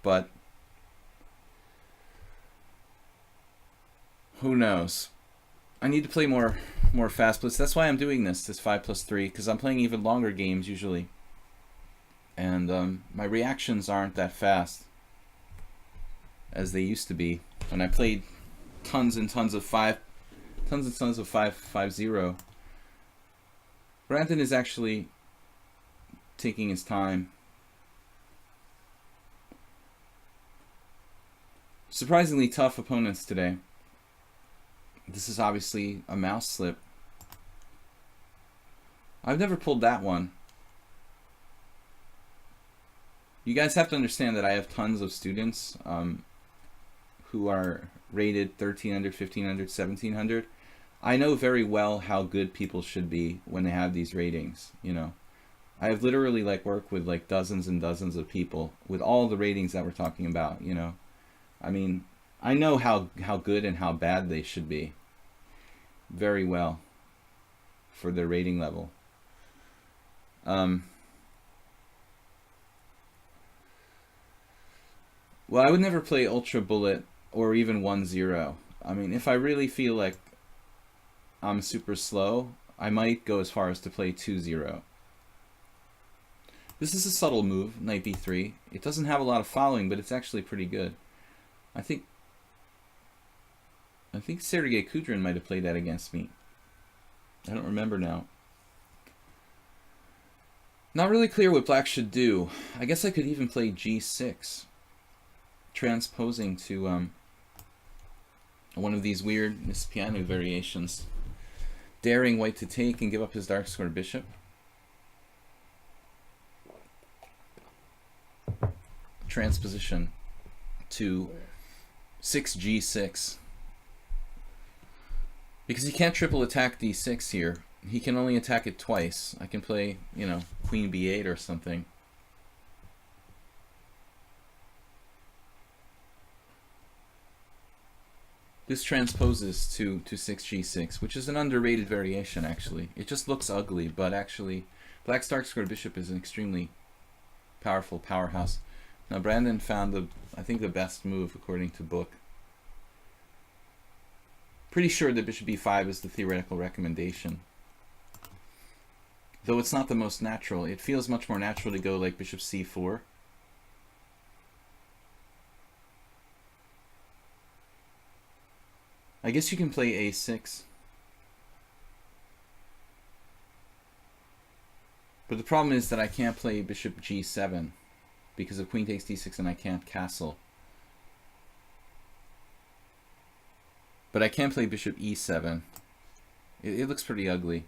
[SPEAKER 1] But who knows? I need to play more fast splits. That's why I'm doing this 5+3, because I'm playing even longer games usually, and my reactions aren't that fast as they used to be when I played tons and tons of 5-0. Brandon is actually taking his time. Surprisingly tough opponents today. This is obviously a mouse slip. I've never pulled that one. You guys have to understand that I have tons of students who are rated 1300, 1500, 1700. I know very well how good people should be when they have these ratings, you know. I have literally like worked with like dozens and dozens of people with all the ratings that we're talking about, you know. I mean, I know how good and how bad they should be very well for their rating level. Well, I would never play Ultra Bullet or even 1-0. I mean, if I really feel like I'm super slow, I might go as far as to play 2-0. This is a subtle move, knight b3. It doesn't have a lot of following, but it's actually pretty good. I think Sergei Kudrin might have played that against me. I don't remember now. Not really clear what black should do. I guess I could even play g6, transposing to one of these weird Miss Piano variations, daring white to take and give up his dark square bishop. Transposition to 6g6. Because he can't triple attack d6 here. He can only attack it twice. I can play, you know, queen b8 or something. This transposes to 6g6, which is an underrated variation, actually. It just looks ugly, but actually, black's dark square bishop is an extremely powerful powerhouse. Now, Brandon found, I think, the best move, according to book. Pretty sure that bishop e5 is the theoretical recommendation. Though it's not the most natural. It feels much more natural to go like bishop c4. I guess you can play a6. But the problem is that I can't play bishop g7 because of queen takes d6 and I can't castle. But I can play bishop e7. It looks pretty ugly.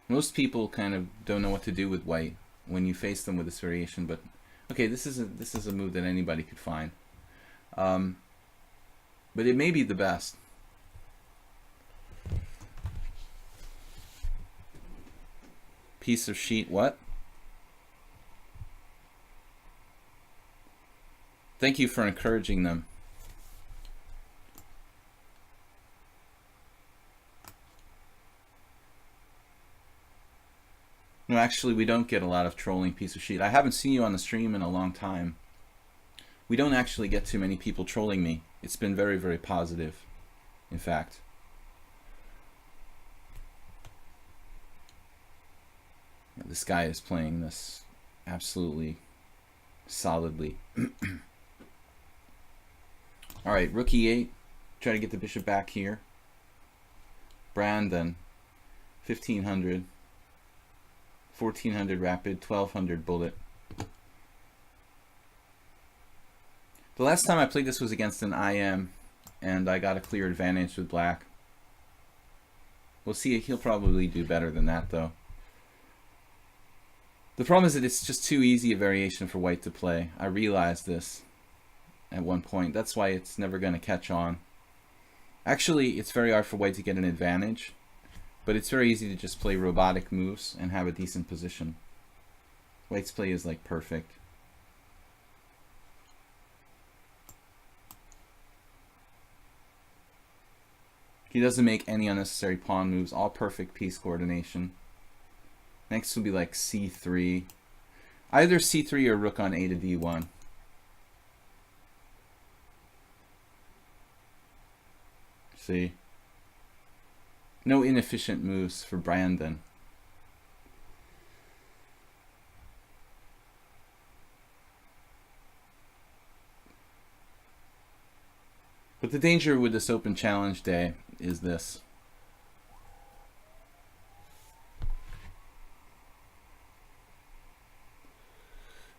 [SPEAKER 1] Most people kind of don't know what to do with white when you face them with this variation, but okay, this is a move that anybody could find. But it may be the best. Piece of sheet, what? Thank you for encouraging them. No, actually, we don't get a lot of trolling piece of sheet. I haven't seen you on the stream in a long time. We don't actually get too many people trolling me. It's been very, very positive, in fact. Yeah, this guy is playing this absolutely solidly. All right, rook e8. Try to get the bishop back here. Brandon, 1500. 1400 rapid, 1200 bullet. The last time I played this was against an IM, and I got a clear advantage with black. We'll see. He'll probably do better than that, though. The problem is that it's just too easy a variation for white to play. I realized this at one point. That's why it's never going to catch on. Actually, it's very hard for white to get an advantage, but it's very easy to just play robotic moves and have a decent position. White's play is like perfect. He doesn't make any unnecessary pawn moves, all perfect piece coordination. Next will be like c3. Either c3 or rook on a to d1. See? No inefficient moves for Brandon. But the danger with this open challenge day is this.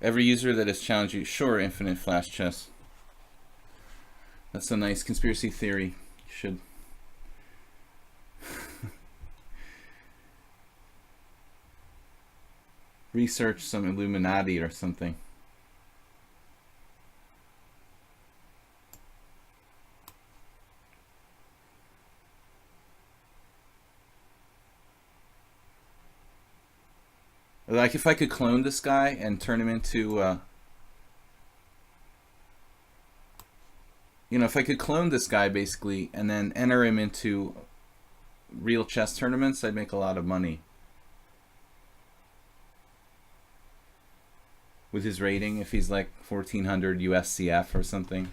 [SPEAKER 1] Every user that has challenged you, sure, infinite flash chess. That's a nice conspiracy theory. You should research some Illuminati or something. Like if I could clone this guy and turn him into, you know, if I could clone this guy basically and then enter him into real chess tournaments, I'd make a lot of money. With his rating, if he's like 1400 USCF or something,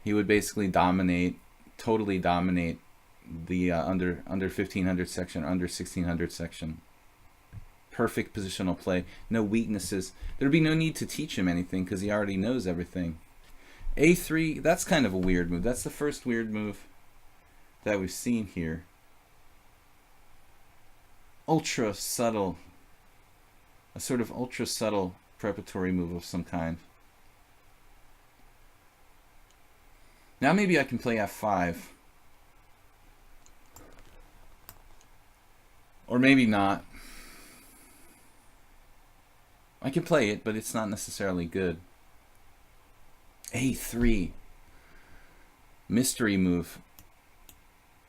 [SPEAKER 1] he would basically dominate, totally dominate the under 1500 section, under 1600 section. Perfect positional play, no weaknesses. There'd be no need to teach him anything because he already knows everything. A3, that's kind of a weird move. That's the first weird move that we've seen here. Ultra subtle, a sort of ultra subtle preparatory move of some kind. Now maybe I can play F5. Or maybe not. I can play it, but it's not necessarily good. A3. Mystery move.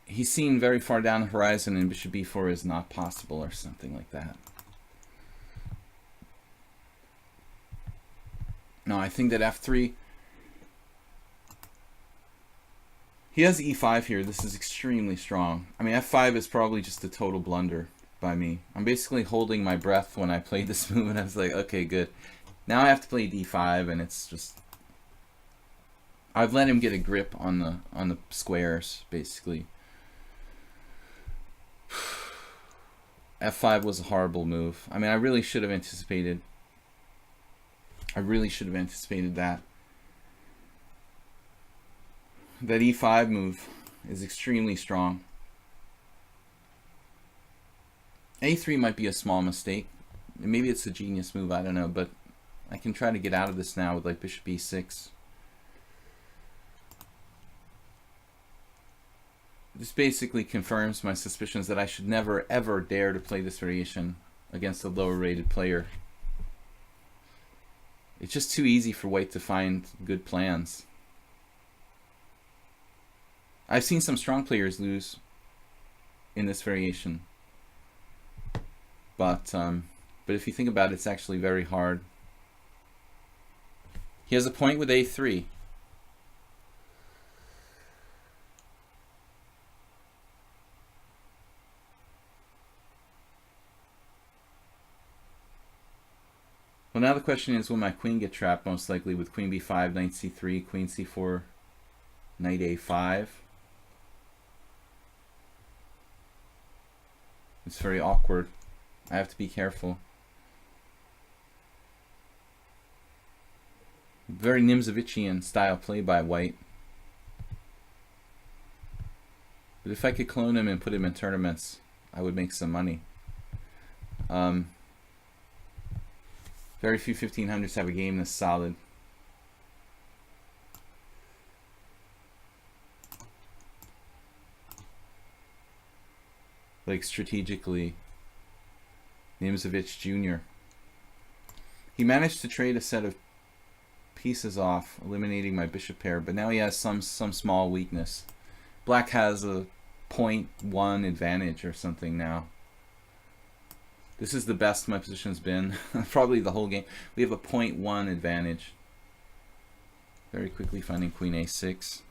[SPEAKER 1] He's seen very far down the horizon and bishop b4 is not possible or something like that. No, I think that F3... He has e5 here. This is extremely strong. I mean, f5 is probably just a total blunder by me. I'm basically holding my breath when I played this move, and I was like, okay, good. Now I have to play d5, and it's just... I've let him get a grip on the squares, basically. f5 was a horrible move. I mean, I really should have anticipated. I really should have anticipated that. That e5 move is extremely strong. a3 might be a small mistake. Maybe it's a genius move, I don't know, but I can try to get out of this now with like bishop e6. This basically confirms my suspicions that I should never ever dare to play this variation against a lower rated player. It's just too easy for white to find good plans. I've seen some strong players lose in this variation, but if you think about it, it's actually very hard. He has a point with a3. Well, now the question is, will my queen get trapped? Most likely with queen b5, knight c3, queen c4, knight a5. It's very awkward. I have to be careful. Very Nimzovician style play by white. But if I could clone him and put him in tournaments, I would make some money. Very few 1500s have a game this solid. Like strategically, Nimzovich Jr. He managed to trade a set of pieces off, eliminating my bishop pair, but now he has some small weakness. Black has a 0.1 advantage or something now. This is the best my position's been, probably the whole game. We have a 0.1 advantage. Very quickly finding queen a6.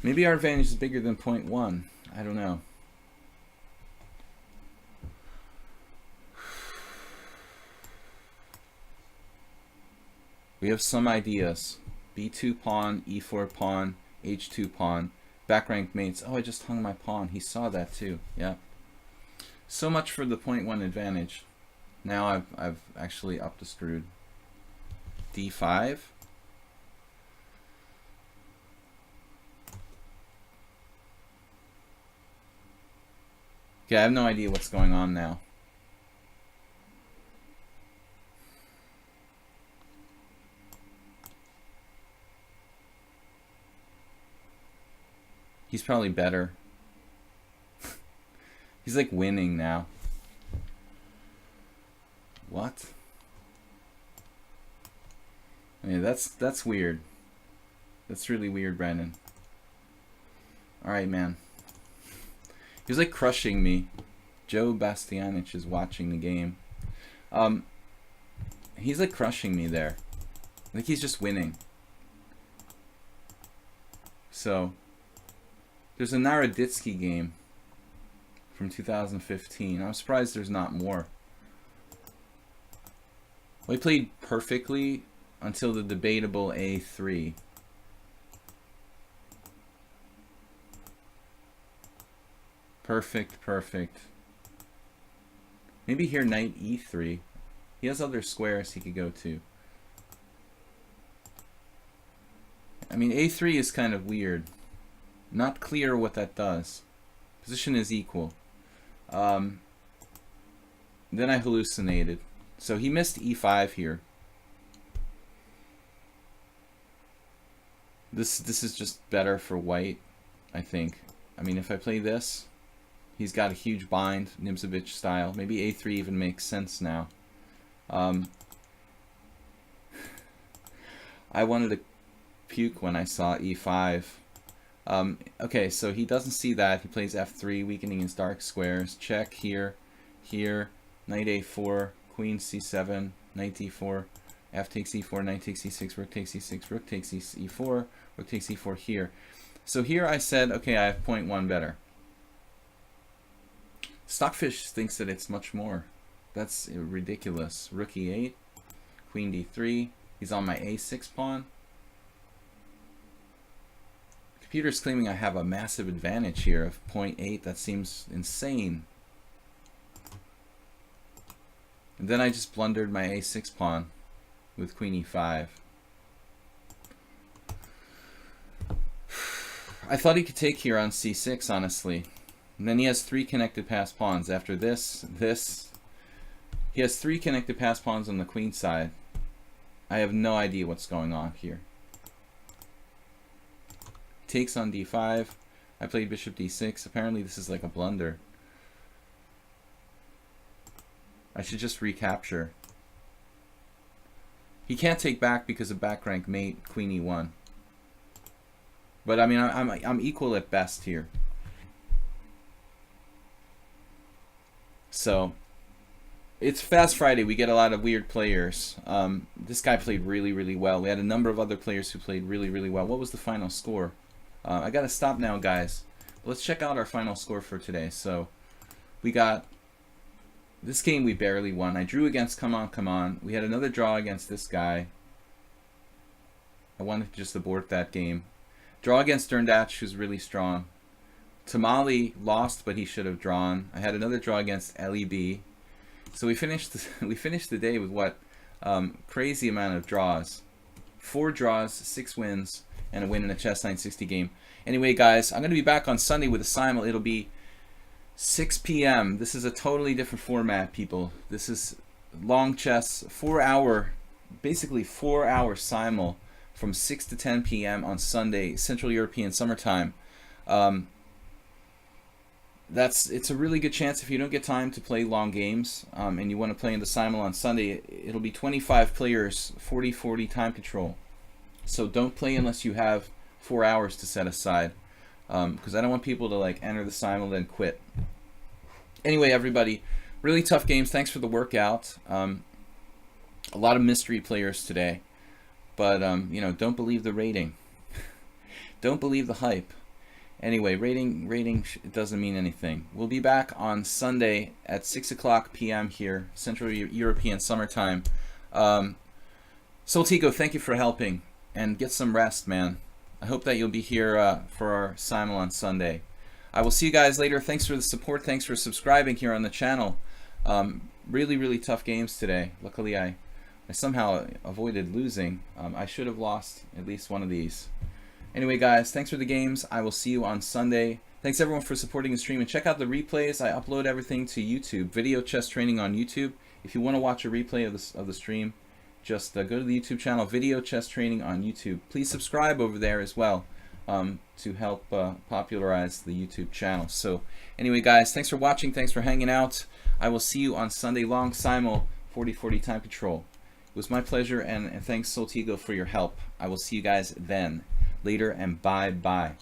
[SPEAKER 1] Maybe our advantage is bigger than 0.1. I don't know. We have some ideas. b2 pawn, e4 pawn, h2 pawn, back rank mates. Oh, I just hung my pawn. He saw that too. Yeah. So much for the 0.1 advantage. Now I've actually upped the screwed. d5. Okay, I have no idea what's going on now. He's probably better. He's like winning now. What? I mean, that's weird. That's really weird, Brandon. Alright, man. He's like crushing me. Joe Bastianich is watching the game. He's like crushing me there. Like he's just winning. So there's a Naroditsky game from 2015. I'm surprised there's not more. Well, he played perfectly until the debatable a3. Perfect, perfect. Maybe here knight e3. He has other squares he could go to. I mean, a3 is kind of weird. Not clear what that does. Position is equal. Then I hallucinated. So he missed e5 here. This is just better for white, I think. I mean, if I play this, he's got a huge bind, Nimzovich style. Maybe a3 even makes sense now. I wanted to puke when I saw e5. Okay, so he doesn't see that. He plays f3, weakening his dark squares. Check here, here, knight a4, queen c7, knight d4, f takes e4, knight takes e6, rook takes e6, rook takes e4, rook takes e4 here. So here I said, okay, I have point 1 better. Stockfish thinks that it's much more. That's ridiculous. Rook e8, queen d3. He's on my a6 pawn. Computer's claiming I have a massive advantage here of 0.8. That seems insane. And then I just blundered my a6 pawn with queen e5. I thought he could take here on c6, honestly. And then he has 3 connected passed pawns. After this, he has 3 connected passed pawns on the queen side. I have no idea what's going on here. Takes on d5. I played bishop d6. Apparently this is like a blunder. I should just recapture. He can't take back because of back rank mate, queen e1. But I mean, I'm equal at best here. So it's Fast Friday. We get a lot of weird players. This guy played really, really well. We had a number of other players who played really, really well. What was the final score? I gotta stop now, guys. Let's check out our final score for today. So we got this game we barely won. I drew against Come On, Come On. We had another draw against this guy. I wanted to just abort that game. Draw against Derndatch, who's really strong. Tamale lost, but he should have drawn. I had another draw against LEB. So we finished the day with what? Crazy amount of draws. 4 draws, 6 wins, and a win in a Chess 960 game. Anyway, guys, I'm going to be back on Sunday with a simul. It'll be 6 p.m. This is a totally different format, people. This is long chess, 4-hour, basically 4-hour simul from 6 to 10 p.m. on Sunday, Central European summertime. It's a really good chance if you don't get time to play long games and you want to play in the simul on Sunday. It'll be 25 players, 40-40 time control. So don't play unless you have 4 hours to set aside, because I don't want people to like enter the simul then quit. Anyway, everybody, really tough games. Thanks for the workout. A lot of mystery players today, but you know, don't believe the rating. Don't believe the hype. Anyway, rating doesn't mean anything. We'll be back on Sunday at 6 o'clock p.m. here, Central European summertime. Soltigo, thank you for helping, and get some rest, man. I hope that you'll be here for our simul on Sunday. I will see you guys later. Thanks for the support. Thanks for subscribing here on the channel. Really, really tough games today. Luckily, I somehow avoided losing. I should have lost at least one of these. Anyway, guys, thanks for the games. I will see you on Sunday. Thanks, everyone, for supporting the stream. And check out the replays. I upload everything to YouTube. Video Chess Training on YouTube. If you want to watch a replay of the stream, just go to the YouTube channel, Video Chess Training on YouTube. Please subscribe over there as well to help popularize the YouTube channel. So anyway, guys, thanks for watching. Thanks for hanging out. I will see you on Sunday, long simul, 40-40 time control. It was my pleasure, and thanks, Soltigo, for your help. I will see you guys then. Later, and bye-bye.